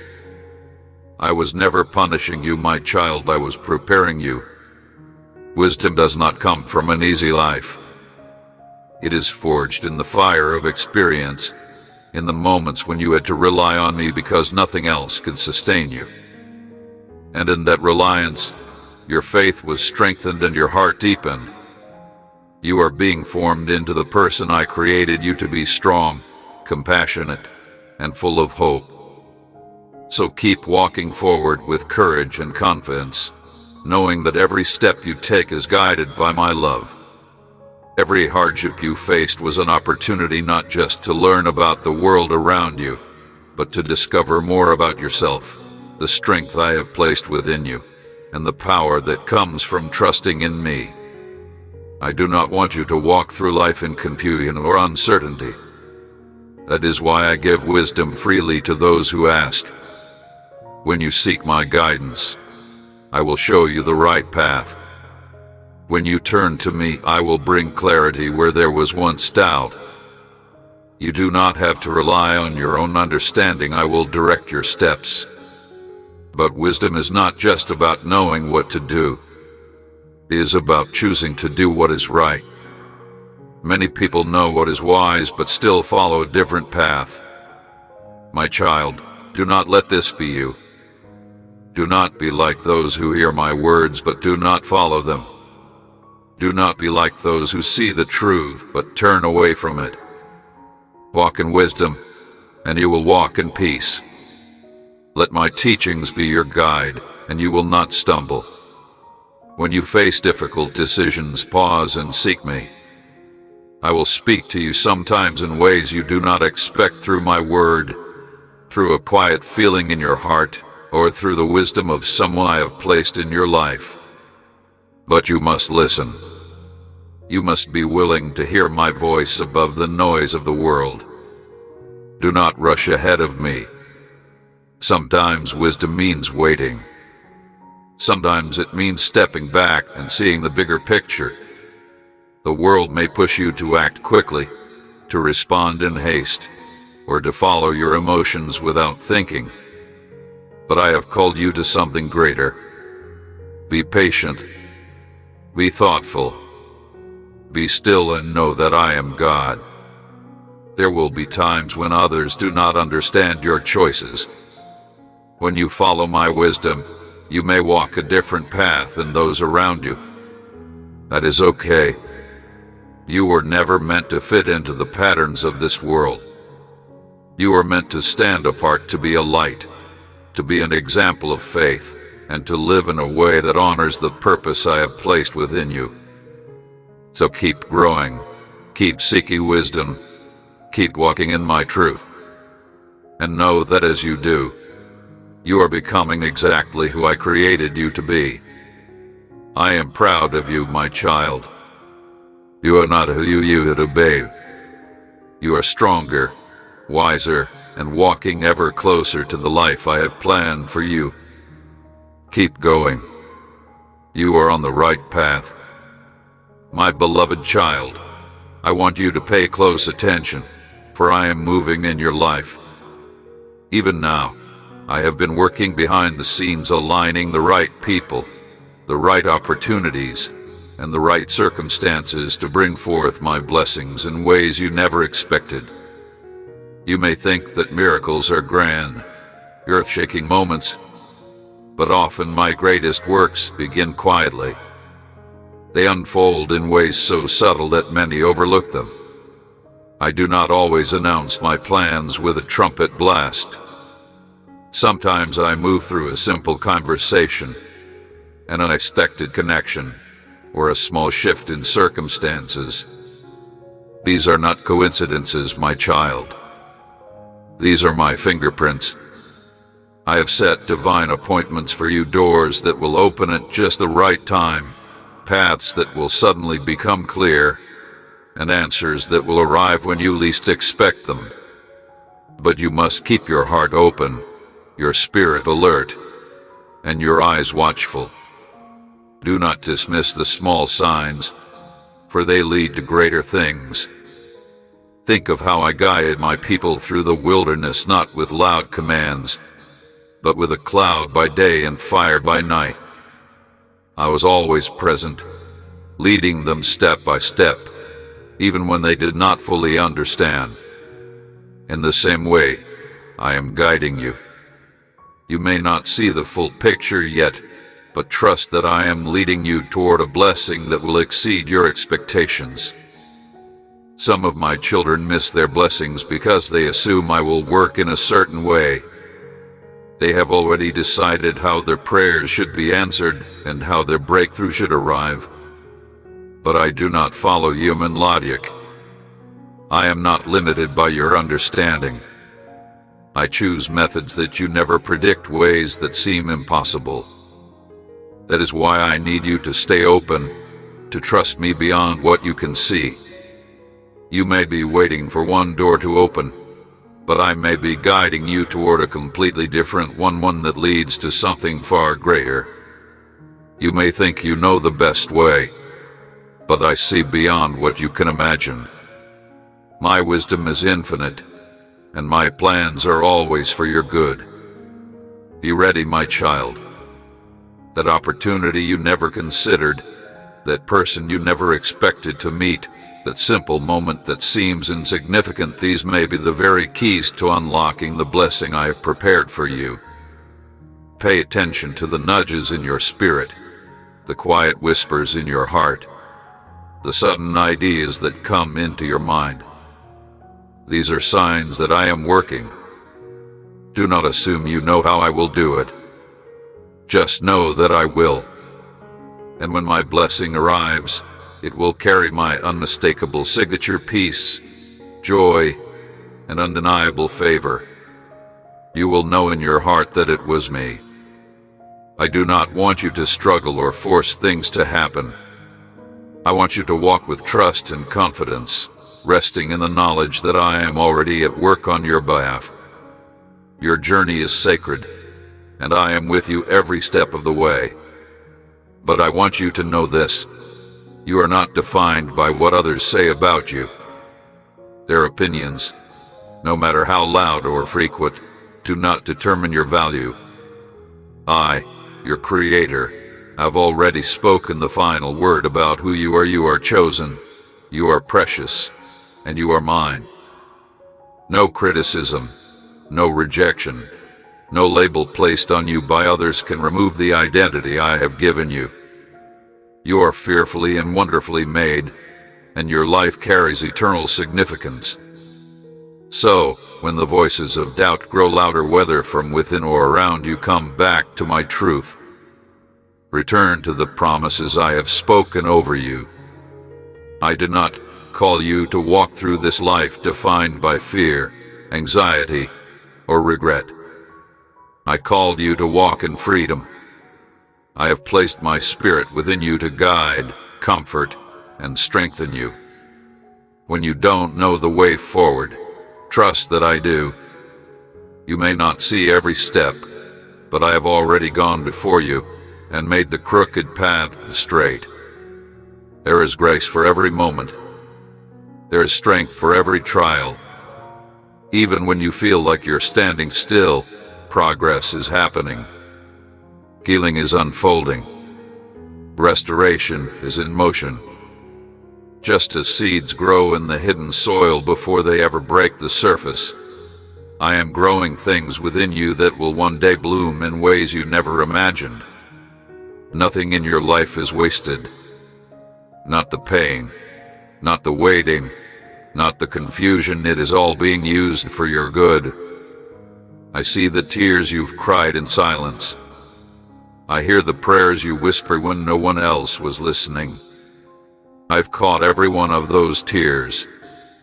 I was never punishing you, my child, I was preparing you. Wisdom does not come from an easy life. It is forged in the fire of experience, in the moments when you had to rely on me because nothing else could sustain you. And in that reliance, your faith was strengthened and your heart deepened. You are being formed into the person I created you to be: strong, compassionate, and full of hope. So keep walking forward with courage and confidence, knowing that every step you take is guided by my love. Every hardship you faced was an opportunity not just to learn about the world around you, but to discover more about yourself, the strength I have placed within you, and the power that comes from trusting in me. I do not want you to walk through life in confusion or uncertainty. That is why I give wisdom freely to those who ask. When you seek my guidance, I will show you the right path. When you turn to me, I will bring clarity where there was once doubt. You do not have to rely on your own understanding, I will direct your steps. But wisdom is not just about knowing what to do. It is about choosing to do what is right. Many people know what is wise but still follow a different path. My child, do not let this be you. Do not be like those who hear my words but do not follow them. Do not be like those who see the truth but turn away from it. Walk in wisdom, and you will walk in peace. Let my teachings be your guide, and you will not stumble. When you face difficult decisions, pause and seek me. I will speak to you sometimes in ways you do not expect, through my word, through a quiet feeling in your heart, or through the wisdom of someone I have placed in your life. But you must listen. You must be willing to hear my voice above the noise of the world. Do not rush ahead of me. Sometimes wisdom means waiting. Sometimes it means stepping back and seeing the bigger picture. The world may push you to act quickly, to respond in haste, or to follow your emotions without thinking. But I have called you to something greater. Be patient. Be thoughtful. Be still and know that I am God. There will be times when others do not understand your choices. When you follow my wisdom, you may walk a different path than those around you. That is okay. You were never meant to fit into the patterns of this world. You are meant to stand apart, to be a light, to be an example of faith, and to live in a way that honors the purpose I have placed within you. So keep growing, keep seeking wisdom, keep walking in my truth, and know that as you do, you are becoming exactly who I created you to be. I am proud of you, my child. You are not who you had to be. You are stronger, wiser, and walking ever closer to the life I have planned for you. Keep going. You are on the right path. My beloved child, I want you to pay close attention, for I am moving in your life. Even now, I have been working behind the scenes, aligning the right people, the right opportunities, and the right circumstances to bring forth my blessings in ways you never expected. You may think that miracles are grand, earth-shaking moments, but often my greatest works begin quietly. They unfold in ways so subtle that many overlook them. I do not always announce my plans with a trumpet blast. Sometimes I move through a simple conversation, an unexpected connection, or a small shift in circumstances. These are not coincidences, my child. These are my fingerprints. I have set divine appointments for you, doors that will open at just the right time, paths that will suddenly become clear, and answers that will arrive when you least expect them. But you must keep your heart open, your spirit alert, and your eyes watchful. Do not dismiss the small signs, for they lead to greater things. Think of how I guided my people through the wilderness, not with loud commands, but with a cloud by day and fire by night. I was always present, leading them step by step, even when they did not fully understand. In the same way, I am guiding you. You may not see the full picture yet, but trust that I am leading you toward a blessing that will exceed your expectations. Some of my children miss their blessings because they assume I will work in a certain way. They have already decided how their prayers should be answered and how their breakthrough should arrive. But I do not follow human logic. I am not limited by your understanding. I choose methods that you never predict, ways that seem impossible. That is why I need you to stay open, to trust me beyond what you can see. You may be waiting for one door to open, but I may be guiding you toward a completely different one that leads to something far greater. You may think you know the best way, but I see beyond what you can imagine. My wisdom is infinite, and my plans are always for your good. Be ready, my child. That opportunity you never considered, that person you never expected to meet, that simple moment that seems insignificant, these may be the very keys to unlocking the blessing I have prepared for you. Pay attention to the nudges in your spirit, the quiet whispers in your heart, the sudden ideas that come into your mind. These are signs that I am working. Do not assume you know how I will do it. Just know that I will. And when my blessing arrives, it will carry my unmistakable signature: peace, joy, and undeniable favor. You will know in your heart that it was me. I do not want you to struggle or force things to happen. I want you to walk with trust and confidence, resting in the knowledge that I am already at work on your behalf. Your journey is sacred, and I am with you every step of the way. But I want you to know this: you are not defined by what others say about you. Their opinions, no matter how loud or frequent, do not determine your value. I, your Creator, have already spoken the final word about who you are. You are chosen, you are precious, and you are mine. No criticism, no rejection, no label placed on you by others can remove the identity I have given you. You are fearfully and wonderfully made, and your life carries eternal significance. So, when the voices of doubt grow louder, whether from within or around you, come back to my truth. Return to the promises I have spoken over you. I did not call you to walk through this life defined by fear, anxiety, or regret. I called you to walk in freedom. I have placed my spirit within you to guide, comfort, and strengthen you. When you don't know the way forward, trust that I do. You may not see every step, but I have already gone before you and made the crooked path straight. There is grace for every moment. There is strength for every trial. Even when you feel like you're standing still, progress is happening. Healing is unfolding. Restoration is in motion. Just as seeds grow in the hidden soil before they ever break the surface, I am growing things within you that will one day bloom in ways you never imagined. Nothing in your life is wasted. Not the pain, not the waiting, not the confusion. It is all being used for your good. I see the tears you've cried in silence. I hear the prayers you whisper when no one else was listening. I've caught every one of those tears,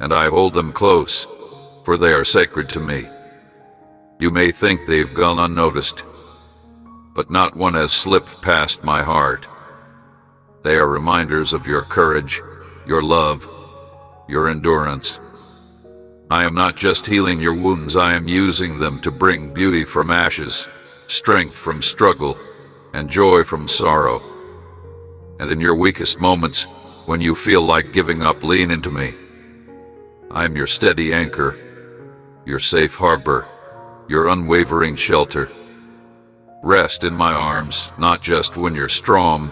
and I hold them close, for they are sacred to me. You may think they've gone unnoticed, but not one has slipped past my heart. They are reminders of your courage, your love, your endurance. I am not just healing your wounds, I am using them to bring beauty from ashes, strength from struggle, and joy from sorrow. And in your weakest moments, when you feel like giving up, lean into me. I am your steady anchor, your safe harbor, your unwavering shelter. Rest in my arms, not just when you're strong,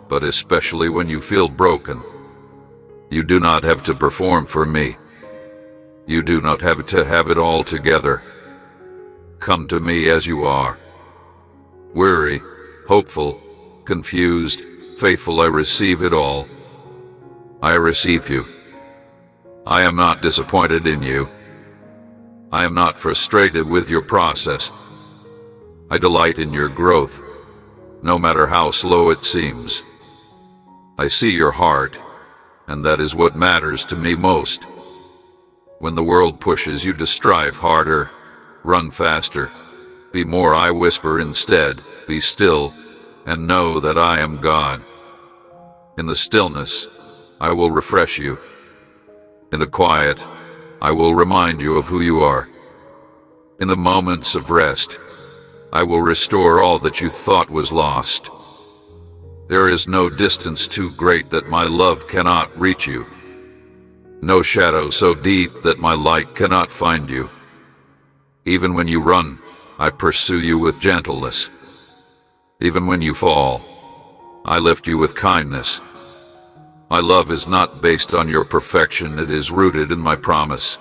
but especially when you feel broken. You do not have to perform for me. You do not have to have it all together. Come to me as you are. Weary, hopeful, confused, faithful, I receive it all. I receive you. I am not disappointed in you. I am not frustrated with your process. I delight in your growth, no matter how slow it seems. I see your heart, and that is what matters to me most. When the world pushes you to strive harder, run faster, be more, I whisper instead, be still, and know that I am God. In the stillness, I will refresh you. In the quiet, I will remind you of who you are. In the moments of rest, I will restore all that you thought was lost. There is no distance too great that my love cannot reach you. No shadow so deep that my light cannot find you. Even when you run, I pursue you with gentleness. Even when you fall, I lift you with kindness. My love is not based on your perfection, it is rooted in my promise.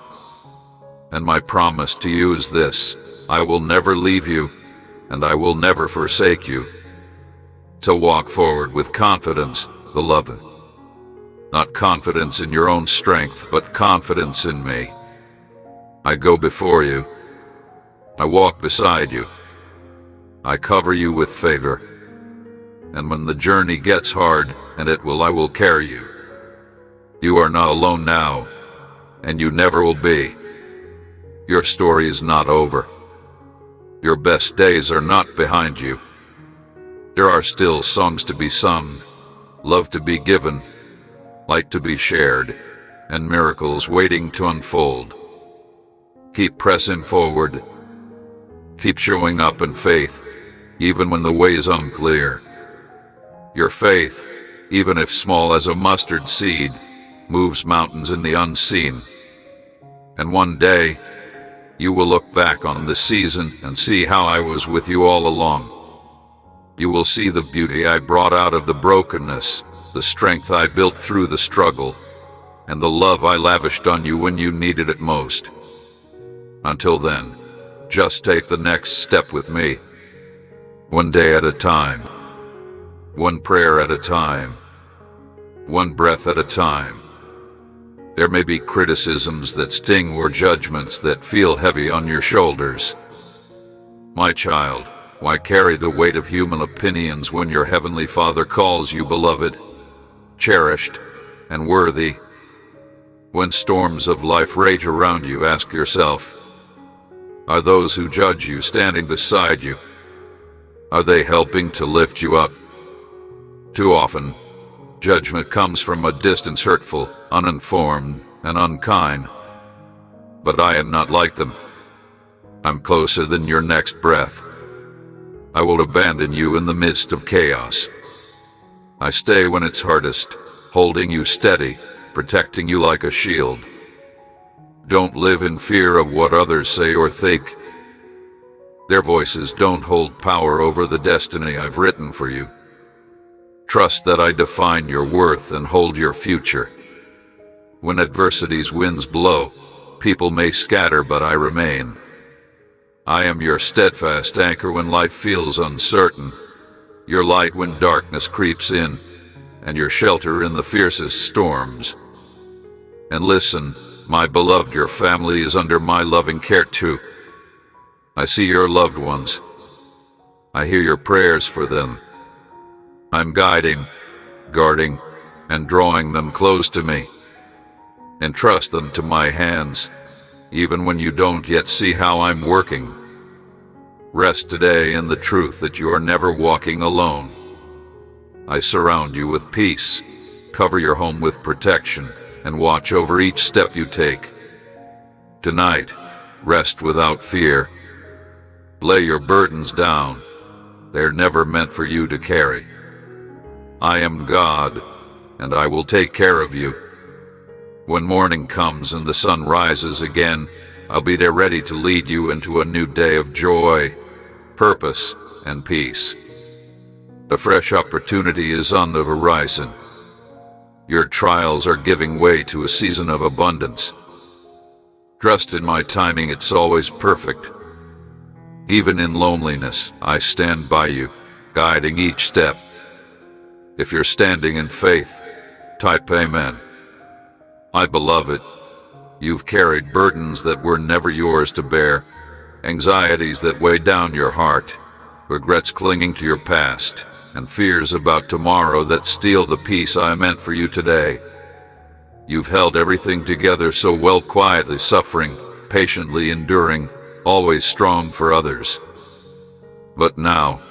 And my promise to you is this: I will never leave you, and I will never forsake you. To walk forward with confidence, beloved. Not confidence in your own strength, but confidence in me. I go before you. I walk beside you. I cover you with favor. And when the journey gets hard, and it will, I will carry you. You are not alone now, and you never will be. Your story is not over. Your best days are not behind you. There are still songs to be sung, love to be given, light to be shared, and miracles waiting to unfold. Keep pressing forward. Keep showing up in faith, even when the way is unclear. Your faith, even if small as a mustard seed, moves mountains in the unseen. And one day, you will look back on this season and see how I was with you all along. You will see the beauty I brought out of the brokenness, the strength I built through the struggle, and the love I lavished on you when you needed it most. Until then, just take the next step with me. One day at a time. One prayer at a time. One breath at a time. There may be criticisms that sting or judgments that feel heavy on your shoulders. My child, why carry the weight of human opinions when your Heavenly Father calls you beloved, cherished, and worthy? When storms of life rage around you, ask yourself, are those who judge you standing beside you? Are they helping to lift you up? Too often, judgment comes from a distance, hurtful, uninformed, and unkind. But I am not like them. I'm closer than your next breath. I will abandon you in the midst of chaos. I stay when it's hardest, holding you steady, protecting you like a shield. Don't live in fear of what others say or think. Their voices don't hold power over the destiny I've written for you. Trust that I define your worth and hold your future. When adversity's winds blow, people may scatter, but I remain. I am your steadfast anchor when life feels uncertain, your light when darkness creeps in, and your shelter in the fiercest storms. And listen, my beloved, your family is under my loving care too. I see your loved ones. I hear your prayers for them. I'm guiding, guarding, and drawing them close to me. Entrust them to my hands, even when you don't yet see how I'm working. Rest today in the truth that you are never walking alone. I surround you with peace, cover your home with protection, and watch over each step you take. Tonight, rest without fear. Lay your burdens down. They're never meant for you to carry. I am God, and I will take care of you. When morning comes and the sun rises again, I'll be there ready to lead you into a new day of joy, purpose, and peace. A fresh opportunity is on the horizon. Your trials are giving way to a season of abundance. Trust in my timing, it's always perfect. Even in loneliness, I stand by you, guiding each step. If you're standing in faith, type Amen. My beloved, you've carried burdens that were never yours to bear, anxieties that weigh down your heart, regrets clinging to your past, and fears about tomorrow that steal the peace I meant for you today. You've held everything together so well, quietly suffering, patiently enduring, always strong for others. But now,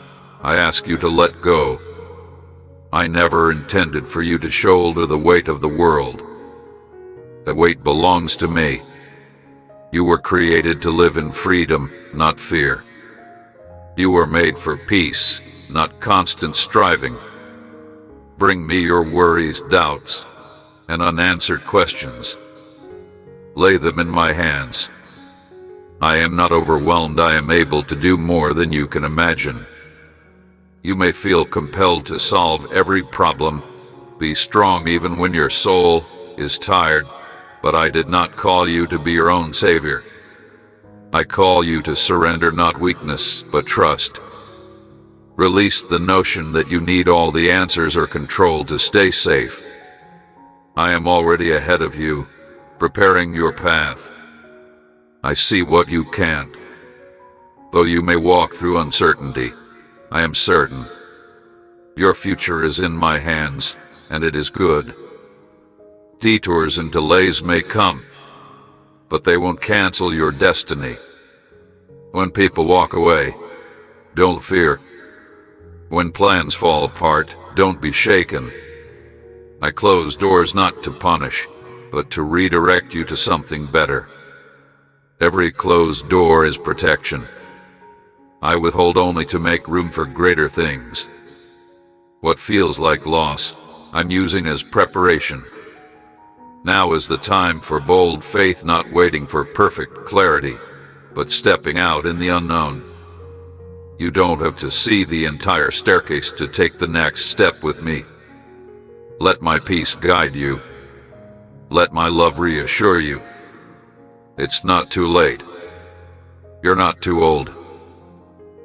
I ask you to let go. I never intended for you to shoulder the weight of the world. That weight belongs to me. You were created to live in freedom, not fear. You were made for peace, not constant striving. Bring me your worries, doubts, and unanswered questions. Lay them in my hands. I am not overwhelmed. I am able to do more than you can imagine. You may feel compelled to solve every problem, Be strong even when your soul is tired, but I did not call you to be your own savior. I call you to surrender not weakness, but trust. Release the notion that you need all the answers or control to stay safe. I am already ahead of you, preparing your path. I see what you can't. Though you may walk through uncertainty, I am certain. Your future is in my hands, and it is good. Detours and delays may come, but they won't cancel your destiny. When people walk away, don't fear. When plans fall apart, don't be shaken. I close doors not to punish, but to redirect you to something better. Every closed door is protection. I withhold only to make room for greater things. What feels like loss, I'm using as preparation. Now is the time for bold faith, not waiting for perfect clarity, but stepping out in the unknown. You don't have to see the entire staircase to take the next step with me. Let my peace guide you. Let my love reassure you. It's not too late. You're not too old.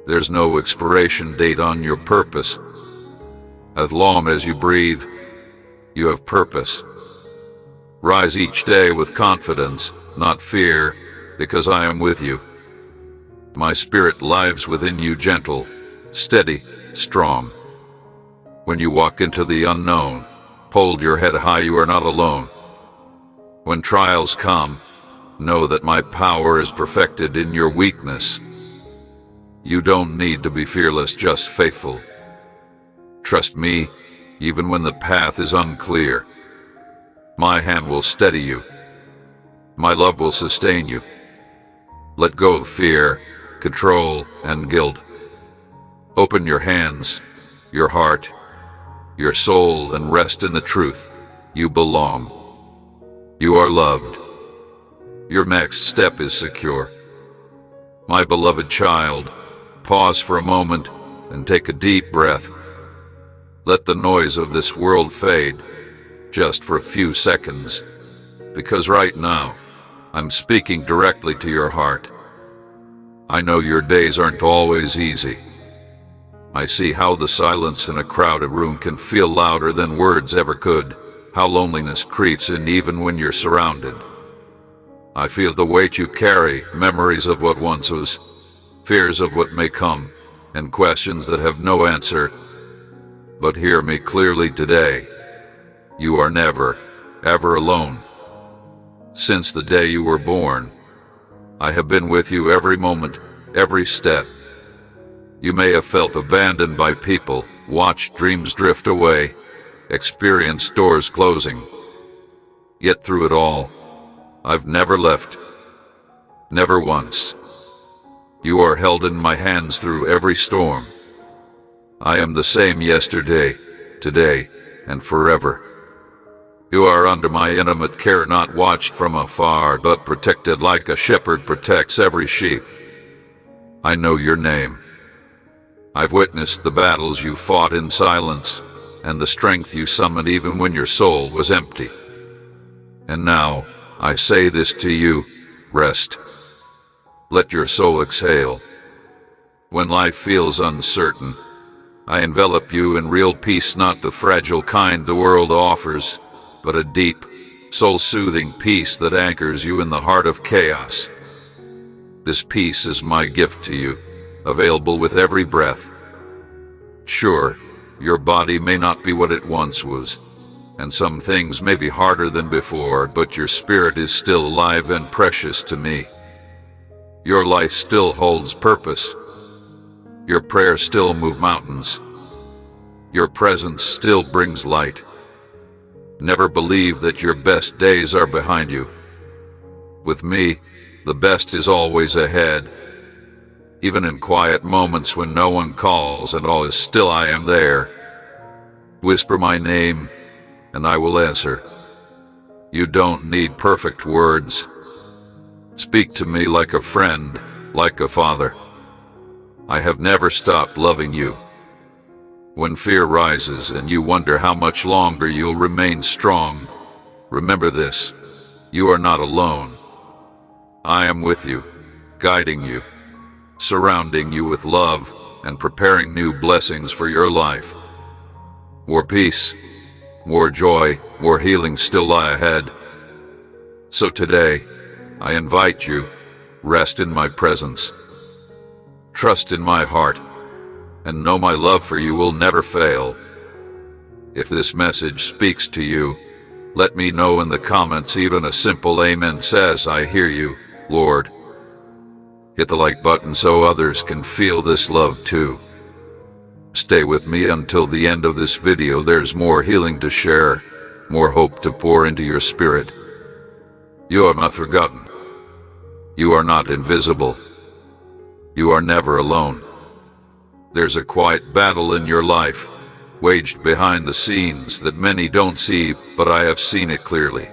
There's no expiration date on your purpose. As long as you breathe, you have purpose. Rise each day with confidence, not fear, because I am with you. My spirit lives within you, gentle, steady, strong. When you walk into the unknown, hold your head high, you are not alone. When trials come, know that my power is perfected in your weakness. You don't need to be fearless, just faithful. Trust me, even when the path is unclear. My hand will steady you. My love will sustain you. Let go of fear, control, and guilt. Open your hands, your heart, your soul, and rest in the truth. You belong. You are loved. Your next step is secure. My beloved child, pause for a moment and take a deep breath. Let the noise of this world fade, just for a few seconds, because right now, I'm speaking directly to your heart. I know your days aren't always easy. I see how the silence in a crowded room can feel louder than words ever could, how loneliness creeps in even when you're surrounded. I feel the weight you carry, memories of what once was, fears of what may come, and questions that have no answer. But hear me clearly today. You are never, ever alone. Since the day you were born, I have been with you every moment, every step. You may have felt abandoned by people, watched dreams drift away, experienced doors closing. Yet through it all, I've never left. Never once. You are held in my hands through every storm. I am the same yesterday, today, and forever. You are under my intimate care, not watched from afar, but protected like a shepherd protects every sheep. I know your name. I've witnessed the battles you fought in silence, and the strength you summoned even when your soul was empty. And now, I say this to you, rest. Let your soul exhale. When life feels uncertain, I envelop you in real peace, not the fragile kind the world offers, but a deep, soul-soothing peace that anchors you in the heart of chaos. This peace is my gift to you, available with every breath. Sure, your body may not be what it once was, and some things may be harder than before, but your spirit is still alive and precious to me. Your life still holds purpose. Your prayers still move mountains. Your presence still brings light. Never believe that your best days are behind you. With me, the best is always ahead. Even in quiet moments when no one calls and all is still, I am there. Whisper my name, and I will answer. You don't need perfect words. Speak to me like a friend, like a father. I have never stopped loving you. When fear rises and you wonder how much longer you'll remain strong, remember this: you are not alone. I am with you, guiding you, surrounding you with love, and preparing new blessings for your life. More peace, more joy, more healing still lie ahead. So today, I invite you, rest in my presence, trust in my heart, and know my love for you will never fail. If this message speaks to you, let me know in the comments. Even a simple amen says, "I hear you, Lord." Hit the like button so others can feel this love too. Stay with me until the end of this video. There's more healing to share, more hope to pour into your spirit. You are not forgotten. You are not invisible. You are never alone. There's a quiet battle in your life, waged behind the scenes that many don't see, but I have seen it clearly.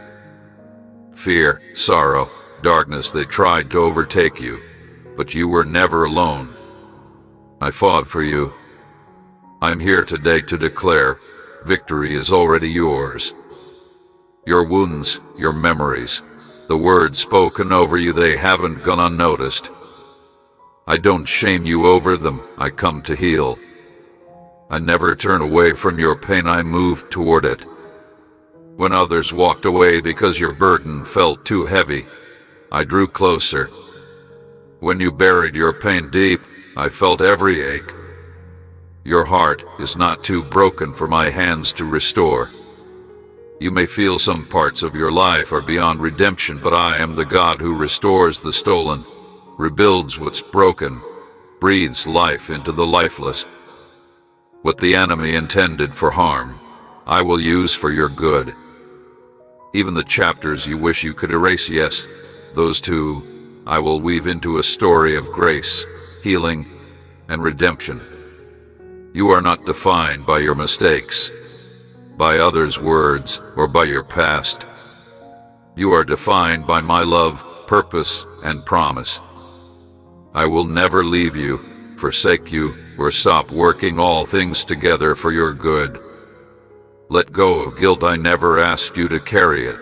Fear, sorrow, darkness, they tried to overtake you, but you were never alone. I fought for you. I'm here today to declare, victory is already yours. Your wounds, your memories, the words spoken over you, they haven't gone unnoticed. I don't shame you over them, I come to heal. I never turn away from your pain, I move toward it. When others walked away because your burden felt too heavy, I drew closer. When you buried your pain deep, I felt every ache. Your heart is not too broken for my hands to restore. You may feel some parts of your life are beyond redemption, but I am the God who restores the stolen, rebuilds what's broken, breathes life into the lifeless. What the enemy intended for harm, I will use for your good. Even the chapters you wish you could erase, yes, those too, I will weave into a story of grace, healing, and redemption. You are not defined by your mistakes, by others' words, or by your past. You are defined by my love, purpose, and promise. I will never leave you, forsake you, or stop working all things together for your good. Let go of guilt, I never asked you to carry it.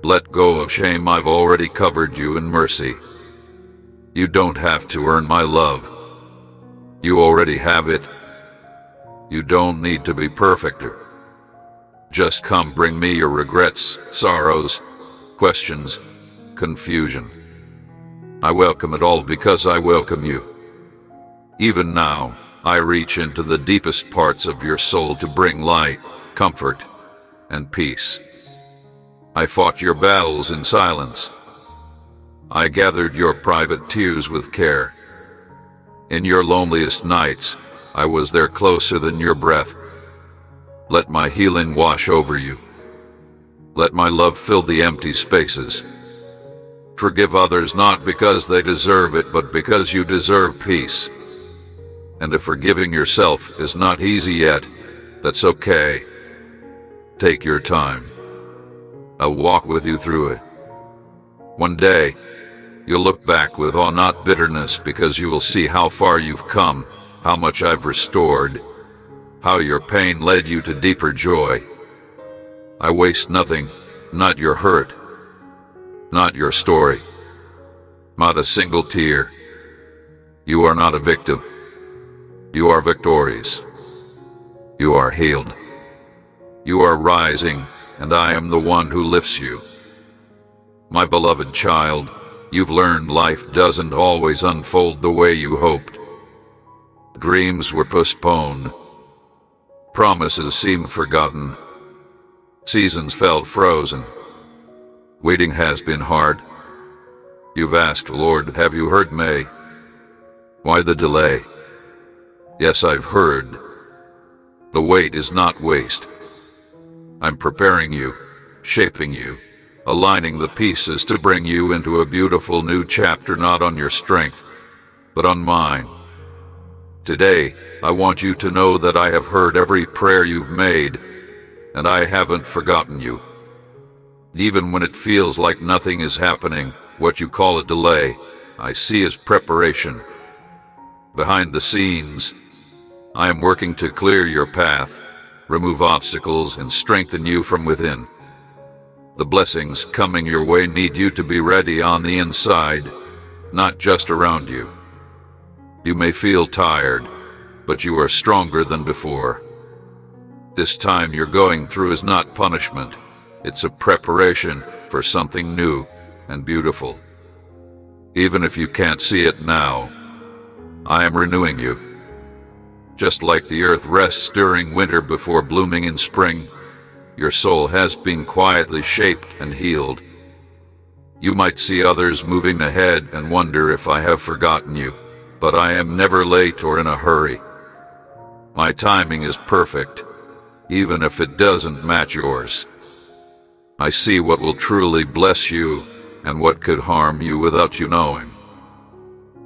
Let go of shame, I've already covered you in mercy. You don't have to earn my love. You already have it. You don't need to be perfect. Just come, bring me your regrets, sorrows, questions, confusion. I welcome it all because I welcome you. Even now, I reach into the deepest parts of your soul to bring light, comfort, and peace. I fought your battles in silence. I gathered your private tears with care. In your loneliest nights, I was there closer than your breath. Let my healing wash over you. Let my love fill the empty spaces. Forgive others not because they deserve it, but because you deserve peace. And if forgiving yourself is not easy yet, that's okay. Take your time. I'll walk with you through it. One day, you'll look back with awe, not bitterness, because you will see how far you've come, how much I've restored, how your pain led you to deeper joy. I waste nothing, not your hurt, not your story, not a single tear. You are not a victim. You are victorious. You are healed. You are rising, and I am the one who lifts you. My beloved child, you've learned life doesn't always unfold the way you hoped. Dreams were postponed. Promises seemed forgotten. Seasons felt frozen. Waiting has been hard. You've asked, Lord, have you heard me? Why the delay? Yes, I've heard. The wait is not waste. I'm preparing you, shaping you, aligning the pieces to bring you into a beautiful new chapter, not on your strength, but on mine. Today, I want you to know that I have heard every prayer you've made, and I haven't forgotten you. Even when it feels like nothing is happening, what you call a delay, I see as preparation. Behind the scenes, I am working to clear your path, remove obstacles, and strengthen you from within. The blessings coming your way need you to be ready on the inside, not just around you. You may feel tired, but you are stronger than before. This time you're going through is not punishment. It's a preparation for something new and beautiful. Even if you can't see it now, I am renewing you. Just like the earth rests during winter before blooming in spring, your soul has been quietly shaped and healed. You might see others moving ahead and wonder if I have forgotten you, but I am never late or in a hurry. My timing is perfect, even if it doesn't match yours. I see what will truly bless you and what could harm you without you knowing.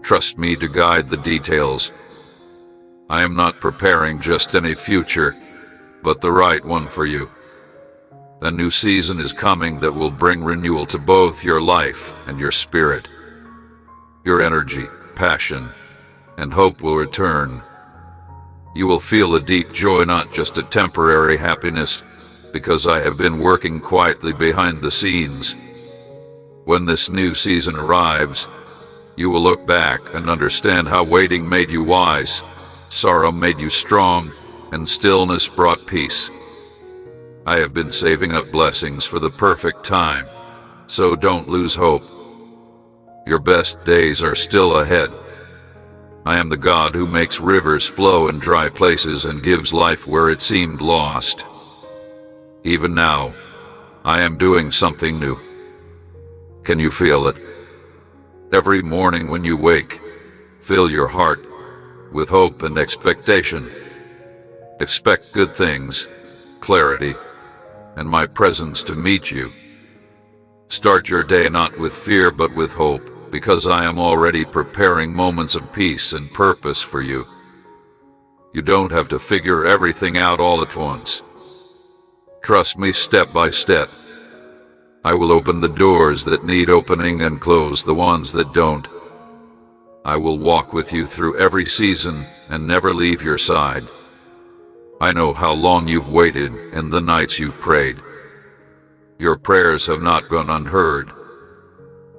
Trust me to guide the details. I am not preparing just any future, but the right one for you. A new season is coming that will bring renewal to both your life and your spirit. Your energy, passion, and hope will return. You will feel a deep joy, not just a temporary happiness, because I have been working quietly behind the scenes. When this new season arrives, you will look back and understand how waiting made you wise, sorrow made you strong, and stillness brought peace. I have been saving up blessings for the perfect time, so don't lose hope. Your best days are still ahead. I am the God who makes rivers flow in dry places and gives life where it seemed lost. Even now, I am doing something new. Can you feel it? Every morning when you wake, fill your heart with hope and expectation. Expect good things, clarity, and my presence to meet you. Start your day not with fear but with hope, because I am already preparing moments of peace and purpose for you. You don't have to figure everything out all at once. Trust me step by step. I will open the doors that need opening and close the ones that don't. I will walk with you through every season and never leave your side. I know how long you've waited and the nights you've prayed. Your prayers have not gone unheard.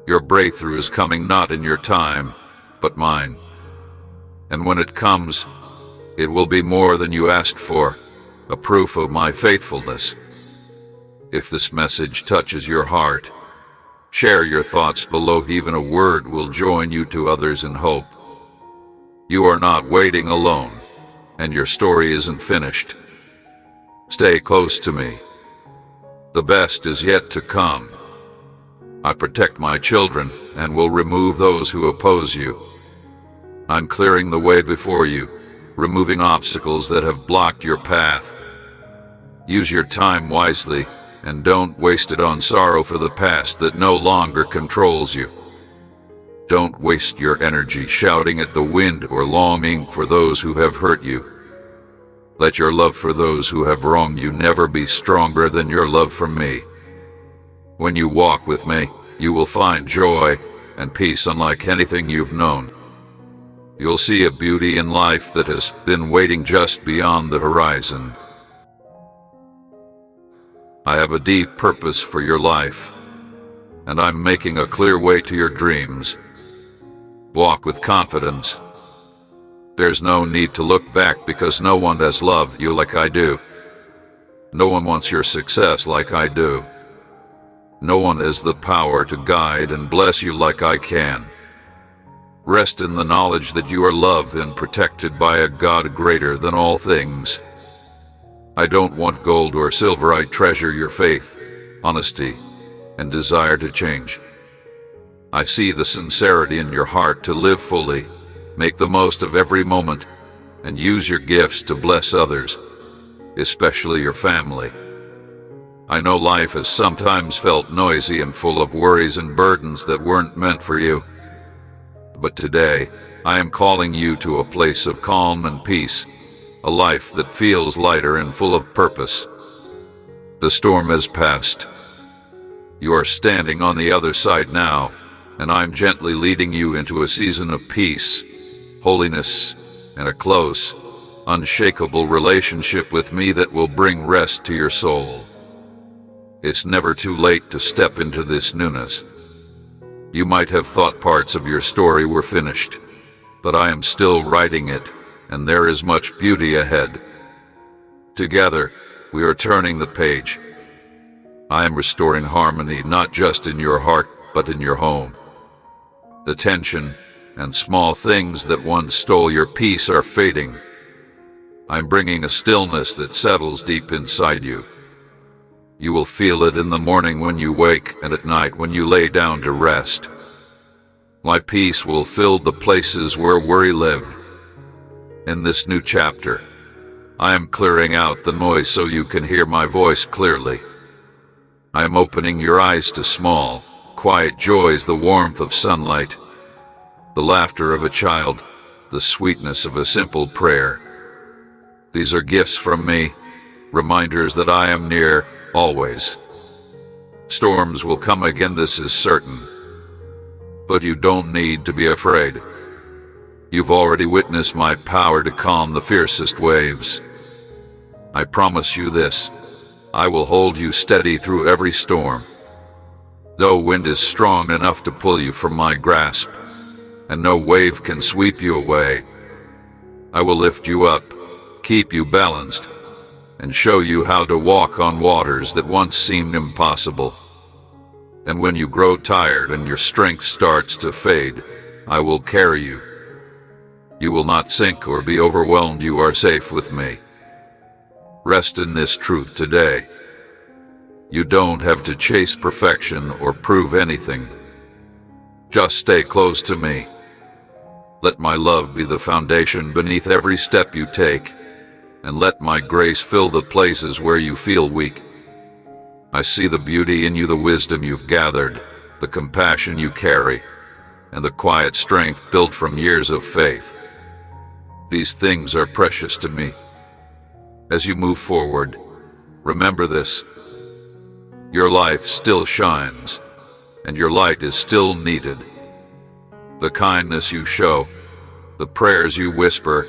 Your breakthrough is coming not in your time, but mine. And when it comes, it will be more than you asked for, a proof of my faithfulness. If this message touches your heart, share your thoughts below. Even a word will join you to others in hope. You are not waiting alone, and your story isn't finished. Stay close to me. The best is yet to come. I protect my children and will remove those who oppose you. I'm clearing the way before you, removing obstacles that have blocked your path. Use your time wisely and don't waste it on sorrow for the past that no longer controls you. Don't waste your energy shouting at the wind or longing for those who have hurt you. Let your love for those who have wronged you never be stronger than your love for me. When you walk with me, you will find joy and peace unlike anything you've known. You'll see a beauty in life that has been waiting just beyond the horizon. I have a deep purpose for your life, and I'm making a clear way to your dreams. Walk with confidence. There's no need to look back because no one has loved you like I do. No one wants your success like I do. No one has the power to guide and bless you like I can. Rest in the knowledge that you are loved and protected by a God greater than all things. I don't want gold or silver. I treasure your faith, honesty, and desire to change. I see the sincerity in your heart to live fully, make the most of every moment, and use your gifts to bless others, especially your family. I know life has sometimes felt noisy and full of worries and burdens that weren't meant for you. But today, I am calling you to a place of calm and peace, a life that feels lighter and full of purpose. The storm has passed. You are standing on the other side now, and I'm gently leading you into a season of peace, holiness, and a close, unshakable relationship with me that will bring rest to your soul. It's never too late to step into this newness. You might have thought parts of your story were finished, but I am still writing it, and there is much beauty ahead. Together, we are turning the page. I am restoring harmony not just in your heart, but in your home. The tension and small things that once stole your peace are fading. I'm bringing a stillness that settles deep inside you. You will feel it in the morning when you wake and at night when you lay down to rest. My peace will fill the places where worry lived. In this new chapter, I am clearing out the noise so you can hear my voice clearly. I am opening your eyes to small, quiet joys, the warmth of sunlight, the laughter of a child, the sweetness of a simple prayer. These are gifts from me, reminders that I am near, always. Storms will come again, this is certain. But you don't need to be afraid. You've already witnessed my power to calm the fiercest waves. I promise you this, I will hold you steady through every storm. No wind is strong enough to pull you from my grasp, and no wave can sweep you away. I will lift you up, keep you balanced, and show you how to walk on waters that once seemed impossible. And when you grow tired and your strength starts to fade, I will carry you. You will not sink or be overwhelmed, you are safe with me. Rest in this truth today. You don't have to chase perfection or prove anything. Just stay close to me. Let my love be the foundation beneath every step you take, and let my grace fill the places where you feel weak. I see the beauty in you, the wisdom you've gathered, the compassion you carry, and the quiet strength built from years of faith. These things are precious to me. As you move forward, remember this. Your life still shines, and your light is still needed. The kindness you show, the prayers you whisper,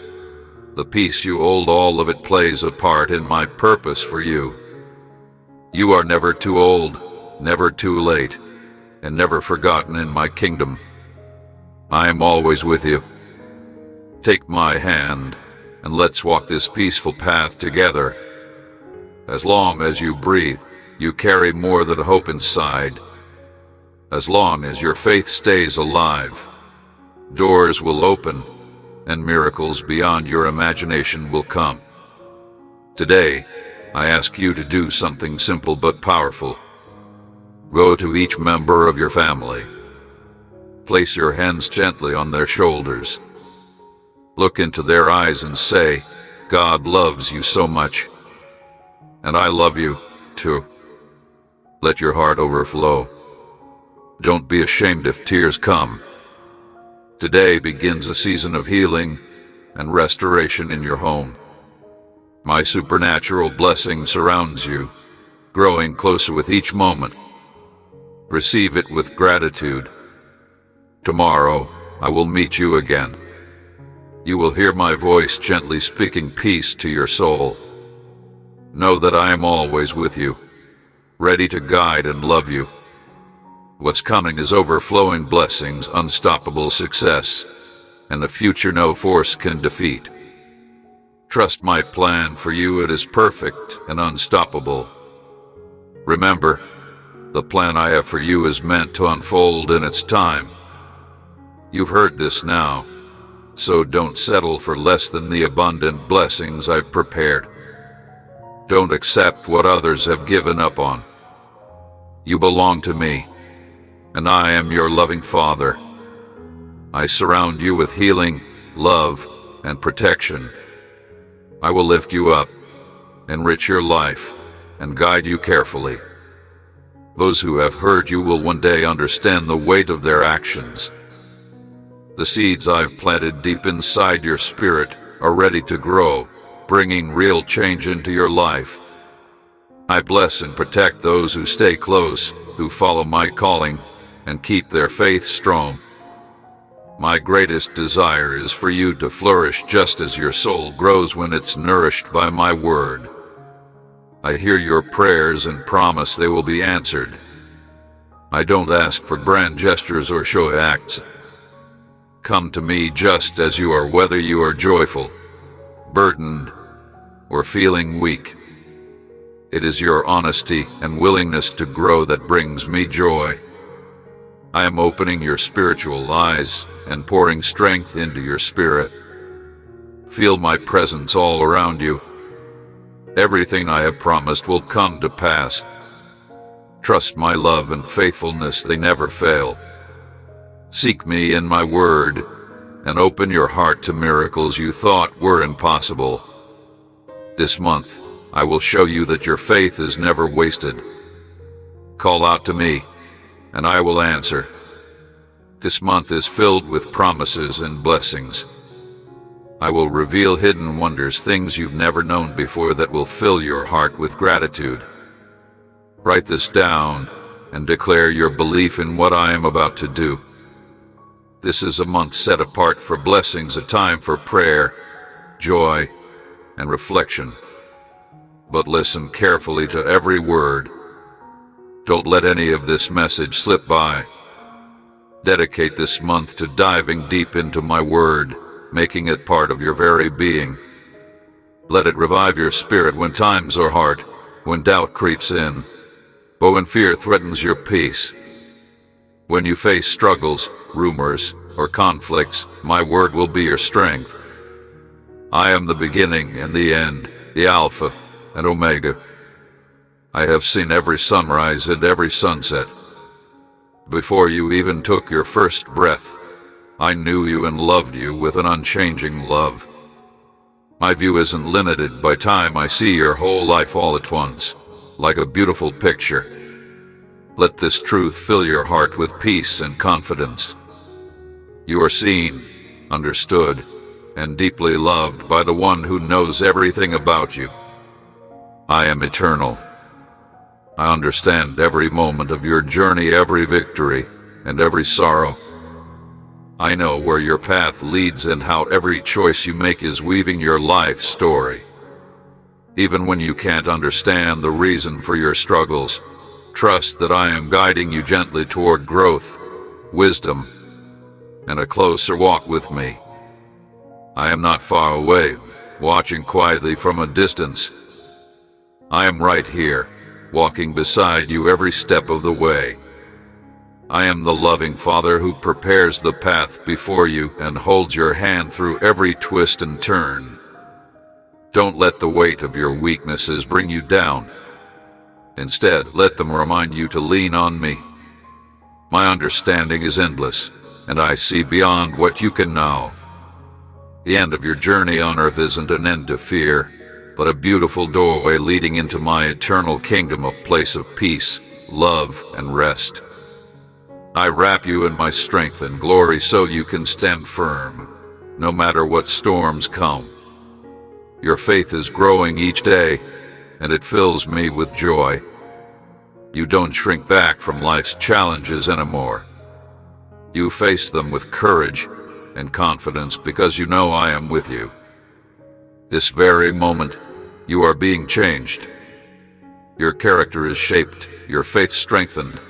the peace you hold, all of it plays a part in my purpose for you. You are never too old, never too late, and never forgotten in my kingdom. I am always with you. Take my hand, and let's walk this peaceful path together. As long as you breathe, you carry more than hope inside. As long as your faith stays alive, doors will open, and miracles beyond your imagination will come. Today, I ask you to do something simple but powerful. Go to each member of your family. Place your hands gently on their shoulders. Look into their eyes and say, God loves you so much. And I love you, too. Let your heart overflow. Don't be ashamed if tears come. Today begins a season of healing and restoration in your home. My supernatural blessing surrounds you, growing closer with each moment. Receive it with gratitude. Tomorrow, I will meet you again. You will hear my voice gently speaking peace to your soul. Know that I am always with you, ready to guide and love you. What's coming is overflowing blessings, unstoppable success, and a future no force can defeat. Trust my plan for you, it is perfect and unstoppable. Remember, the plan I have for you is meant to unfold in its time. You've heard this now, so don't settle for less than the abundant blessings I've prepared. Don't accept what others have given up on. You belong to me, and I am your loving Father. I surround you with healing, love, and protection. I will lift you up, enrich your life, and guide you carefully. Those who have heard you will one day understand the weight of their actions. The seeds I've planted deep inside your spirit are ready to grow, bringing real change into your life. I bless and protect those who stay close, who follow my calling, and keep their faith strong. My greatest desire is for you to flourish just as your soul grows when it's nourished by my word. I hear your prayers and promise they will be answered. I don't ask for grand gestures or show acts. Come to me just as you are, whether you are joyful, burdened, or feeling weak. It is your honesty and willingness to grow that brings me joy. I am opening your spiritual eyes and pouring strength into your spirit. Feel my presence all around you. Everything I have promised will come to pass. Trust my love and faithfulness, they never fail. Seek me in my word, and open your heart to miracles you thought were impossible. This month, I will show you that your faith is never wasted. Call out to me, and I will answer. This month is filled with promises and blessings. I will reveal hidden wonders, things you've never known before that will fill your heart with gratitude. Write this down and declare your belief in what I am about to do. This is a month set apart for blessings, a time for prayer, joy, and reflection. But listen carefully to every word. Don't let any of this message slip by. Dedicate this month to diving deep into my word, making it part of your very being. Let it revive your spirit when times are hard, when doubt creeps in, or when fear threatens your peace. When you face struggles, rumors, or conflicts, my word will be your strength. I am the beginning and the end, the Alpha and Omega. I have seen every sunrise and every sunset. Before you even took your first breath, I knew you and loved you with an unchanging love. My view isn't limited by time. I see your whole life all at once, like a beautiful picture. Let this truth fill your heart with peace and confidence. You are seen, understood, and deeply loved by the one who knows everything about you. I am eternal. I understand every moment of your journey, every victory, and every sorrow. I know where your path leads and how every choice you make is weaving your life story. Even when you can't understand the reason for your struggles, trust that I am guiding you gently toward growth, wisdom, and a closer walk with me. I am not far away, watching quietly from a distance. I am right here, walking beside you every step of the way. I am the loving Father who prepares the path before you and holds your hand through every twist and turn. Don't let the weight of your weaknesses bring you down. Instead, let them remind you to lean on me. My understanding is endless, and I see beyond what you can know. The end of your journey on earth isn't an end to fear, but a beautiful doorway leading into my eternal kingdom, a place of peace, love, and rest. I wrap you in my strength and glory so you can stand firm, no matter what storms come. Your faith is growing each day, and it fills me with joy. You don't shrink back from life's challenges anymore. You face them with courage and confidence because you know I am with you. This very moment, you are being changed. Your character is shaped, your faith strengthened,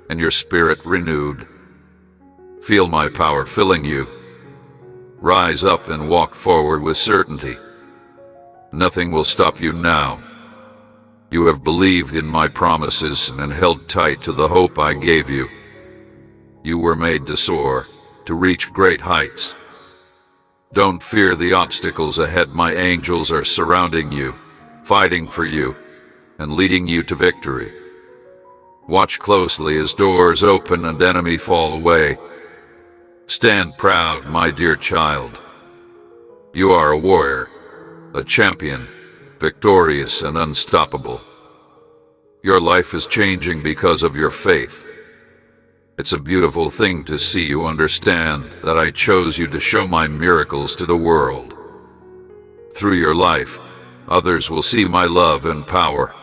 and your spirit renewed. Feel my power filling you. Rise up and walk forward with certainty. Nothing will stop you now. You have believed in my promises and held tight to the hope I gave you. You were made to soar, to reach great heights. Don't fear the obstacles ahead. My angels are surrounding you, fighting for you, and leading you to victory. Watch closely as doors open and enemies fall away. Stand proud, my dear child. You are a warrior, a champion, victorious and unstoppable. Your life is changing because of your faith. It's a beautiful thing to see you understand that I chose you to show my miracles to the world. Through your life, others will see my love and power.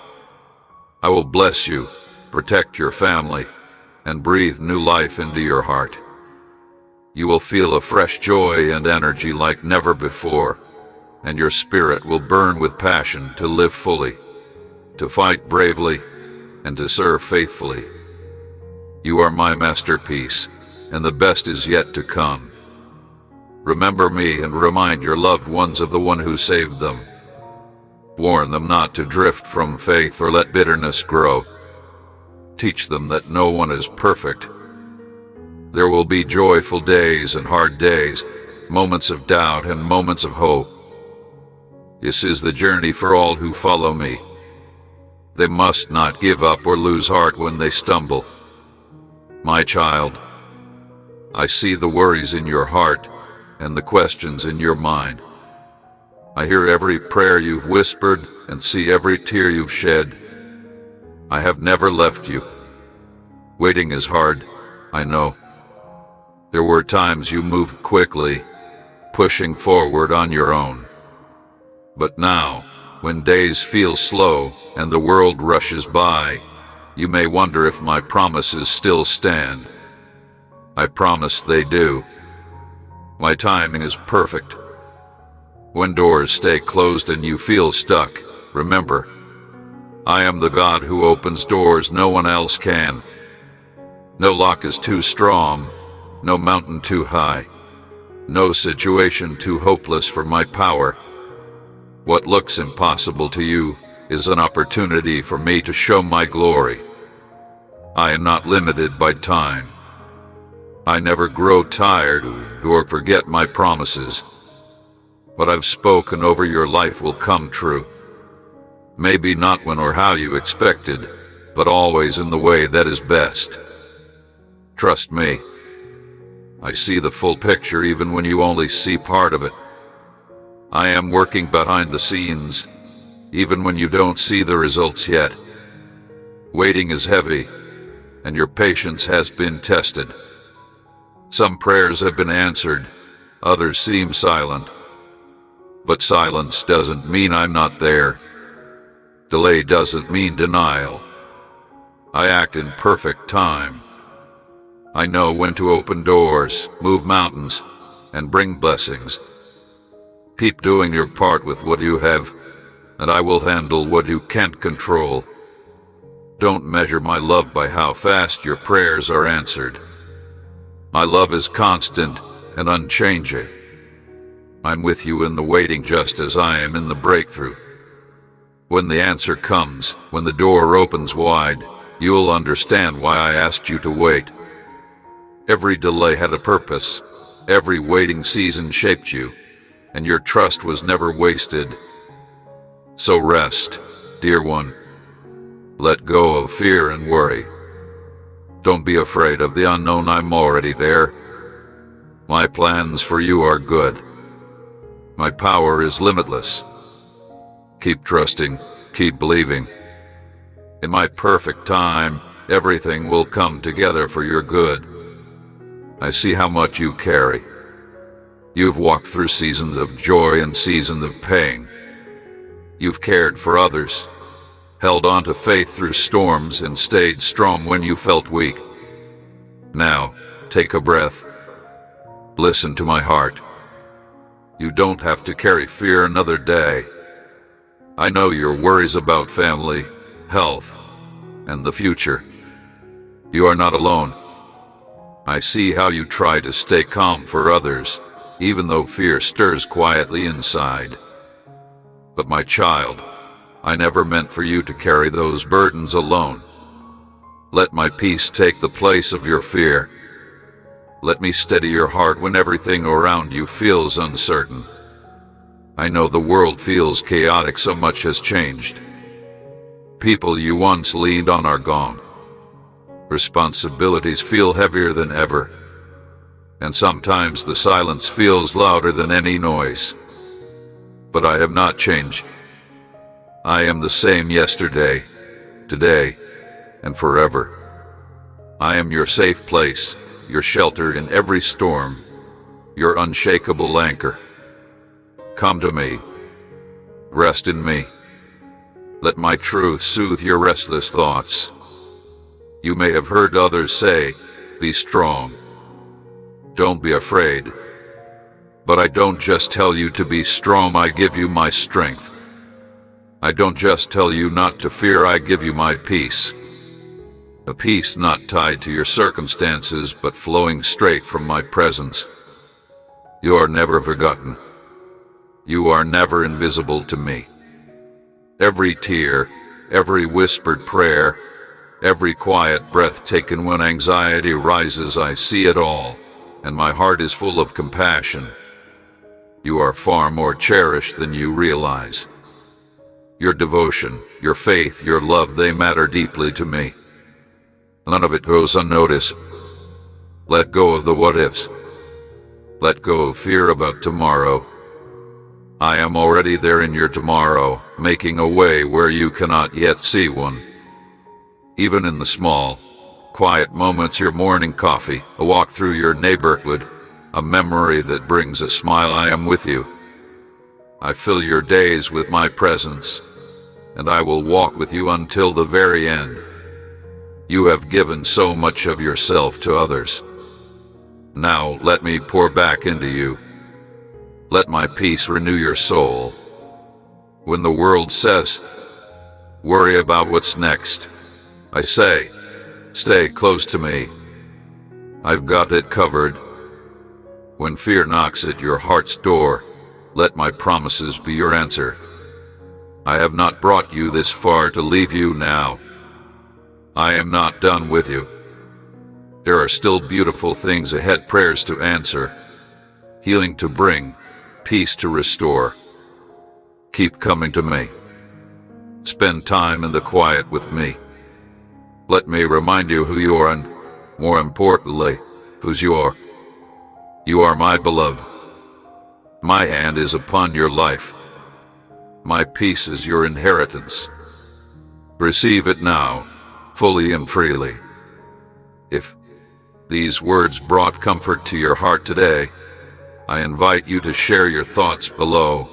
I will bless you, protect your family, and breathe new life into your heart. You will feel a fresh joy and energy like never before, and your spirit will burn with passion to live fully, to fight bravely, and to serve faithfully. You are my masterpiece, and the best is yet to come. Remember me and remind your loved ones of the one who saved them. Warn them not to drift from faith or let bitterness grow. Teach them that no one is perfect. There will be joyful days and hard days, moments of doubt and moments of hope. This is the journey for all who follow me. They must not give up or lose heart when they stumble. My child, I see the worries in your heart and the questions in your mind. I hear every prayer you've whispered and see every tear you've shed. I have never left you. Waiting is hard, I know. There were times you moved quickly, pushing forward on your own. But now, when days feel slow and the world rushes by, you may wonder if my promises still stand. I promise they do. My timing is perfect. When doors stay closed and you feel stuck, remember, I am the God who opens doors no one else can. No lock is too strong, no mountain too high, no situation too hopeless for my power. What looks impossible to you is an opportunity for me to show my glory. I am not limited by time. I never grow tired or forget my promises. What I've spoken over your life will come true. Maybe not when or how you expected, but always in the way that is best. Trust me. I see the full picture even when you only see part of it. I am working behind the scenes, even when you don't see the results yet. Waiting is heavy, and your patience has been tested. Some prayers have been answered, others seem silent. But silence doesn't mean I'm not there. Delay doesn't mean denial. I act in perfect time. I know when to open doors, move mountains, and bring blessings. Keep doing your part with what you have, and I will handle what you can't control. Don't measure my love by how fast your prayers are answered. My love is constant and unchanging. I'm with you in the waiting just as I am in the breakthrough. When the answer comes, when the door opens wide, you'll understand why I asked you to wait. Every delay had a purpose. Every waiting season shaped you, and your trust was never wasted. So rest, dear one. Let go of fear and worry. Don't be afraid of the unknown, I'm already there. My plans for you are good. My power is limitless. Keep trusting, keep believing. In my perfect time, everything will come together for your good. I see how much you carry. You've walked through seasons of joy and seasons of pain. You've cared for others, held on to faith through storms, and stayed strong when you felt weak. Now, take a breath. Listen to my heart. You don't have to carry fear another day. I know your worries about family, health, and the future. You are not alone. I see how you try to stay calm for others, even though fear stirs quietly inside. But my child, I never meant for you to carry those burdens alone. Let my peace take the place of your fear. Let me steady your heart when everything around you feels uncertain. I know the world feels chaotic, so much has changed. People you once leaned on are gone. Responsibilities feel heavier than ever. And sometimes the silence feels louder than any noise. But I have not changed. I am the same yesterday, today, and forever. I am your safe place, your shelter in every storm, your unshakable anchor. Come to me. Rest in me. Let my truth soothe your restless thoughts. You may have heard others say, "Be strong." Don't be afraid. But I don't just tell you to be strong, I give you my strength. I don't just tell you not to fear, I give you my peace. A peace not tied to your circumstances, but flowing straight from my presence. You are never forgotten. You are never invisible to me. Every tear, every whispered prayer, every quiet breath taken when anxiety rises, I see it all, and my heart is full of compassion. You are far more cherished than you realize. Your devotion, your faith, your love, they matter deeply to me. None of it goes unnoticed. Let go of the what-ifs. Let go of fear about tomorrow. I am already there in your tomorrow, making a way where you cannot yet see one. Even in the small, quiet moments, your morning coffee, a walk through your neighborhood, a memory that brings a smile, I am with you. I fill your days with my presence, and I will walk with you until the very end. You have given so much of yourself to others. Now let me pour back into you. Let my peace renew your soul. When the world says, worry about what's next, I say, stay close to me. I've got it covered. When fear knocks at your heart's door, let my promises be your answer. I have not brought you this far to leave you now. I am not done with you. There are still beautiful things ahead, prayers to answer, healing to bring, peace to restore. Keep coming to me. Spend time in the quiet with me. Let me remind you who you are and, more importantly, whose you are. You are my beloved. My hand is upon your life. My peace is your inheritance. Receive it now, fully and freely. If these words brought comfort to your heart today, I invite you to share your thoughts below.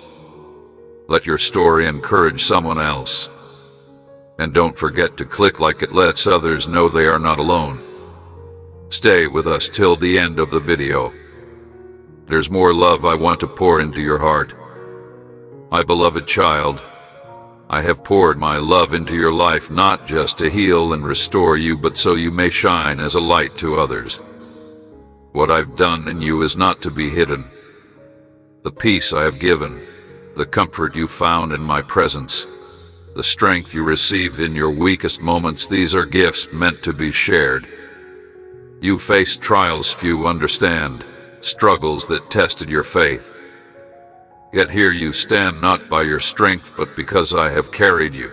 Let your story encourage someone else. And don't forget to click like, it lets others know they are not alone. Stay with us till the end of the video. There's more love I want to pour into your heart. My beloved child, I have poured my love into your life not just to heal and restore you, but so you may shine as a light to others. What I've done in you is not to be hidden. The peace I have given, the comfort you found in my presence, the strength you received in your weakest moments, these are gifts meant to be shared. You faced trials few understand, struggles that tested your faith. Yet here you stand, not by your strength, but because I have carried you.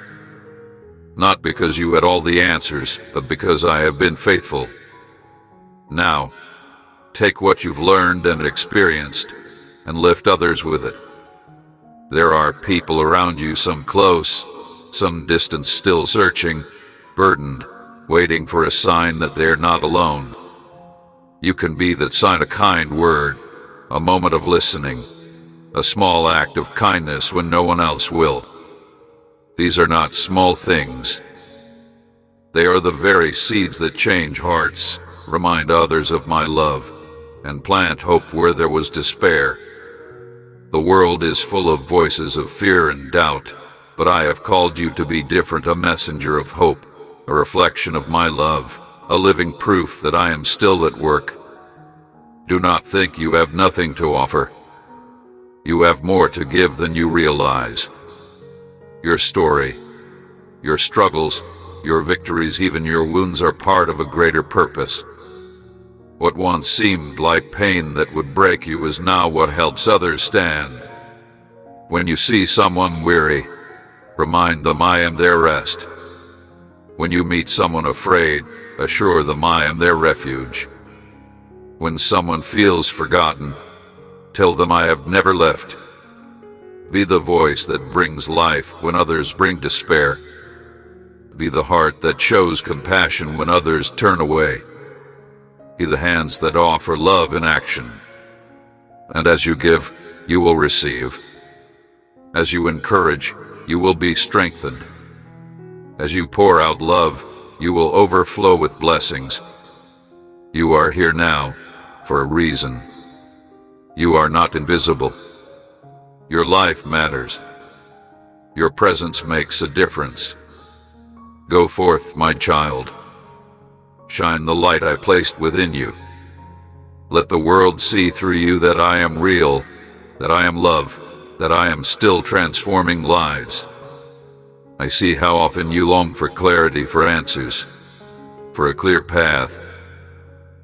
Not because you had all the answers, but because I have been faithful. Now, take what you've learned and experienced, and lift others with it. There are people around you, some close, some distant, still searching, burdened, waiting for a sign that they're not alone. You can be that sign, a kind word, a moment of listening, a small act of kindness when no one else will. These are not small things. They are the very seeds that change hearts, remind others of my love, and plant hope where there was despair. The world is full of voices of fear and doubt, but I have called you to be different, a messenger of hope, a reflection of my love, a living proof that I am still at work. Do not think you have nothing to offer. You have more to give than you realize. Your story, your struggles, your victories, even your wounds are part of a greater purpose. What once seemed like pain that would break you is now what helps others stand. When you see someone weary, remind them I am their rest. When you meet someone afraid, assure them I am their refuge. When someone feels forgotten, tell them I have never left. Be the voice that brings life when others bring despair. Be the heart that shows compassion when others turn away. Be the hands that offer love in action. And as you give, you will receive. As you encourage, you will be strengthened. As you pour out love, you will overflow with blessings. You are here now, for a reason. You are not invisible. Your life matters. Your presence makes a difference. Go forth, my child. Shine the light I placed within you. Let the world see through you that I am real, that I am love, that I am still transforming lives. I see how often you long for clarity, for answers, for a clear path.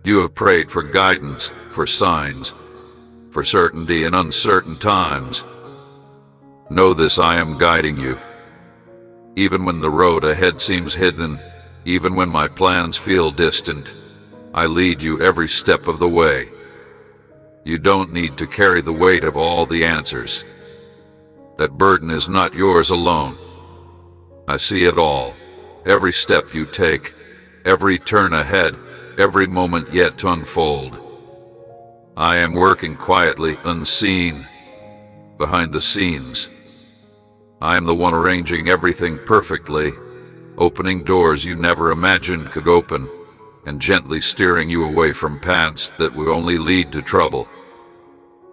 You have prayed for guidance, for signs, for certainty in uncertain times. Know this, I am guiding you. Even when the road ahead seems hidden, even when my plans feel distant, I lead you every step of the way. You don't need to carry the weight of all the answers. That burden is not yours alone. I see it all, every step you take, every turn ahead, every moment yet to unfold. I am working quietly, unseen, behind the scenes. I am the one arranging everything perfectly, opening doors you never imagined could open, and gently steering you away from paths that would only lead to trouble.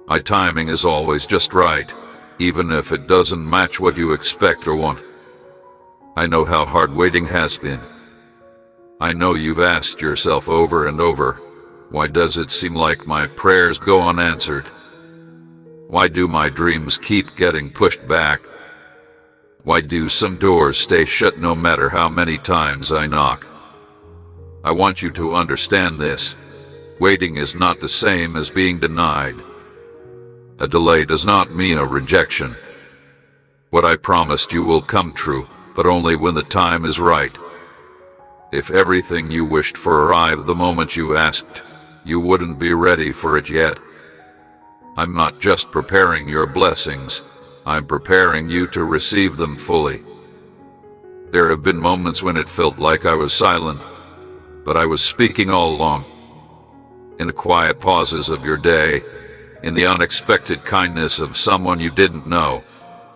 My timing is always just right, even if it doesn't match what you expect or want. I know how hard waiting has been. I know you've asked yourself over and over, why does it seem like my prayers go unanswered? Why do my dreams keep getting pushed back? Why do some doors stay shut no matter how many times I knock? I want you to understand this. Waiting is not the same as being denied. A delay does not mean a rejection. What I promised you will come true, but only when the time is right. If everything you wished for arrived the moment you asked, you wouldn't be ready for it yet. I'm not just preparing your blessings, I'm preparing you to receive them fully. There have been moments when it felt like I was silent, but I was speaking all along. In the quiet pauses of your day, in the unexpected kindness of someone you didn't know,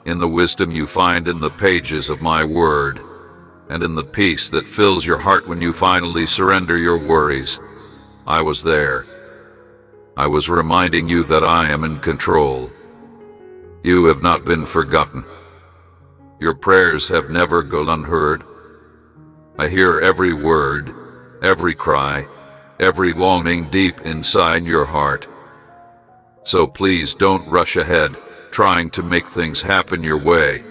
in the wisdom you find in the pages of my word, and in the peace that fills your heart when you finally surrender your worries, I was there. I was reminding you that I am in control. You have not been forgotten. Your prayers have never gone unheard. I hear every word, every cry, every longing deep inside your heart. So please don't rush ahead, trying to make things happen your way.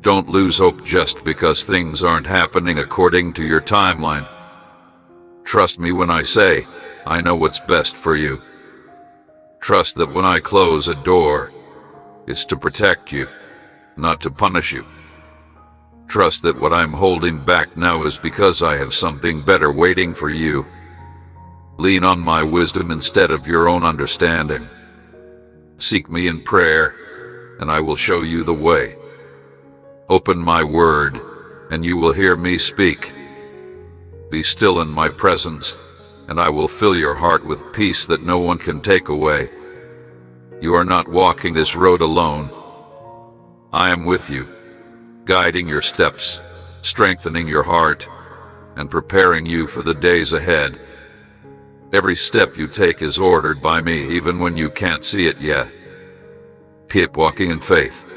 Don't lose hope just because things aren't happening according to your timeline. Trust me when I say, I know what's best for you. Trust that when I close a door, it's to protect you, not to punish you. Trust that what I'm holding back now is because I have something better waiting for you. Lean on my wisdom instead of your own understanding. Seek me in prayer, and I will show you the way. Open my word, and you will hear me speak. Be still in my presence, and I will fill your heart with peace that no one can take away. You are not walking this road alone. I am with you, guiding your steps, strengthening your heart, and preparing you for the days ahead. Every step you take is ordered by me, even when you can't see it yet. Keep walking in faith.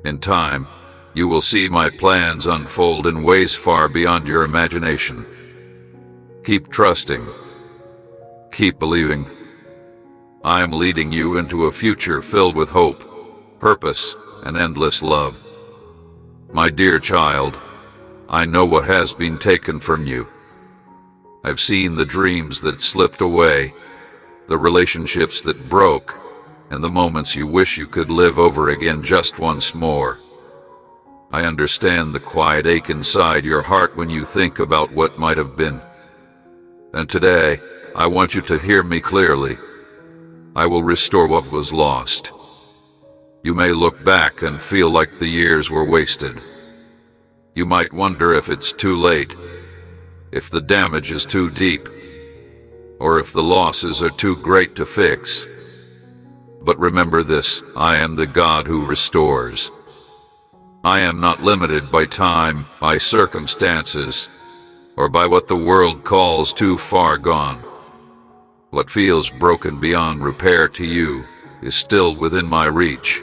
In time, you will see my plans unfold in ways far beyond your imagination. Keep trusting. Keep believing. I am leading you into a future filled with hope, purpose, and endless love. My dear child, I know what has been taken from you. I've seen the dreams that slipped away, the relationships that broke, and the moments you wish you could live over again just once more. I understand the quiet ache inside your heart when you think about what might have been. And today, I want you to hear me clearly. I will restore what was lost. You may look back and feel like the years were wasted. You might wonder if it's too late, if the damage is too deep, or if the losses are too great to fix. But remember this, I am the God who restores. I am not limited by time, by circumstances, or by what the world calls too far gone. What feels broken beyond repair to you is still within my reach.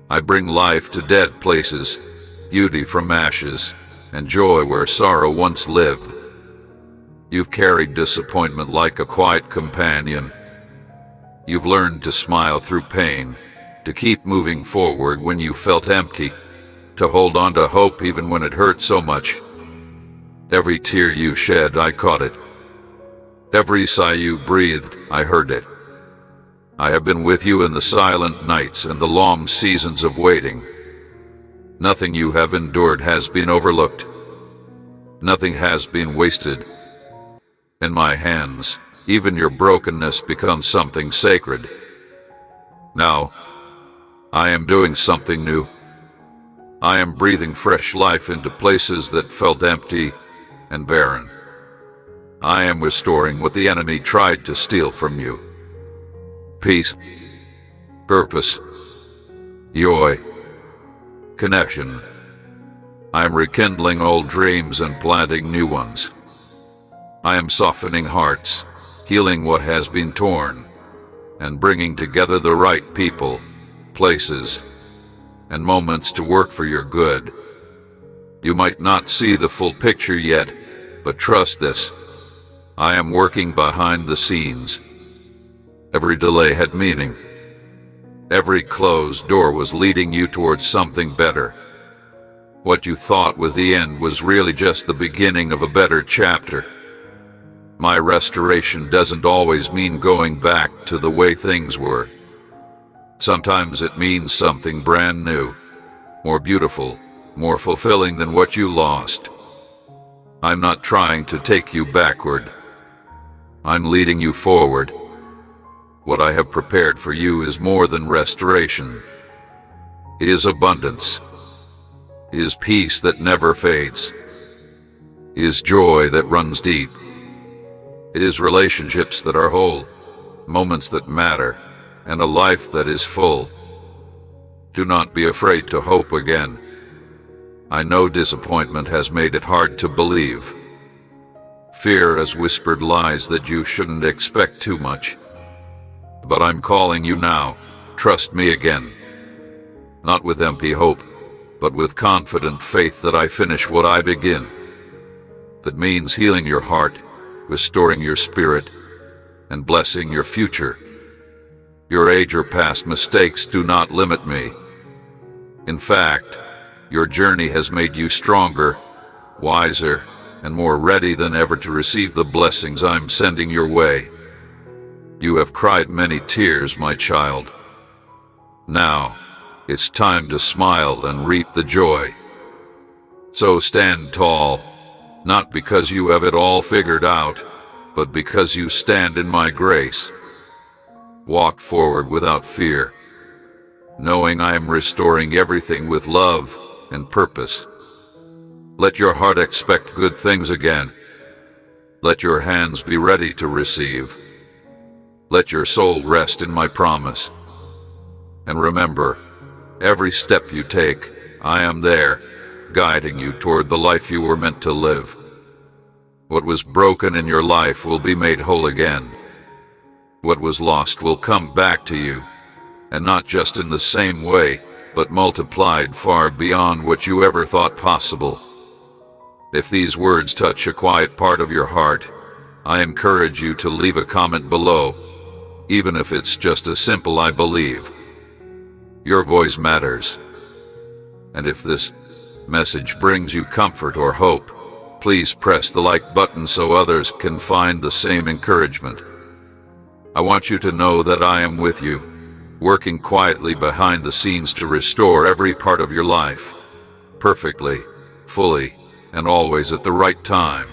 I bring life to dead places, beauty from ashes, and joy where sorrow once lived. You've carried disappointment like a quiet companion. You've learned to smile through pain, to keep moving forward when you felt empty, to hold on to hope even when it hurt so much. Every tear you shed, I caught it. Every sigh you breathed, I heard it. I have been with you in the silent nights and the long seasons of waiting. Nothing you have endured has been overlooked. Nothing has been wasted. In my hands, even your brokenness becomes something sacred. Now, I am doing something new. I am breathing fresh life into places that felt empty and barren. I am restoring what the enemy tried to steal from you. Peace, purpose, joy, connection. I am rekindling old dreams and planting new ones. I am softening hearts, healing what has been torn, and bringing together the right people, places, and moments to work for your good. You might not see the full picture yet, but trust this. I am working behind the scenes. Every delay had meaning. Every closed door was leading you towards something better. What you thought was the end was really just the beginning of a better chapter. My restoration doesn't always mean going back to the way things were. Sometimes it means something brand new, more beautiful, more fulfilling than what you lost. I'm not trying to take you backward. I'm leading you forward. What I have prepared for you is more than restoration. It is abundance. It is peace that never fades. It is joy that runs deep. It is relationships that are whole, moments that matter, and a life that is full. Do not be afraid to hope again. I know disappointment has made it hard to believe. Fear has whispered lies that you shouldn't expect too much. But I'm calling you now, trust me again. Not with empty hope, but with confident faith that I finish what I begin. That means healing your heart, restoring your spirit, and blessing your future. Your age or past mistakes do not limit me. In fact, your journey has made you stronger, wiser, and more ready than ever to receive the blessings I'm sending your way. You have cried many tears, my child. Now, it's time to smile and reap the joy. So stand tall, not because you have it all figured out, but because you stand in my grace. Walk forward without fear, knowing I am restoring everything with love and purpose. Let your heart expect good things again. Let your hands be ready to receive. Let your soul rest in my promise. And remember, every step you take, I am there, guiding you toward the life you were meant to live. What was broken in your life will be made whole again. What was lost will come back to you, and not just in the same way, but multiplied far beyond what you ever thought possible. If these words touch a quiet part of your heart, I encourage you to leave a comment below, even if it's just a simple "I believe." Your voice matters. And if this message brings you comfort or hope, please press the like button so others can find the same encouragement. I want you to know that I am with you, working quietly behind the scenes to restore every part of your life, perfectly, fully, and always at the right time.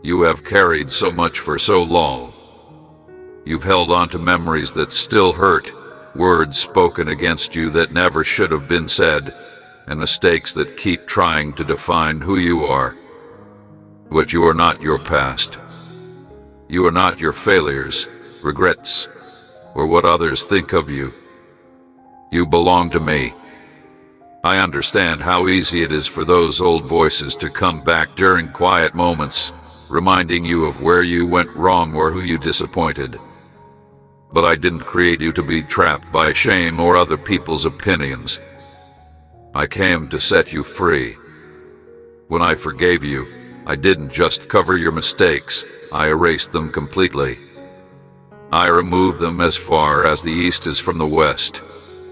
You have carried so much for so long. You've held on to memories that still hurt, words spoken against you that never should have been said, and mistakes that keep trying to define who you are. But you are not your past. You are not your failures, regrets, or what others think of you. You belong to me. I understand how easy it is for those old voices to come back during quiet moments, reminding you of where you went wrong or who you disappointed. But I didn't create you to be trapped by shame or other people's opinions. I came to set you free. When I forgave you, I didn't just cover your mistakes, I erased them completely. I removed them as far as the east is from the west,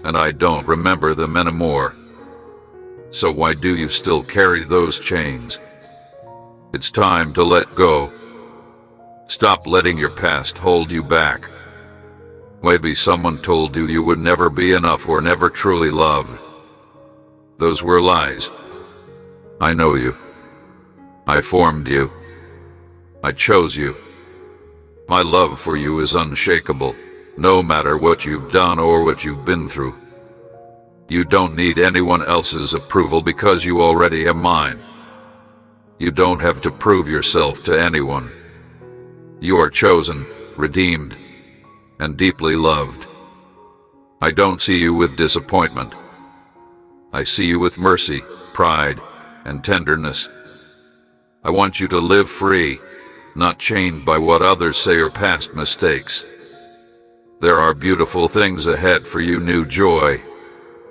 and I don't remember them anymore. So why do you still carry those chains? It's time to let go. Stop letting your past hold you back. Maybe someone told you you would never be enough or never truly love. Those were lies. I know you. I formed you. I chose you. My love for you is unshakable, no matter what you've done or what you've been through. You don't need anyone else's approval because you already have mine. You don't have to prove yourself to anyone. You are chosen, redeemed, and deeply loved. I don't see you with disappointment. I see you with mercy, pride, and tenderness. I want you to live free, not chained by what others say or past mistakes. There are beautiful things ahead for you, new joy,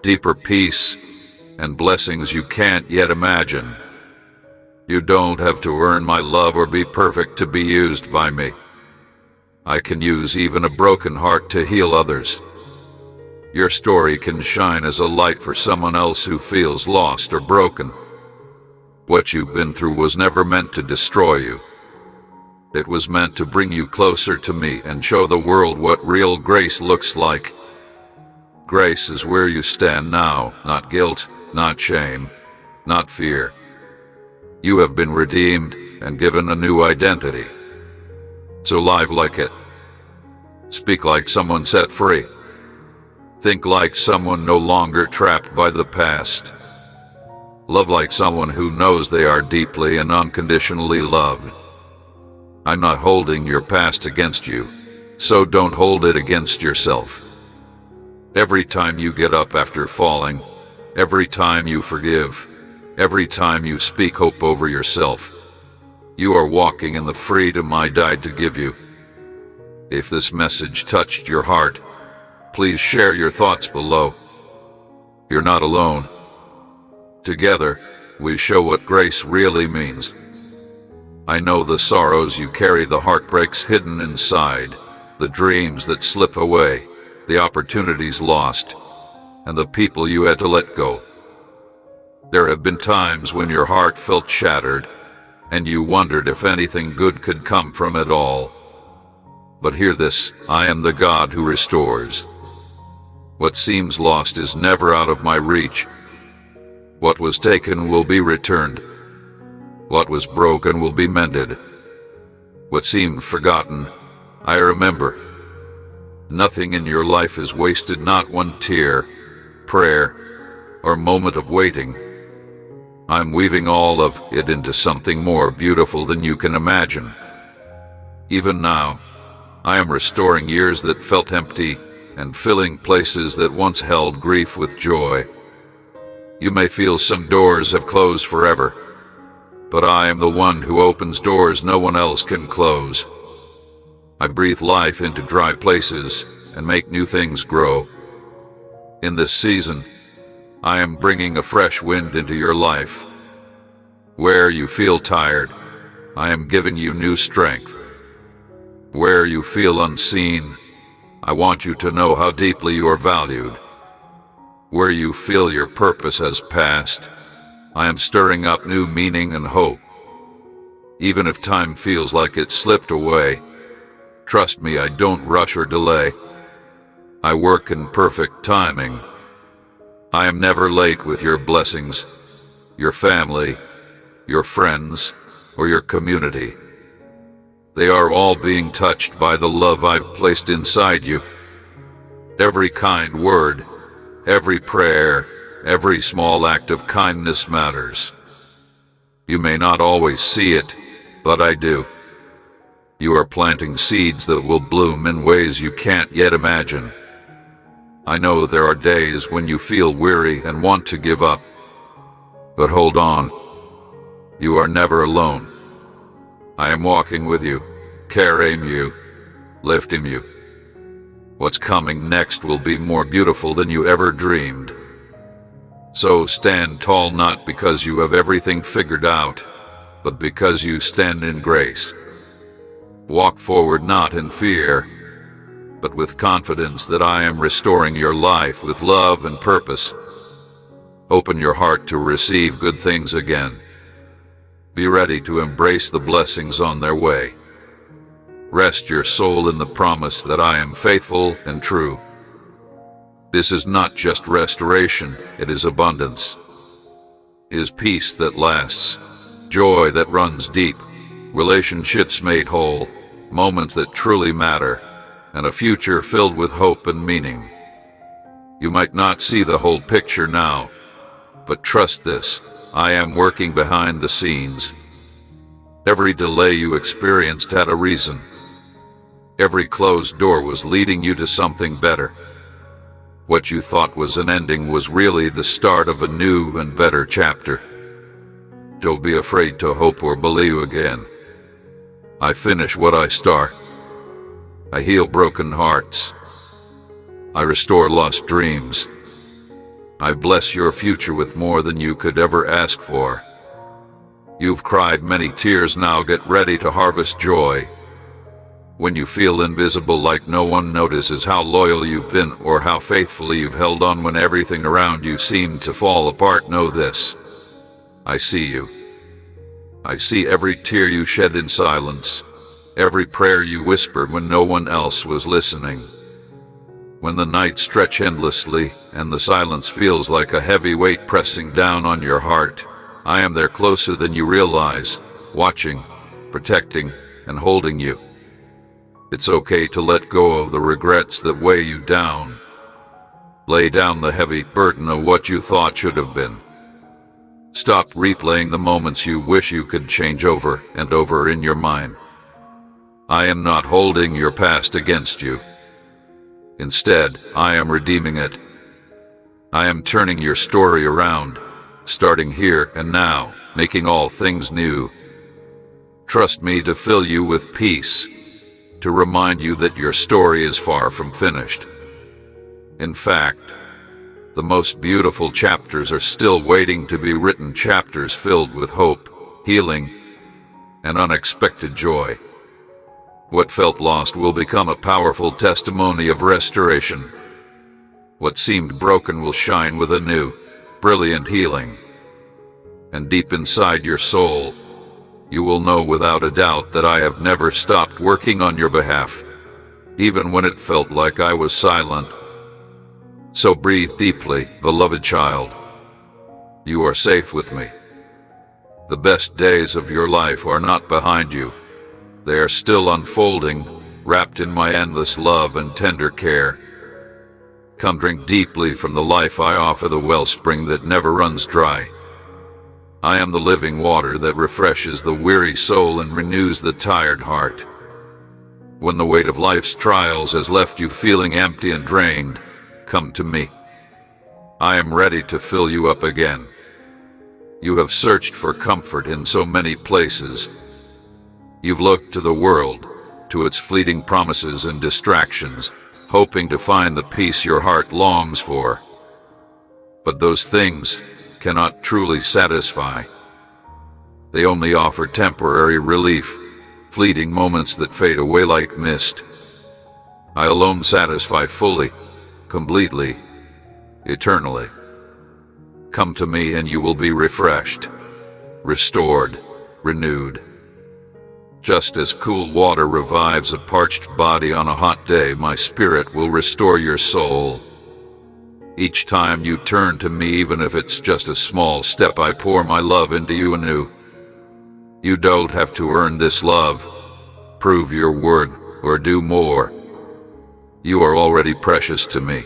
deeper peace, and blessings you can't yet imagine. You don't have to earn my love or be perfect to be used by me. I can use even a broken heart to heal others. Your story can shine as a light for someone else who feels lost or broken. What you've been through was never meant to destroy you. It was meant to bring you closer to me and show the world what real grace looks like. Grace is where you stand now, not guilt, not shame, not fear. You have been redeemed and given a new identity. So live like it. Speak like someone set free. Think like someone no longer trapped by the past. Love like someone who knows they are deeply and unconditionally loved. I'm not holding your past against you, so don't hold it against yourself. Every time you get up after falling, every time you forgive, every time you speak hope over yourself, you are walking in the freedom I died to give you. If this message touched your heart, please share your thoughts below. You're not alone. Together, we show what grace really means. I know the sorrows you carry, the heartbreaks hidden inside, the dreams that slip away, the opportunities lost, and the people you had to let go. There have been times when your heart felt shattered, and you wondered if anything good could come from it all. But hear this, I am the God who restores. What seems lost is never out of my reach. What was taken will be returned. What was broken will be mended. What seemed forgotten, I remember. Nothing in your life is wasted, not one tear, prayer, or moment of waiting. I'm weaving all of it into something more beautiful than you can imagine. Even now, I am restoring years that felt empty and filling places that once held grief with joy. You may feel some doors have closed forever, but I am the one who opens doors no one else can close. I breathe life into dry places and make new things grow. In this season, I am bringing a fresh wind into your life. Where you feel tired, I am giving you new strength. Where you feel unseen, I want you to know how deeply you are valued. Where you feel your purpose has passed, I am stirring up new meaning and hope. Even if time feels like it slipped away, trust me, I don't rush or delay. I work in perfect timing. I am never late with your blessings, your family, your friends, or your community. They are all being touched by the love I've placed inside you. Every kind word, every prayer, every small act of kindness matters. You may not always see it, but I do. You are planting seeds that will bloom in ways you can't yet imagine. I know there are days when you feel weary and want to give up. But hold on. You are never alone. I am walking with you, carrying you, lifting you. What's coming next will be more beautiful than you ever dreamed. So stand tall, not because you have everything figured out, but because you stand in grace. Walk forward not in fear, but with confidence that I am restoring your life with love and purpose. Open your heart to receive good things again. Be ready to embrace the blessings on their way. Rest your soul in the promise that I am faithful and true. This is not just restoration, it is abundance. It is peace that lasts, joy that runs deep, relationships made whole, moments that truly matter, and a future filled with hope and meaning. You might not see the whole picture now, but trust this, I am working behind the scenes. Every delay you experienced had a reason. Every closed door was leading you to something better. What you thought was an ending was really the start of a new and better chapter. Don't be afraid to hope or believe again. I finish what I start. I heal broken hearts. I restore lost dreams. I bless your future with more than you could ever ask for. You've cried many tears, now get ready to harvest joy. When you feel invisible, like no one notices how loyal you've been or how faithfully you've held on when everything around you seemed to fall apart, know this. I see you. I see every tear you shed in silence, every prayer you whispered when no one else was listening. When the nights stretch endlessly and the silence feels like a heavy weight pressing down on your heart, I am there closer than you realize, watching, protecting, and holding you. It's okay to let go of the regrets that weigh you down. Lay down the heavy burden of what you thought should have been. Stop replaying the moments you wish you could change over and over in your mind. I am not holding your past against you. Instead, I am redeeming it. I am turning your story around, starting here and now, making all things new. Trust me to fill you with peace, to remind you that your story is far from finished. In fact, the most beautiful chapters are still waiting to be written, chapters filled with hope, healing, and unexpected joy. What felt lost will become a powerful testimony of restoration. What seemed broken will shine with a new, brilliant healing. And deep inside your soul, you will know without a doubt that I have never stopped working on your behalf, even when it felt like I was silent. So breathe deeply, beloved child. You are safe with me. The best days of your life are not behind you. They are still unfolding, wrapped in my endless love and tender care. Come drink deeply from the life I offer, the wellspring that never runs dry. I am the living water that refreshes the weary soul and renews the tired heart. When the weight of life's trials has left you feeling empty and drained, come to me. I am ready to fill you up again. You have searched for comfort in so many places. You've looked to the world, to its fleeting promises and distractions, hoping to find the peace your heart longs for. But those things cannot truly satisfy. They only offer temporary relief, fleeting moments that fade away like mist. I alone satisfy fully, completely, eternally. Come to me and you will be refreshed, restored, renewed. Just as cool water revives a parched body on a hot day, my spirit will restore your soul. Each time you turn to me, even if it's just a small step, I pour my love into you anew. You don't have to earn this love, prove your worth, or do more. You are already precious to me.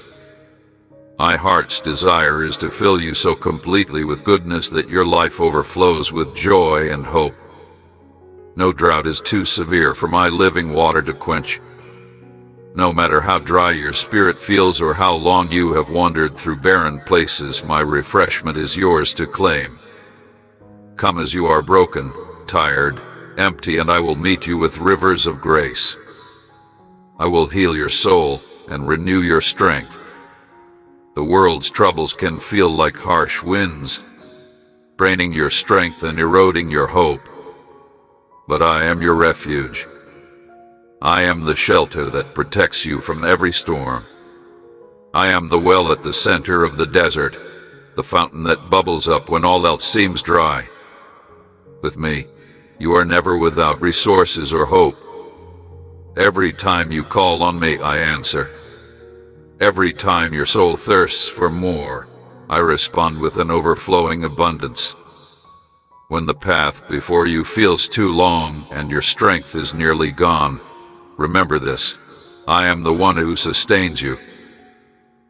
My heart's desire is to fill you so completely with goodness that your life overflows with joy and hope. No drought is too severe for my living water to quench. No matter how dry your spirit feels or how long you have wandered through barren places, my refreshment is yours to claim. Come as you are, broken, tired, empty, and I will meet you with rivers of grace. I will heal your soul and renew your strength. The world's troubles can feel like harsh winds, draining your strength and eroding your hope. But I am your refuge. I am the shelter that protects you from every storm. I am the well at the center of the desert, the fountain that bubbles up when all else seems dry. With me, you are never without resources or hope. Every time you call on me, I answer. Every time your soul thirsts for more, I respond with an overflowing abundance. When the path before you feels too long and your strength is nearly gone, remember this: I am the one who sustains you.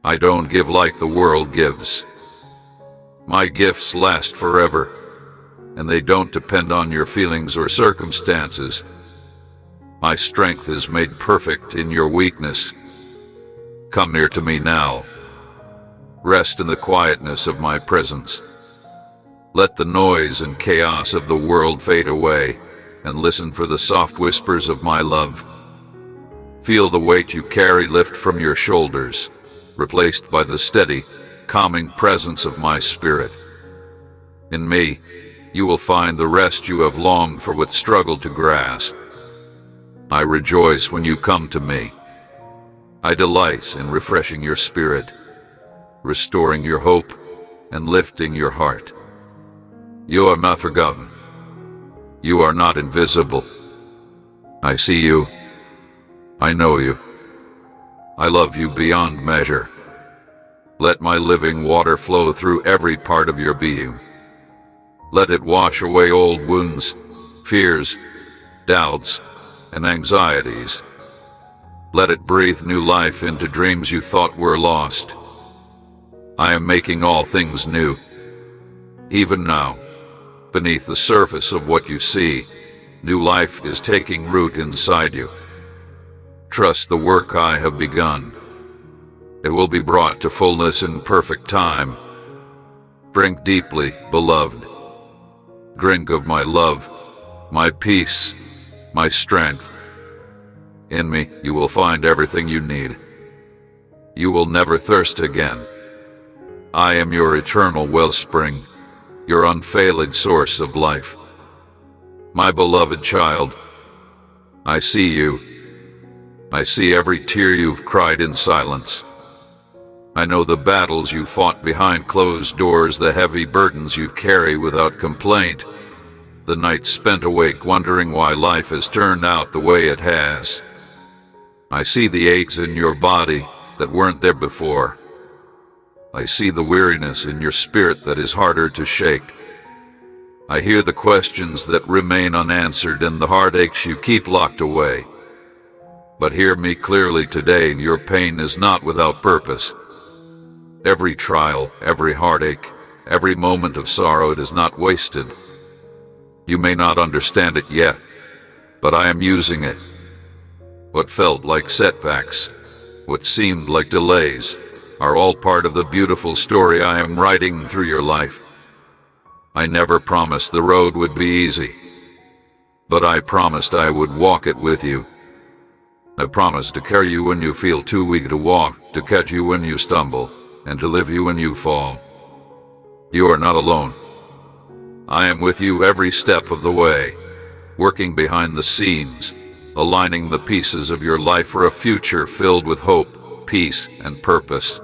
I don't give like the world gives. My gifts last forever, and they don't depend on your feelings or circumstances. My strength is made perfect in your weakness. Come near to me now. Rest in the quietness of my presence. Let the noise and chaos of the world fade away, and listen for the soft whispers of my love. Feel the weight you carry lift from your shoulders, replaced by the steady, calming presence of my spirit. In me, you will find the rest you have longed for but struggled to grasp. I rejoice when you come to me. I delight in refreshing your spirit, restoring your hope, and lifting your heart. You are not forgotten. You are not invisible. I see you. I know you. I love you beyond measure. Let my living water flow through every part of your being. Let it wash away old wounds, fears, doubts, and anxieties. Let it breathe new life into dreams you thought were lost. I am making all things new. Even now, beneath the surface of what you see, new life is taking root inside you. Trust the work I have begun. It will be brought to fullness in perfect time. Drink deeply, beloved. Drink of my love, my peace, my strength. In me, you will find everything you need. You will never thirst again. I am your eternal wellspring, your unfailing source of life. My beloved child, I see you. I see every tear you've cried in silence. I know the battles you fought behind closed doors, the heavy burdens you've carried without complaint, the nights spent awake wondering why life has turned out the way it has. I see the aches in your body that weren't there before. I see the weariness in your spirit that is harder to shake. I hear the questions that remain unanswered and the heartaches you keep locked away. But hear me clearly today, your pain is not without purpose. Every trial, every heartache, every moment of sorrow, it is not wasted. You may not understand it yet, but I am using it. What felt like setbacks, what seemed like delays, are all part of the beautiful story I am writing through your life. I never promised the road would be easy, but I promised I would walk it with you. I promised to carry you when you feel too weak to walk, to catch you when you stumble, and to lift you when you fall. You are not alone. I am with you every step of the way, working behind the scenes, aligning the pieces of your life for a future filled with hope, peace, and purpose.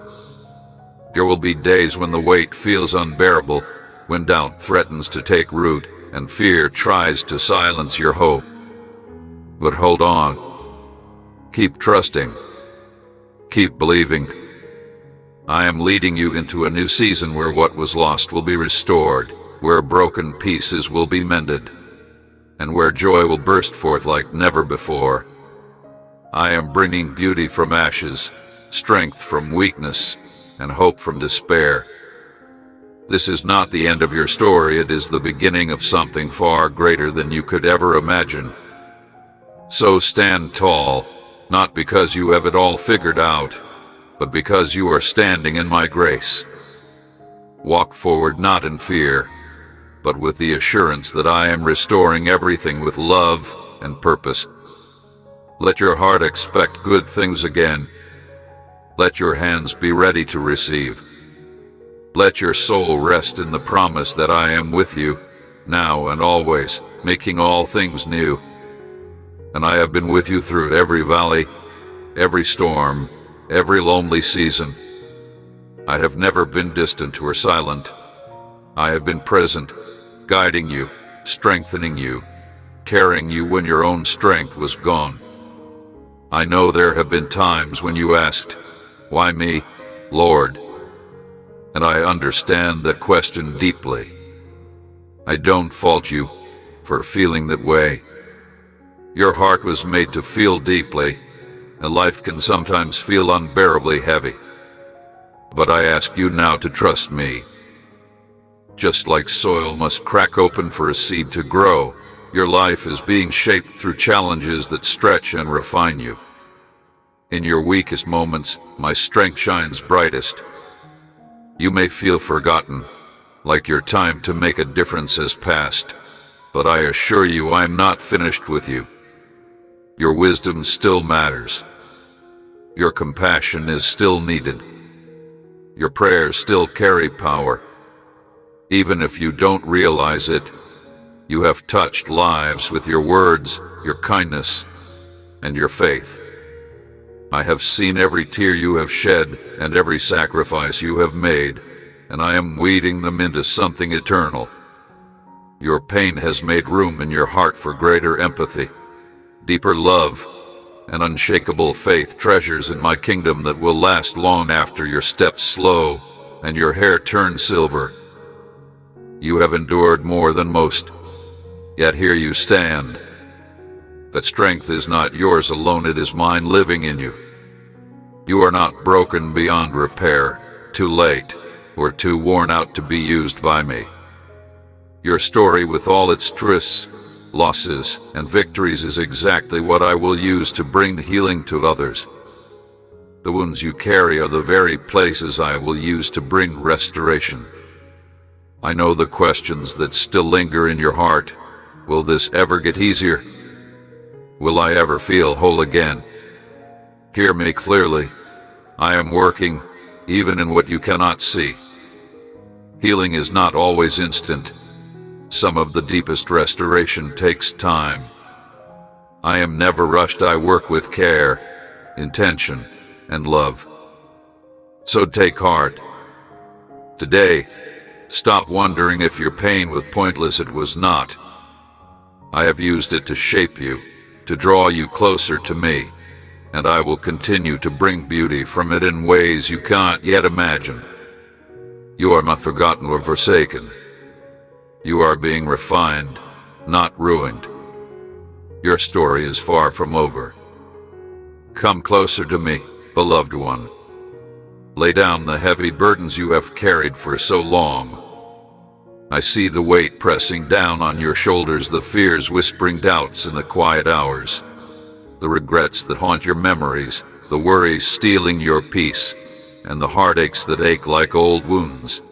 There will be days when the weight feels unbearable, when doubt threatens to take root, and fear tries to silence your hope. But hold on. Keep trusting. Keep believing. I am leading you into a new season where what was lost will be restored, where broken pieces will be mended, and where joy will burst forth like never before. I am bringing beauty from ashes, strength from weakness, and hope from despair. This is not the end of your story, it is the beginning of something far greater than you could ever imagine. So stand tall, not because you have it all figured out, but because you are standing in my grace. Walk forward not in fear, but with the assurance that I am restoring everything with love and purpose. Let your heart expect good things again. Let your hands be ready to receive. Let your soul rest in the promise that I am with you, now and always, making all things new. And I have been with you through every valley, every storm, every lonely season. I have never been distant or silent. I have been present, guiding you, strengthening you, carrying you when your own strength was gone. I know there have been times when you asked, "Why me, Lord?" And I understand that question deeply. I don't fault you for feeling that way. Your heart was made to feel deeply, and life can sometimes feel unbearably heavy. But I ask you now to trust me. Just like soil must crack open for a seed to grow, your life is being shaped through challenges that stretch and refine you. In your weakest moments, my strength shines brightest. You may feel forgotten, like your time to make a difference has passed, but I assure you I am not finished with you. Your wisdom still matters. Your compassion is still needed. Your prayers still carry power. Even if you don't realize it, you have touched lives with your words, your kindness, and your faith. I have seen every tear you have shed and every sacrifice you have made, and I am weeding them into something eternal. Your pain has made room in your heart for greater empathy, deeper love, and unshakable faith, treasures in my kingdom that will last long after your steps slow and your hair turns silver. You have endured more than most, yet here you stand. That strength is not yours alone, it is mine living in you. You are not broken beyond repair, too late, or too worn out to be used by me. Your story, with all its twists, losses, and victories, is exactly what I will use to bring healing to others. The wounds you carry are the very places I will use to bring restoration. I know the questions that still linger in your heart. Will this ever get easier? Will I ever feel whole again? Hear me clearly. I am working, even in what you cannot see. Healing is not always instant. Some of the deepest restoration takes time. I am never rushed. I work with care, intention, and love. So take heart. Today, stop wondering if your pain was pointless. It was not. I have used it to shape you, to draw you closer to me, and I will continue to bring beauty from it in ways you can't yet imagine. You are not forgotten or forsaken. You are being refined, not ruined. Your story is far from over. Come closer to me, beloved one. Lay down the heavy burdens you have carried for so long. I see the weight pressing down on your shoulders, the fears whispering doubts in the quiet hours, the regrets that haunt your memories, the worries stealing your peace, and the heartaches that ache like old wounds.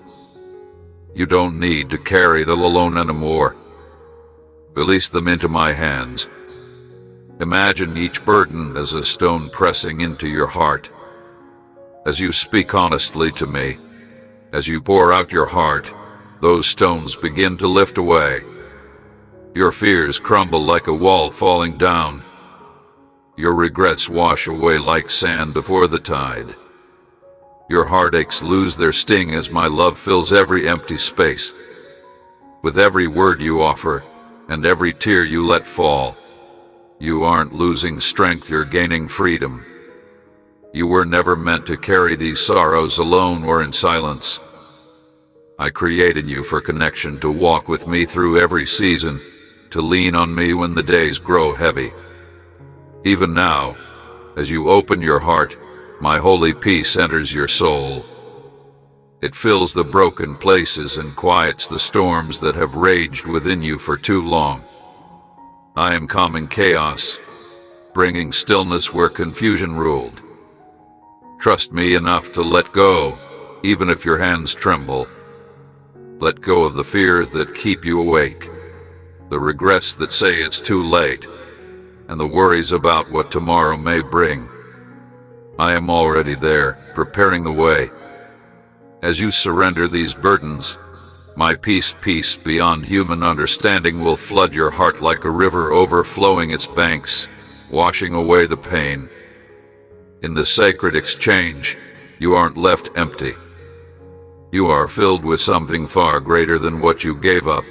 You don't need to carry them alone anymore. Release them into my hands. Imagine each burden as a stone pressing into your heart. As you speak honestly to me, as you pour out your heart, those stones begin to lift away. Your fears crumble like a wall falling down. Your regrets wash away like sand before the tide. Your heartaches lose their sting as my love fills every empty space. With every word you offer, and every tear you let fall, you aren't losing strength, you're gaining freedom. You were never meant to carry these sorrows alone or in silence. I created you for connection, to walk with me through every season, to lean on me when the days grow heavy. Even now, as you open your heart, my holy peace enters your soul. It fills the broken places and quiets the storms that have raged within you for too long. I am calming chaos, bringing stillness where confusion ruled. Trust me enough to let go, even if your hands tremble. Let go of the fears that keep you awake, the regrets that say it's too late, and the worries about what tomorrow may bring. I am already there, preparing the way. As you surrender these burdens, my peace beyond human understanding will flood your heart like a river overflowing its banks, washing away the pain. In the sacred exchange, you aren't left empty. You are filled with something far greater than what you gave up.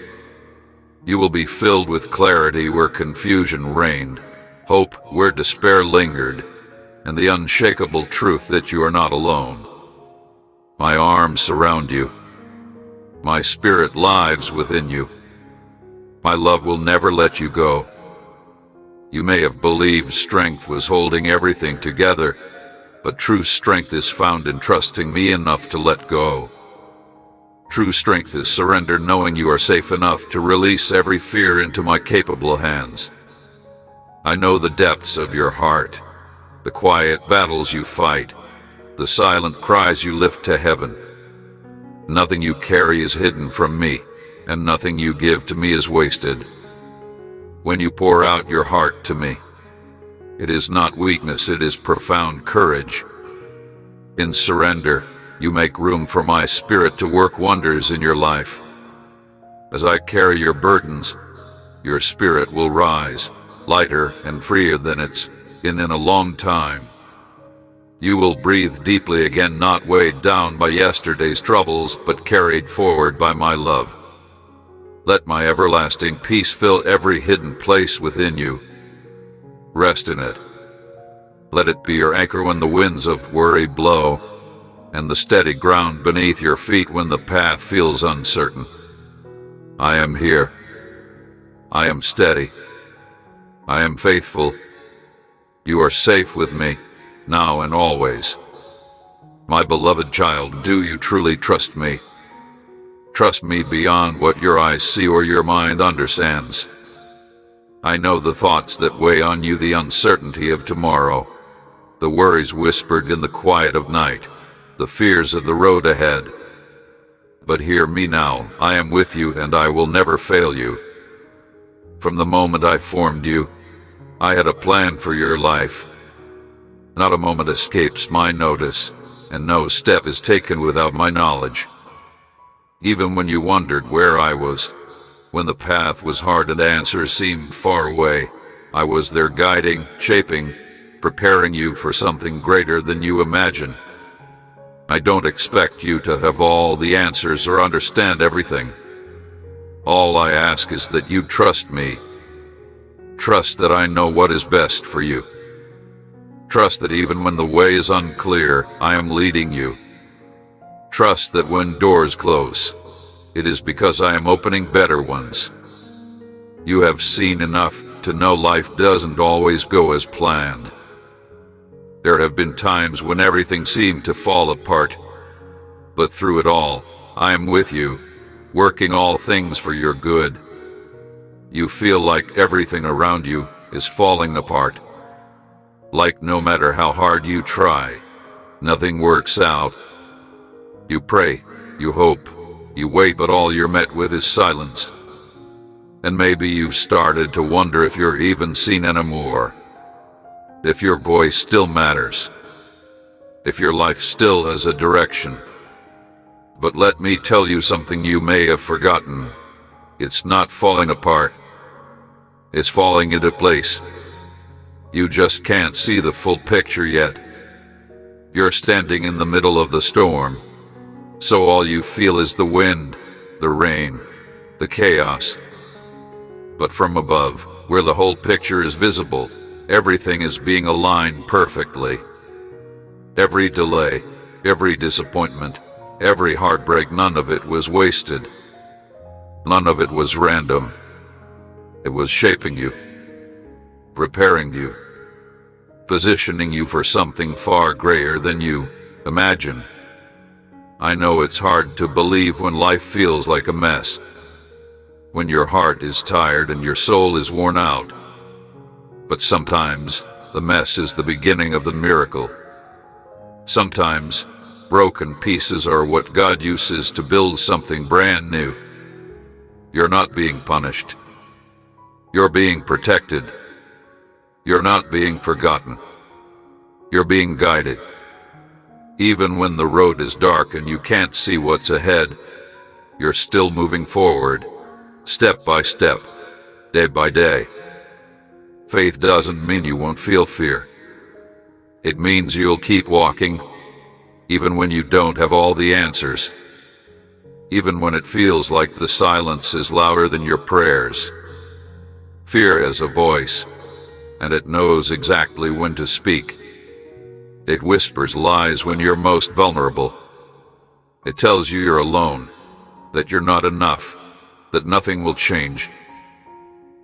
You will be filled with clarity where confusion reigned, hope where despair lingered, and the unshakable truth that you are not alone. My arms surround you. My spirit lives within you. My love will never let you go. You may have believed strength was holding everything together, but true strength is found in trusting me enough to let go. True strength is surrender, knowing you are safe enough to release every fear into my capable hands. I know the depths of your heart, the quiet battles you fight, the silent cries you lift to heaven. Nothing you carry is hidden from me, and nothing you give to me is wasted. When you pour out your heart to me, it is not weakness, it is profound courage. In surrender, you make room for my spirit to work wonders in your life. As I carry your burdens, your spirit will rise, lighter and freer than it's been in a long time. You will breathe deeply again, not weighed down by yesterday's troubles, but carried forward by my love. Let my everlasting peace fill every hidden place within you. Rest in it. Let it be your anchor when the winds of worry blow, and the steady ground beneath your feet when the path feels uncertain. I am here. I am steady. I am faithful. You are safe with me, now and always. My beloved child, do you truly trust me? Trust me beyond what your eyes see or your mind understands. I know the thoughts that weigh on you, the uncertainty of tomorrow, the worries whispered in the quiet of night, the fears of the road ahead. But hear me now, I am with you and I will never fail you. From the moment I formed you, I had a plan for your life. Not a moment escapes my notice, and no step is taken without my knowledge. Even when you wondered where I was, when the path was hard and answers seemed far away, I was there guiding, shaping, preparing you for something greater than you imagine. I don't expect you to have all the answers or understand everything. All I ask is that you trust me. Trust that I know what is best for you. Trust that even when the way is unclear, I am leading you. Trust that when doors close, it is because I am opening better ones. You have seen enough to know life doesn't always go as planned. There have been times when everything seemed to fall apart, but through it all, I am with you, working all things for your good. You feel like everything around you is falling apart. Like no matter how hard you try, nothing works out. You pray, you hope, you wait, but all you're met with is silence. And maybe you've started to wonder if you're even seen anymore. If your voice still matters. If your life still has a direction. But let me tell you something you may have forgotten. It's not falling apart. It's falling into place. You just can't see the full picture yet. You're standing in the middle of the storm, so all you feel is the wind, the rain, the chaos. But from above, where the whole picture is visible, everything is being aligned perfectly. Every delay, every disappointment, every heartbreak, none of it was wasted. None of it was random. It was shaping you, preparing you, positioning you for something far greater than you imagine. I know it's hard to believe when life feels like a mess, when your heart is tired and your soul is worn out. But sometimes the mess is the beginning of the miracle. Sometimes broken pieces are what God uses to build something brand new. You're not being punished. You're being protected. You're not being forgotten. You're being guided. Even when the road is dark and you can't see what's ahead, you're still moving forward, step by step, day by day. Faith doesn't mean you won't feel fear. It means you'll keep walking, even when you don't have all the answers. Even when it feels like the silence is louder than your prayers. Fear has a voice, and it knows exactly when to speak. It whispers lies when you're most vulnerable. It tells you you're alone, that you're not enough, that nothing will change.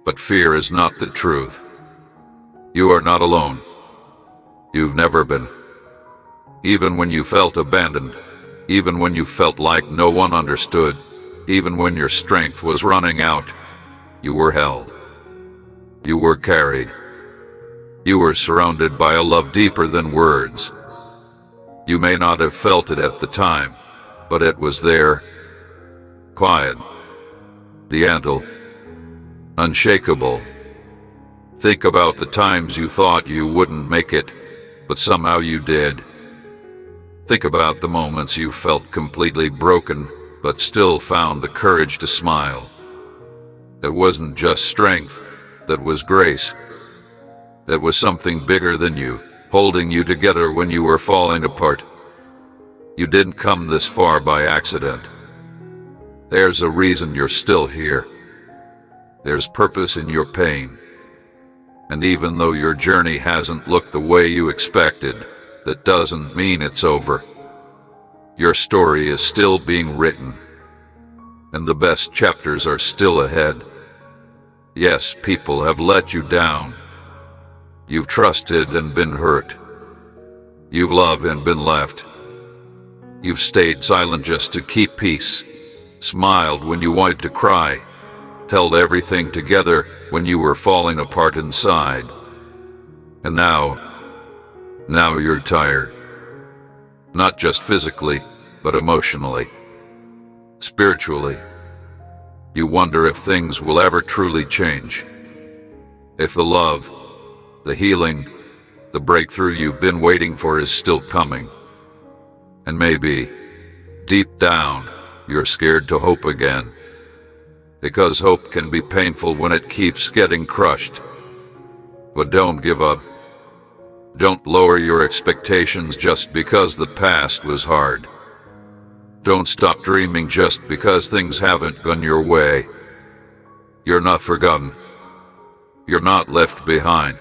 But fear is not the truth. You are not alone. You've never been. Even when you felt abandoned, even when you felt like no one understood, even when your strength was running out, you were held. You were carried. You were surrounded by a love deeper than words. You may not have felt it at the time, but it was there. Quiet. Gentle. Unshakable. Think about the times you thought you wouldn't make it, but somehow you did. Think about the moments you felt completely broken, but still found the courage to smile. It wasn't just strength, that was grace. It was something bigger than you, holding you together when you were falling apart. You didn't come this far by accident. There's a reason you're still here. There's purpose in your pain. And even though your journey hasn't looked the way you expected, that doesn't mean it's over. Your story is still being written, and the best chapters are still ahead. Yes, people have let you down. You've trusted and been hurt. You've loved and been left. You've stayed silent just to keep peace, smiled when you wanted to cry, held everything together when you were falling apart inside. And now you're tired. Not just physically, but emotionally, spiritually. You wonder if things will ever truly change. If the love, the healing, the breakthrough you've been waiting for is still coming. And maybe, deep down, you're scared to hope again. Because hope can be painful when it keeps getting crushed. But don't give up. Don't lower your expectations just because the past was hard. Don't stop dreaming just because things haven't gone your way. You're not forgotten. You're not left behind.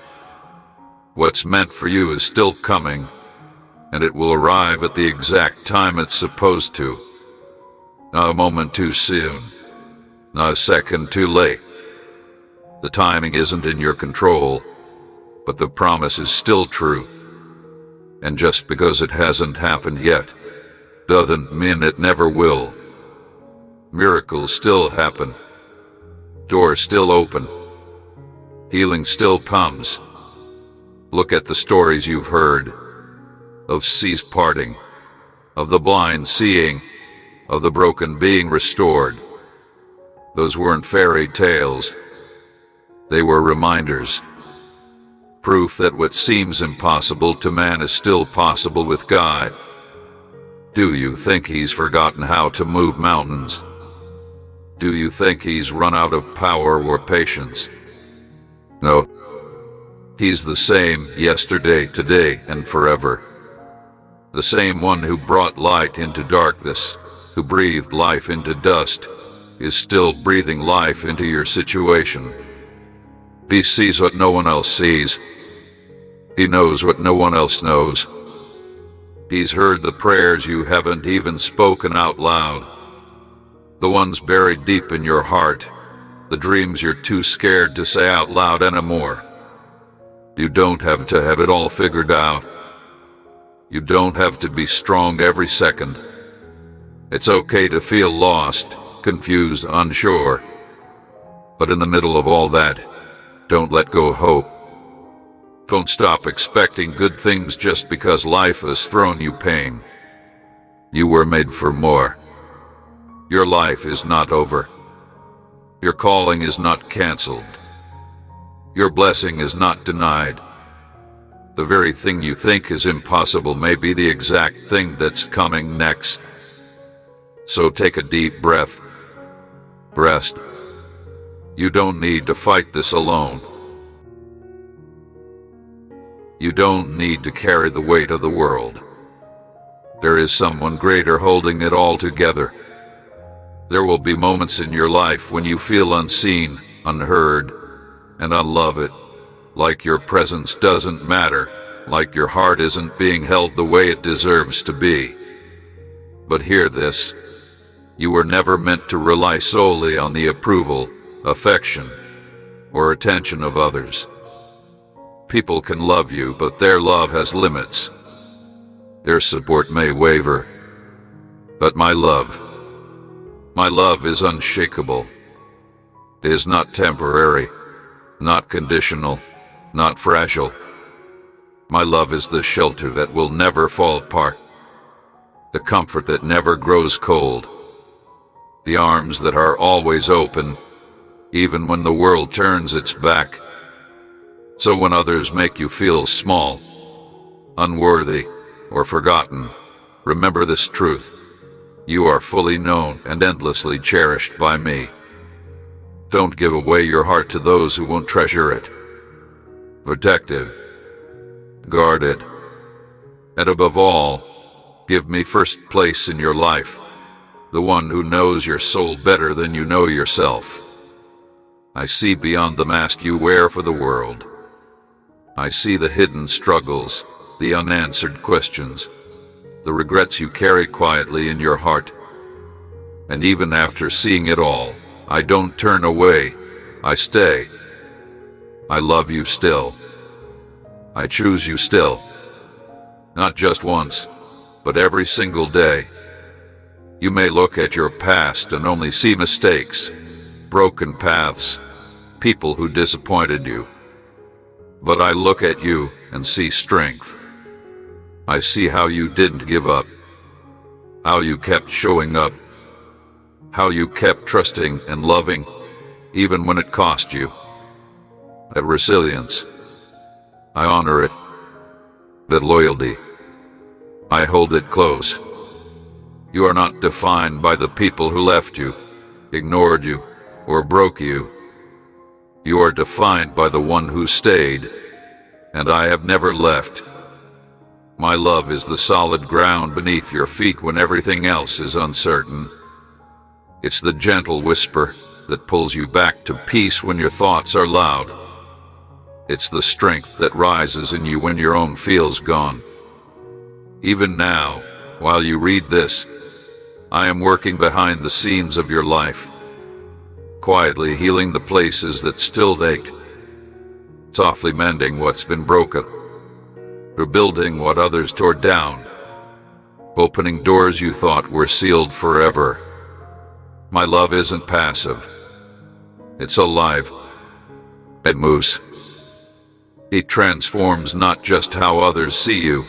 What's meant for you is still coming, and it will arrive at the exact time it's supposed to. Not a moment too soon. Not a second too late. The timing isn't in your control, but the promise is still true. And just because it hasn't happened yet, doesn't mean it never will. Miracles still happen. Doors still open. Healing still comes. Look at the stories you've heard, of seas parting, of the blind seeing, of the broken being restored. Those weren't fairy tales. They were reminders. Proof that what seems impossible to man is still possible with God. Do you think he's forgotten how to move mountains? Do you think he's run out of power or patience? No. He's the same yesterday, today, and forever. The same one who brought light into darkness, who breathed life into dust, is still breathing life into your situation. He sees what no one else sees. He knows what no one else knows. He's heard the prayers you haven't even spoken out loud. The ones buried deep in your heart. The dreams you're too scared to say out loud anymore. You don't have to have it all figured out. You don't have to be strong every second. It's okay to feel lost, confused, unsure. But in the middle of all that, don't let go of hope. Don't stop expecting good things just because life has thrown you pain. You were made for more. Your life is not over. Your calling is not canceled. Your blessing is not denied. The very thing you think is impossible may be the exact thing that's coming next. So take a deep breath. Rest. You don't need to fight this alone. You don't need to carry the weight of the world. There is someone greater holding it all together. There will be moments in your life when you feel unseen, unheard, and unloved, like your presence doesn't matter, like your heart isn't being held the way it deserves to be. But hear this. You were never meant to rely solely on the approval, affection, or attention of others. People can love you, but their love has limits. Their support may waver. But my love is unshakable. It is not temporary, not conditional, not fragile. My love is the shelter that will never fall apart, the comfort that never grows cold, the arms that are always open, even when the world turns its back. So when others make you feel small, unworthy, or forgotten, remember this truth. You are fully known and endlessly cherished by me. Don't give away your heart to those who won't treasure it. Protect it. Guard it. And above all, give me first place in your life, the one who knows your soul better than you know yourself. I see beyond the mask you wear for the world. I see the hidden struggles, the unanswered questions, the regrets you carry quietly in your heart. And even after seeing it all, I don't turn away, I stay. I love you still. I choose you still. Not just once, but every single day. You may look at your past and only see mistakes, broken paths, people who disappointed you. But I look at you and see strength. I see how you didn't give up, how you kept showing up, how you kept trusting and loving, even when it cost you. That resilience, I honor it. That loyalty, I hold it close. You are not defined by the people who left you, ignored you, or broke you. You are defined by the one who stayed, and I have never left. My love is the solid ground beneath your feet when everything else is uncertain. It's the gentle whisper that pulls you back to peace when your thoughts are loud. It's the strength that rises in you when your own feels gone. Even now, while you read this, I am working behind the scenes of your life, quietly healing the places that still ache, softly mending what's been broken, rebuilding what others tore down, opening doors you thought were sealed forever. My love isn't passive. It's alive. It moves. It transforms not just how others see you,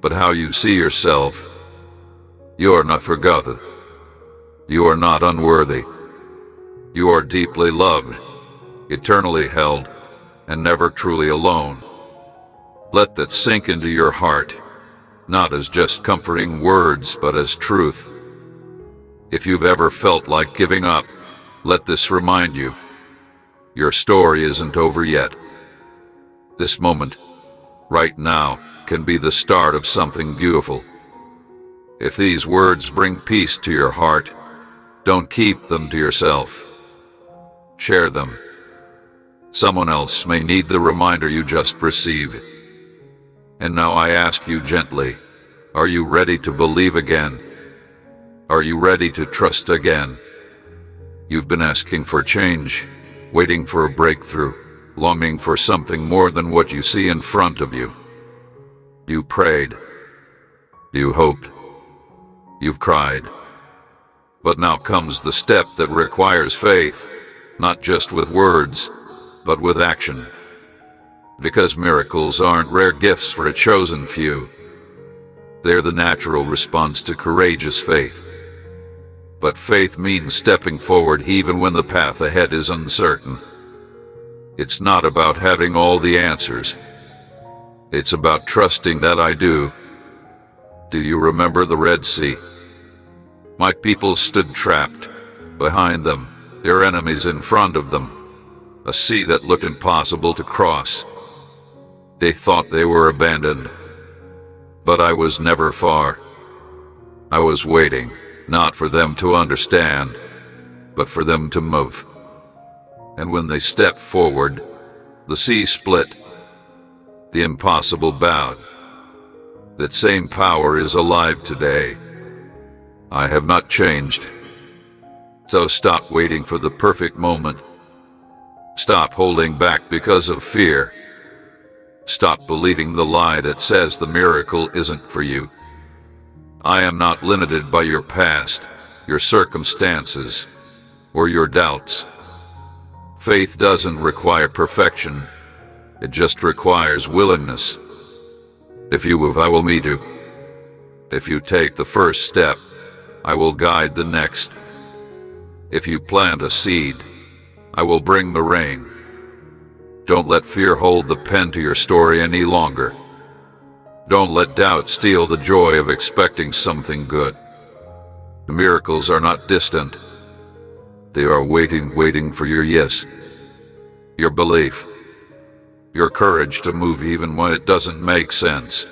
but how you see yourself. You are not forgotten. You are not unworthy. You are deeply loved, eternally held, and never truly alone. Let that sink into your heart, not as just comforting words, but as truth. If you've ever felt like giving up, let this remind you. Your story isn't over yet. This moment, right now, can be the start of something beautiful. If these words bring peace to your heart, don't keep them to yourself. Share them. Someone else may need the reminder you just received. And now I ask you gently, are you ready to believe again? Are you ready to trust again? You've been asking for change, waiting for a breakthrough, longing for something more than what you see in front of you. You prayed. You hoped. You've cried. But now comes the step that requires faith, not just with words, but with action. Because miracles aren't rare gifts for a chosen few. They're the natural response to courageous faith. But faith means stepping forward even when the path ahead is uncertain. It's not about having all the answers. It's about trusting that I do. Do you remember the Red Sea? My people stood trapped. Behind them, their enemies in front of them. A sea that looked impossible to cross. They thought they were abandoned. But I was never far. I was waiting, not for them to understand, but for them to move. And when they stepped forward, the sea split. The impossible bowed. That same power is alive today. I have not changed. So stop waiting for the perfect moment. Stop holding back because of fear. Stop believing the lie that says the miracle isn't for you. I am not limited by your past, your circumstances, or your doubts. Faith doesn't require perfection. It just requires willingness. If you move, I will meet you. If you take the first step, I will guide the next. If you plant a seed, I will bring the rain. Don't let fear hold the pen to your story any longer. Don't let doubt steal the joy of expecting something good. The miracles are not distant. They are waiting for your yes, your belief, your courage to move even when it doesn't make sense.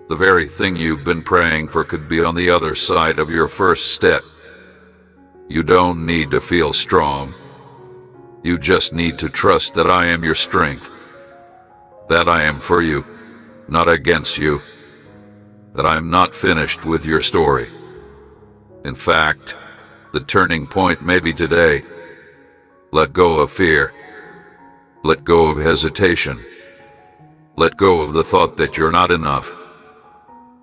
The very thing you've been praying for could be on the other side of your first step. You don't need to feel strong. You just need to trust that I am your strength. That I am for you, not against you. That I am not finished with your story. In fact, the turning point may be today. Let go of fear. Let go of hesitation. Let go of the thought that you're not enough.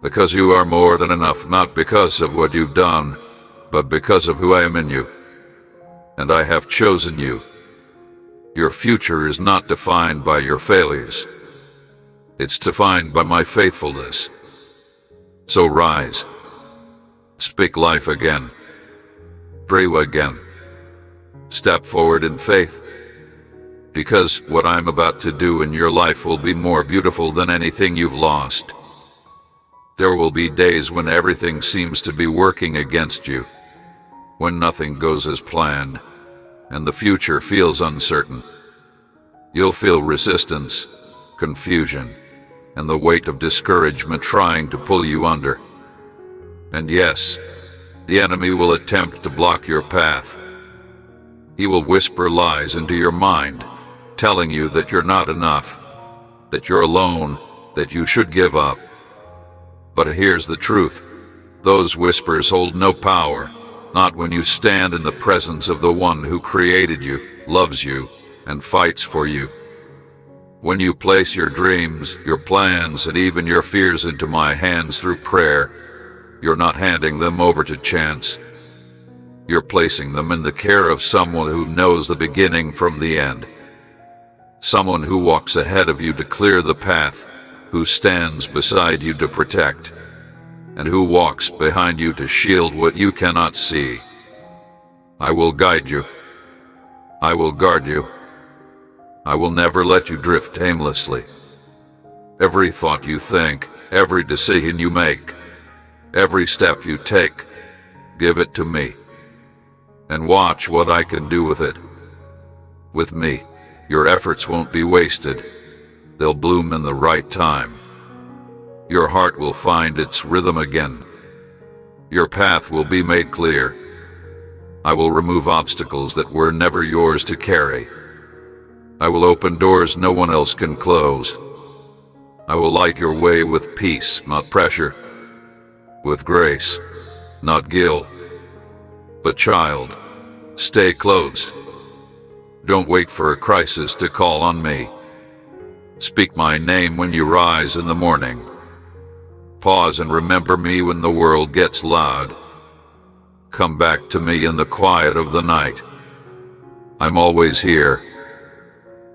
Because you are more than enough, not because of what you've done, but because of who I am in you. And I have chosen you. Your future is not defined by your failures. It's defined by my faithfulness. So rise. Speak life again. Breathe again. Step forward in faith. Because what I'm about to do in your life will be more beautiful than anything you've lost. There will be days when everything seems to be working against you. When nothing goes as planned, and the future feels uncertain. You'll feel resistance, confusion, and the weight of discouragement trying to pull you under. And yes, the enemy will attempt to block your path. He will whisper lies into your mind, telling you that you're not enough, that you're alone, that you should give up. But here's the truth. Those whispers hold no power. Not when you stand in the presence of the one who created you, loves you, and fights for you. When you place your dreams, your plans, and even your fears into my hands through prayer, you're not handing them over to chance. You're placing them in the care of someone who knows the beginning from the end. Someone who walks ahead of you to clear the path, who stands beside you to protect, and who walks behind you to shield what you cannot see. I will guide you. I will guard you. I will never let you drift aimlessly. Every thought you think, every decision you make, every step you take, give it to me. And watch what I can do with it. With me, your efforts won't be wasted. They'll bloom in the right time. Your heart will find its rhythm again. Your path will be made clear. I will remove obstacles that were never yours to carry. I will open doors no one else can close. I will light your way with peace, not pressure. With grace, not guilt. But child, stay close. Don't wait for a crisis to call on me. Speak my name when you rise in the morning. Pause and remember me when the world gets loud. Come back to me in the quiet of the night. I'm always here,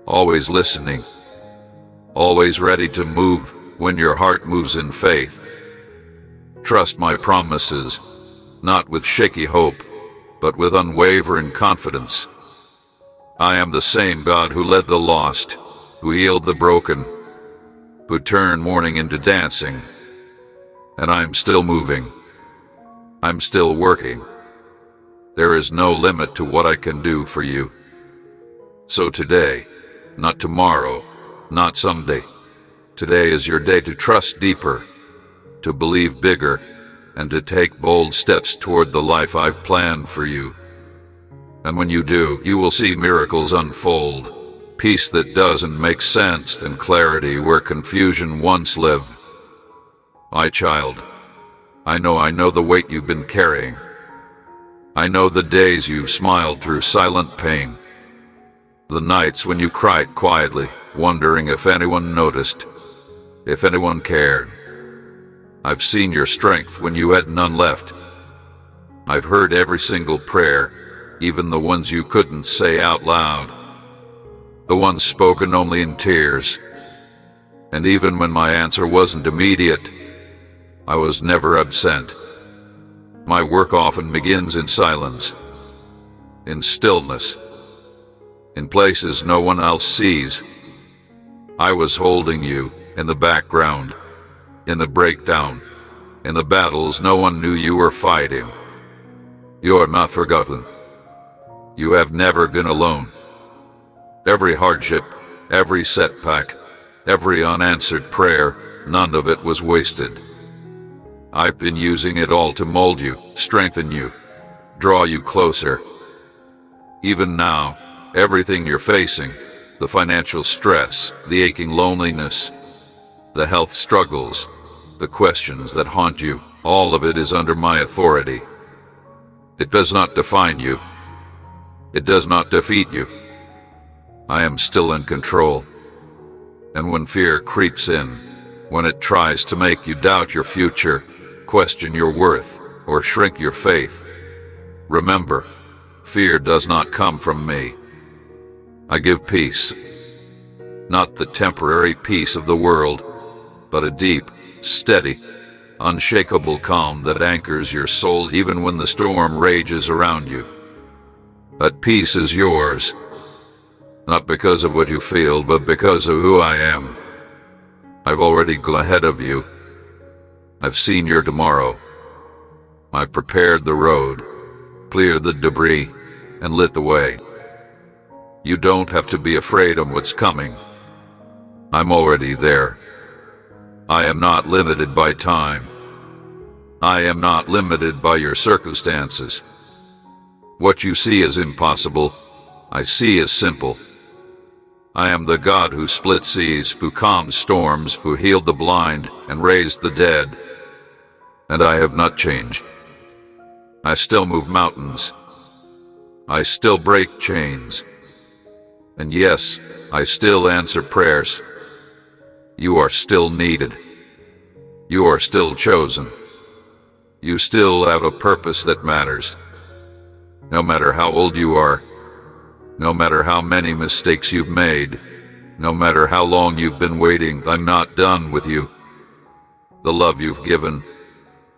always listening, always ready to move when your heart moves in faith. Trust my promises, not with shaky hope, but with unwavering confidence. I am the same God who led the lost, who healed the broken, who turned mourning into dancing. And I'm still moving. I'm still working. There is no limit to what I can do for you. So today, not tomorrow, not someday, today is your day to trust deeper, to believe bigger, and to take bold steps toward the life I've planned for you. And when you do, you will see miracles unfold, peace that doesn't make sense, and clarity where confusion once lived. My child, I know the weight you've been carrying. I know the days you've smiled through silent pain. The nights when you cried quietly, wondering if anyone noticed, if anyone cared. I've seen your strength when you had none left. I've heard every single prayer, even the ones you couldn't say out loud. The ones spoken only in tears. And even when my answer wasn't immediate, I was never absent. My work often begins in silence, in stillness, in places no one else sees. I was holding you in the background, in the breakdown, in the battles no one knew you were fighting. You are not forgotten. You have never been alone. Every hardship, every setback, every unanswered prayer, none of it was wasted. I've been using it all to mold you, strengthen you, draw you closer. Even now, everything you're facing, the financial stress, the aching loneliness, the health struggles, the questions that haunt you, all of it is under my authority. It does not define you. It does not defeat you. I am still in control. And when fear creeps in, when it tries to make you doubt your future, question your worth, or shrink your faith, remember, fear does not come from me. I give peace, not the temporary peace of the world, but a deep, steady, unshakable calm that anchors your soul even when the storm rages around you. That peace is yours, not because of what you feel, but because of who I am. I've already gone ahead of you. I've seen your tomorrow. I've prepared the road, cleared the debris, and lit the way. You don't have to be afraid of what's coming. I'm already there. I am not limited by time. I am not limited by your circumstances. What you see as impossible, I see as simple. I am the God who split seas, who calmed storms, who healed the blind and raised the dead. And I have not changed. I still move mountains. I still break chains. And yes, I still answer prayers. You are still needed. You are still chosen. You still have a purpose that matters. No matter how old you are, no matter how many mistakes you've made, no matter how long you've been waiting, I'm not done with you. The love you've given,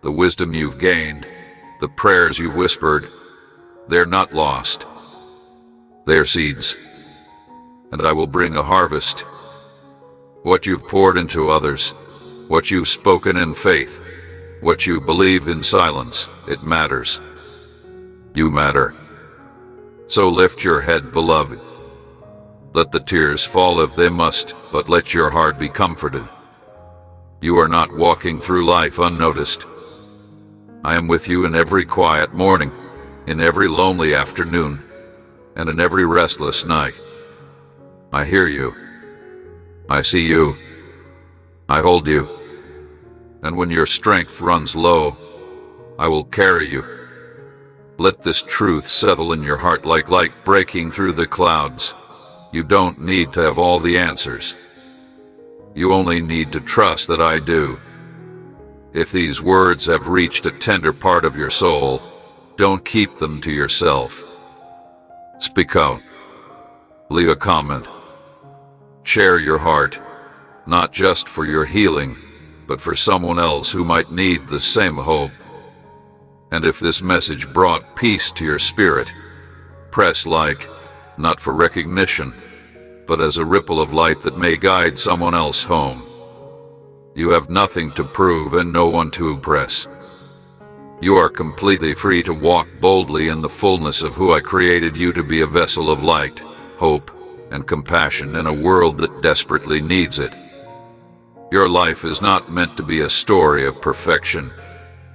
the wisdom you've gained, the prayers you've whispered, they're not lost. They're seeds. And I will bring a harvest. What you've poured into others, what you've spoken in faith, what you've believed in silence, it matters. You matter. So lift your head, beloved. Let the tears fall if they must, but let your heart be comforted. You are not walking through life unnoticed. I am with you in every quiet morning, in every lonely afternoon, and in every restless night. I hear you. I see you. I hold you. And when your strength runs low, I will carry you. Let this truth settle in your heart like light breaking through the clouds. You don't need to have all the answers. You only need to trust that I do. If these words have reached a tender part of your soul, don't keep them to yourself. Speak out. Leave a comment. Share your heart, not just for your healing, but for someone else who might need the same hope. And if this message brought peace to your spirit, press like, not for recognition, but as a ripple of light that may guide someone else home. You have nothing to prove and no one to impress. You are completely free to walk boldly in the fullness of who I created you to be, a vessel of light, hope, and compassion in a world that desperately needs it. Your life is not meant to be a story of perfection,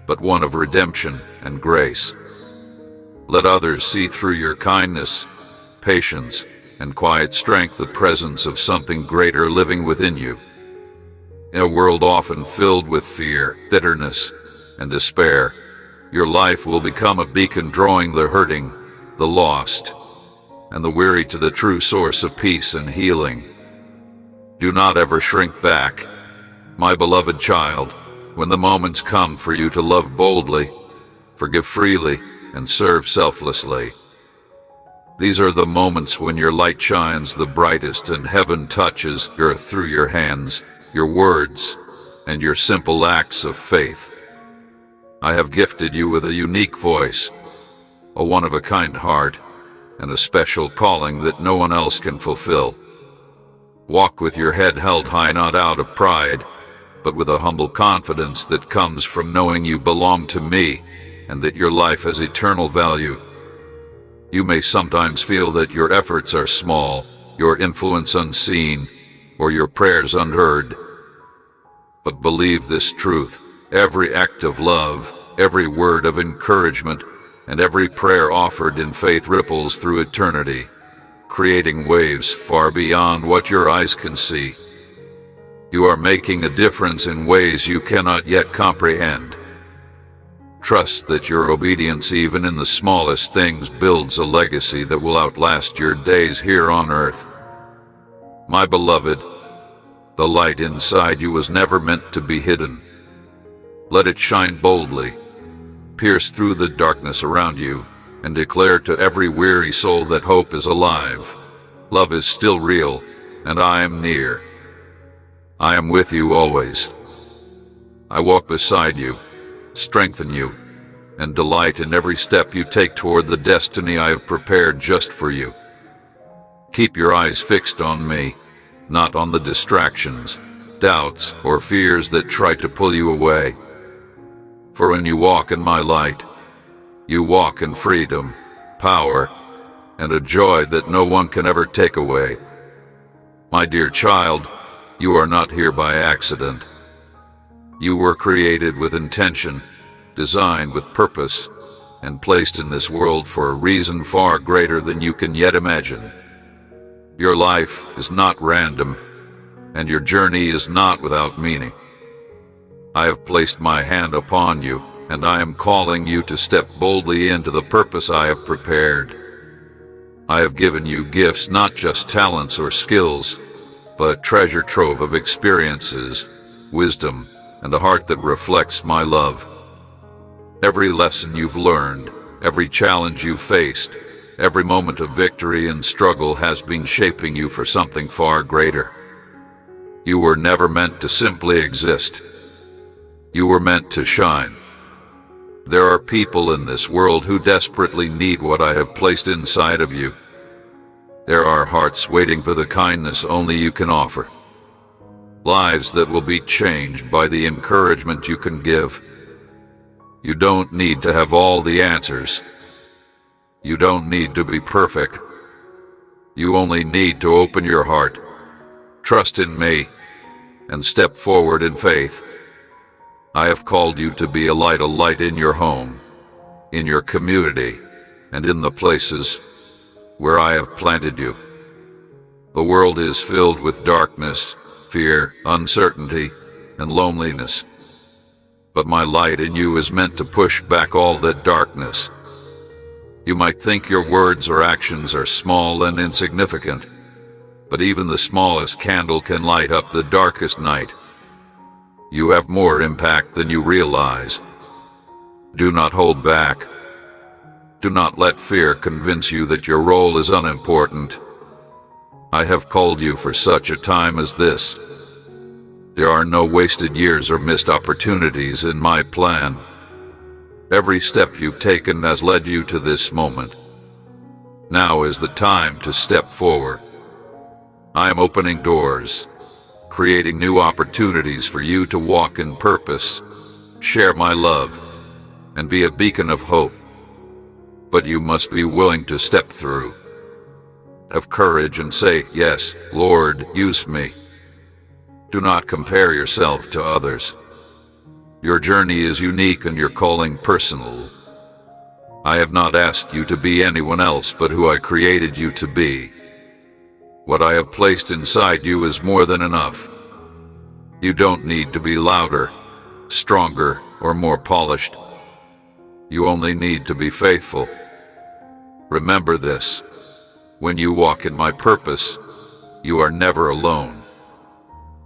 but one of redemption and grace. Let others see through your kindness, patience, and quiet strength the presence of something greater living within you. In a world often filled with fear, bitterness, and despair, your life will become a beacon drawing the hurting, the lost, and the weary to the true source of peace and healing. Do not ever shrink back, my beloved child, when the moments come for you to love boldly, forgive freely, and serve selflessly. These are the moments when your light shines the brightest and heaven touches earth through your hands, your words, and your simple acts of faith. I have gifted you with a unique voice, a one-of-a-kind heart, and a special calling that no one else can fulfill. Walk with your head held high, not out of pride, but with a humble confidence that comes from knowing you belong to me and that your life has eternal value. You may sometimes feel that your efforts are small, your influence unseen, or your prayers unheard. But believe this truth: every act of love, every word of encouragement, and every prayer offered in faith ripples through eternity, creating waves far beyond what your eyes can see. You are making a difference in ways you cannot yet comprehend. Trust that your obedience, even in the smallest things, builds a legacy that will outlast your days here on earth. My beloved, the light inside you was never meant to be hidden. Let it shine boldly, pierce through the darkness around you, and declare to every weary soul that hope is alive, love is still real, and I am near. I am with you always. I walk beside you, strengthen you, and delight in every step you take toward the destiny I have prepared just for you. Keep your eyes fixed on me, not on the distractions, doubts, or fears that try to pull you away. For when you walk in my light, you walk in freedom, power, and a joy that no one can ever take away. My dear child, you are not here by accident. You were created with intention, designed with purpose, and placed in this world for a reason far greater than you can yet imagine. Your life is not random, and your journey is not without meaning. I have placed my hand upon you, and I am calling you to step boldly into the purpose I have prepared. I have given you gifts, not just talents or skills, but a treasure trove of experiences, wisdom, and a heart that reflects my love. Every lesson you've learned, every challenge you've faced, every moment of victory and struggle has been shaping you for something far greater. You were never meant to simply exist. You were meant to shine. There are people in this world who desperately need what I have placed inside of you. There are hearts waiting for the kindness only you can offer. Lives that will be changed by the encouragement you can give. You don't need to have all the answers. You don't need to be perfect. You only need to open your heart, trust in me, and step forward in faith. I have called you to be a light in your home, in your community, and in the places where I have planted you. The world is filled with darkness, fear, uncertainty, and loneliness. But my light in you is meant to push back all that darkness. You might think your words or actions are small and insignificant, but even the smallest candle can light up the darkest night. You have more impact than you realize. Do not hold back. Do not let fear convince you that your role is unimportant. I have called you for such a time as this. There are no wasted years or missed opportunities in my plan. Every step you've taken has led you to this moment. Now is the time to step forward. I am opening doors, creating new opportunities for you to walk in purpose, share my love, and be a beacon of hope. But you must be willing to step through. Have courage and say, "Yes, Lord, use me." Do not compare yourself to others. Your journey is unique and your calling personal. I have not asked you to be anyone else but who I created you to be. What I have placed inside you is more than enough. You don't need to be louder, stronger, or more polished. You only need to be faithful. Remember this: when you walk in my purpose, you are never alone.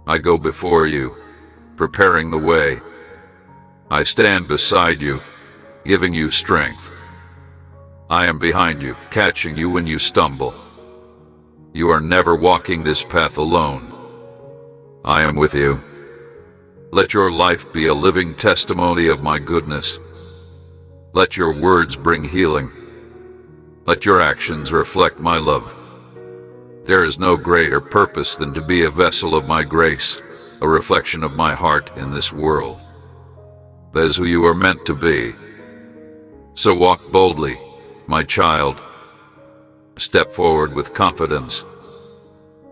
I go before you, preparing the way. I stand beside you, giving you strength. I am behind you, catching you when you stumble. You are never walking this path alone. I am with you. Let your life be a living testimony of my goodness. Let your words bring healing. Let your actions reflect my love. There is no greater purpose than to be a vessel of my grace, a reflection of my heart in this world. That is who you are meant to be. So walk boldly, my child. Step forward with confidence.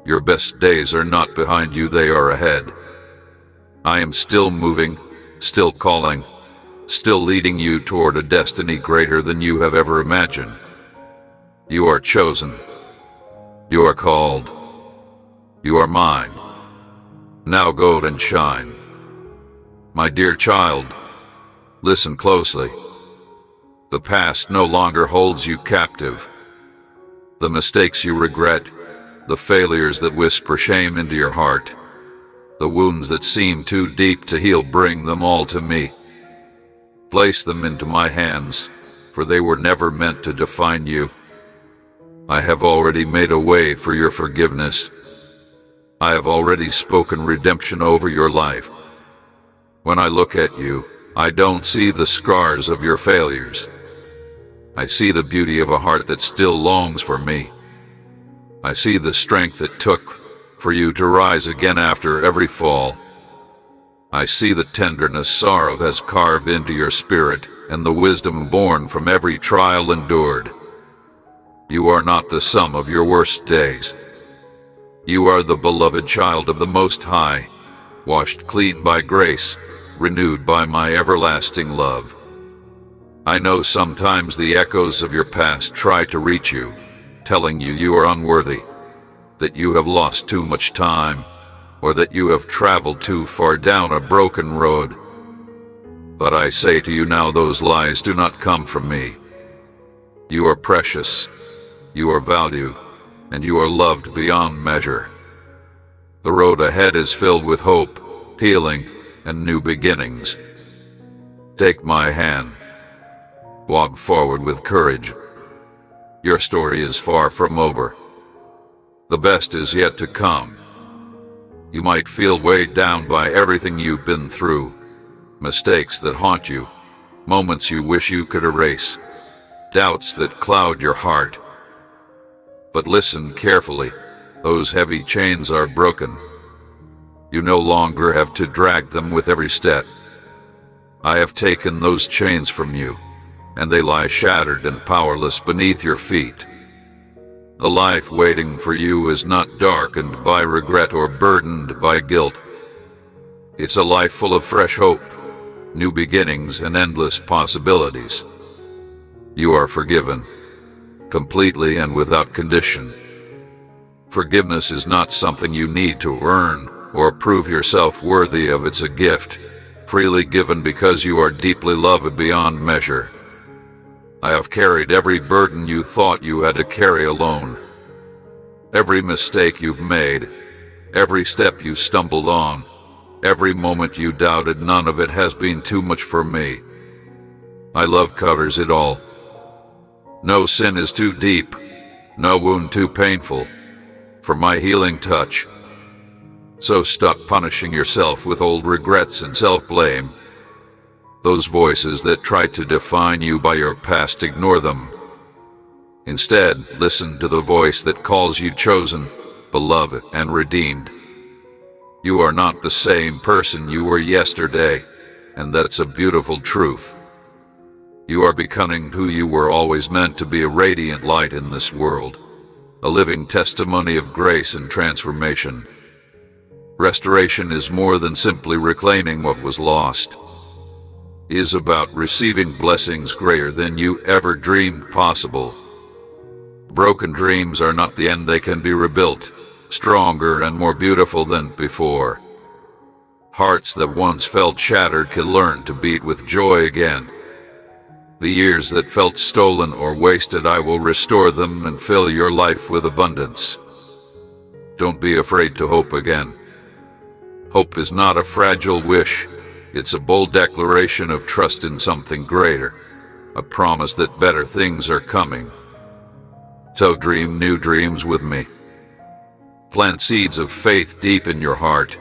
Your best days are not behind you, they are ahead. I am still moving, still calling, still leading you toward a destiny greater than you have ever imagined. You are chosen. You are called. You are mine. Now go and shine. My dear child, listen closely. The past no longer holds you captive. The mistakes you regret, the failures that whisper shame into your heart, the wounds that seem too deep to heal, bring them all to me. Place them into my hands, for they were never meant to define you. I have already made a way for your forgiveness. I have already spoken redemption over your life. When I look at you, I don't see the scars of your failures. I see the beauty of a heart that still longs for me. I see the strength it took for you to rise again after every fall. I see the tenderness sorrow has carved into your spirit and the wisdom born from every trial endured. You are not the sum of your worst days. You are the beloved child of the Most High, washed clean by grace, renewed by my everlasting love. I know sometimes the echoes of your past try to reach you, telling you you are unworthy, that you have lost too much time, or that you have traveled too far down a broken road. But I say to you now, those lies do not come from me. You are precious, you are valued, and you are loved beyond measure. The road ahead is filled with hope, healing, and new beginnings. Take my hand. Walk forward with courage. Your story is far from over. The best is yet to come. You might feel weighed down by everything you've been through, mistakes that haunt you, moments you wish you could erase, doubts that cloud your heart. But listen carefully, those heavy chains are broken. You no longer have to drag them with every step. I have taken those chains from you, and they lie shattered and powerless beneath your feet. The life waiting for you is not darkened by regret or burdened by guilt. It's a life full of fresh hope, new beginnings, and endless possibilities. You are forgiven, completely and without condition. Forgiveness is not something you need to earn or prove yourself worthy of. It's a gift, freely given because you are deeply loved beyond measure. I have carried every burden you thought you had to carry alone. Every mistake you've made, every step you stumbled on, every moment you doubted, none of it has been too much for me. My love covers it all. No sin is too deep, no wound too painful for my healing touch. So stop punishing yourself with old regrets and self-blame. Those voices that try to define you by your past, ignore them. Instead, listen to the voice that calls you chosen, beloved, and redeemed. You are not the same person you were yesterday, and that's a beautiful truth. You are becoming who you were always meant to be, a radiant light in this world, a living testimony of grace and transformation. Restoration is more than simply reclaiming what was lost. It is about receiving blessings greater than you ever dreamed possible. Broken dreams are not the end, they can be rebuilt, stronger and more beautiful than before. Hearts that once felt shattered can learn to beat with joy again. The years that felt stolen or wasted, I will restore them and fill your life with abundance. Don't be afraid to hope again. Hope is not a fragile wish, it's a bold declaration of trust in something greater, a promise that better things are coming. So dream new dreams with me. Plant seeds of faith deep in your heart,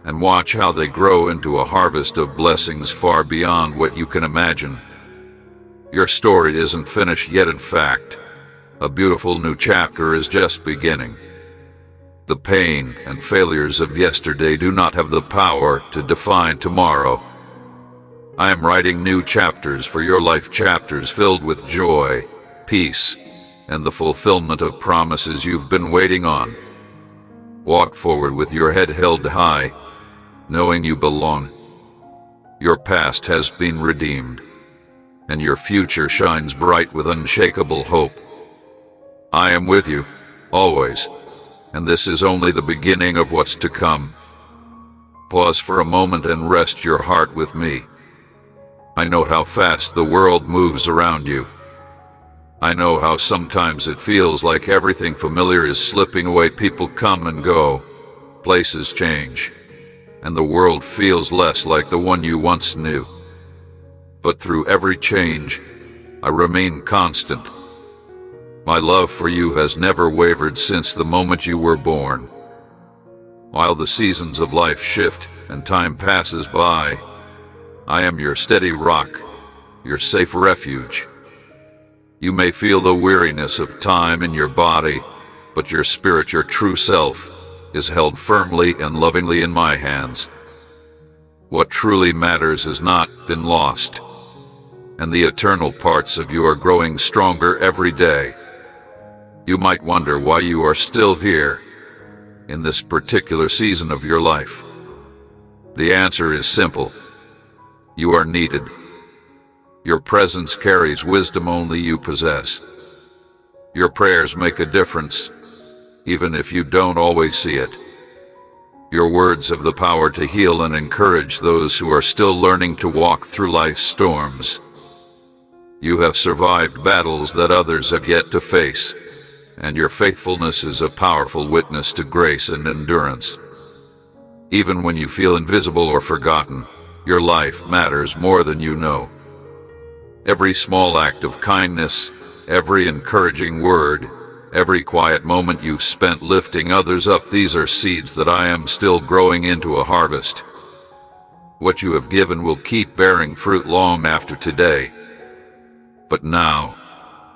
and watch how they grow into a harvest of blessings far beyond what you can imagine. Your story isn't finished yet. In fact, a beautiful new chapter is just beginning. The pain and failures of yesterday do not have the power to define tomorrow. I am writing new chapters for your life, chapters filled with joy, peace, and the fulfillment of promises you've been waiting on. Walk forward with your head held high, knowing you belong. Your past has been redeemed, and your future shines bright with unshakable hope. I am with you, always, and this is only the beginning of what's to come. Pause for a moment and rest your heart with me. I know how fast the world moves around you. I know how sometimes it feels like everything familiar is slipping away. People come and go, places change, and the world feels less like the one you once knew. But through every change, I remain constant. My love for you has never wavered since the moment you were born. While the seasons of life shift and time passes by, I am your steady rock, your safe refuge. You may feel the weariness of time in your body, but your spirit, your true self, is held firmly and lovingly in my hands. What truly matters has not been lost, and the eternal parts of you are growing stronger every day. You might wonder why you are still here, in this particular season of your life. The answer is simple. You are needed. Your presence carries wisdom only you possess. Your prayers make a difference, even if you don't always see it. Your words have the power to heal and encourage those who are still learning to walk through life's storms. You have survived battles that others have yet to face, and your faithfulness is a powerful witness to grace and endurance. Even when you feel invisible or forgotten, your life matters more than you know. Every small act of kindness, every encouraging word, every quiet moment you've spent lifting others up, these are seeds that I am still growing into a harvest. What you have given will keep bearing fruit long after today. But now,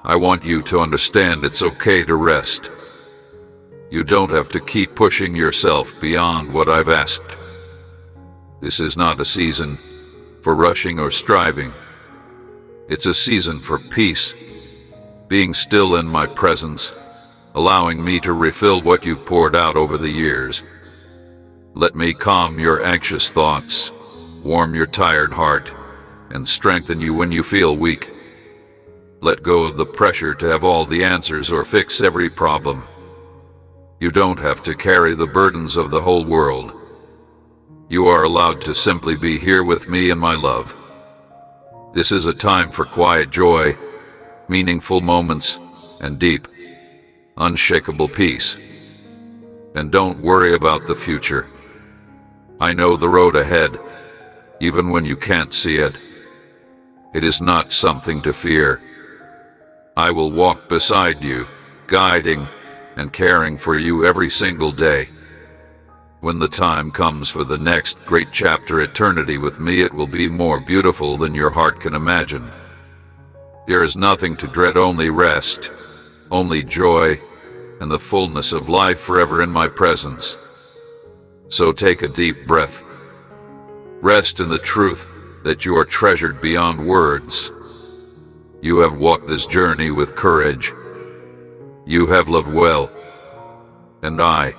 I want you to understand it's okay to rest. You don't have to keep pushing yourself beyond what I've asked. This is not a season for rushing or striving. It's a season for peace, being still in my presence, allowing me to refill what you've poured out over the years. Let me calm your anxious thoughts, warm your tired heart, and strengthen you when you feel weak. Let go of the pressure to have all the answers or fix every problem. You don't have to carry the burdens of the whole world. You are allowed to simply be here with me in my love. This is a time for quiet joy, meaningful moments, and deep, unshakable peace. And don't worry about the future. I know the road ahead, even when you can't see it. It is not something to fear. I will walk beside you, guiding and caring for you every single day. When the time comes for the next great chapter, eternity with me, it will be more beautiful than your heart can imagine. There is nothing to dread, only rest, only joy, and the fullness of life forever in my presence. So take a deep breath. Rest in the truth that you are treasured beyond words. You have walked this journey with courage. You have loved well. And I,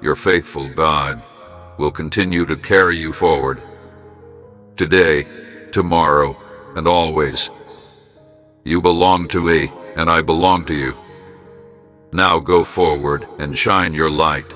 your faithful God, will continue to carry you forward. Today, tomorrow, and always. You belong to me, and I belong to you. Now go forward and shine your light.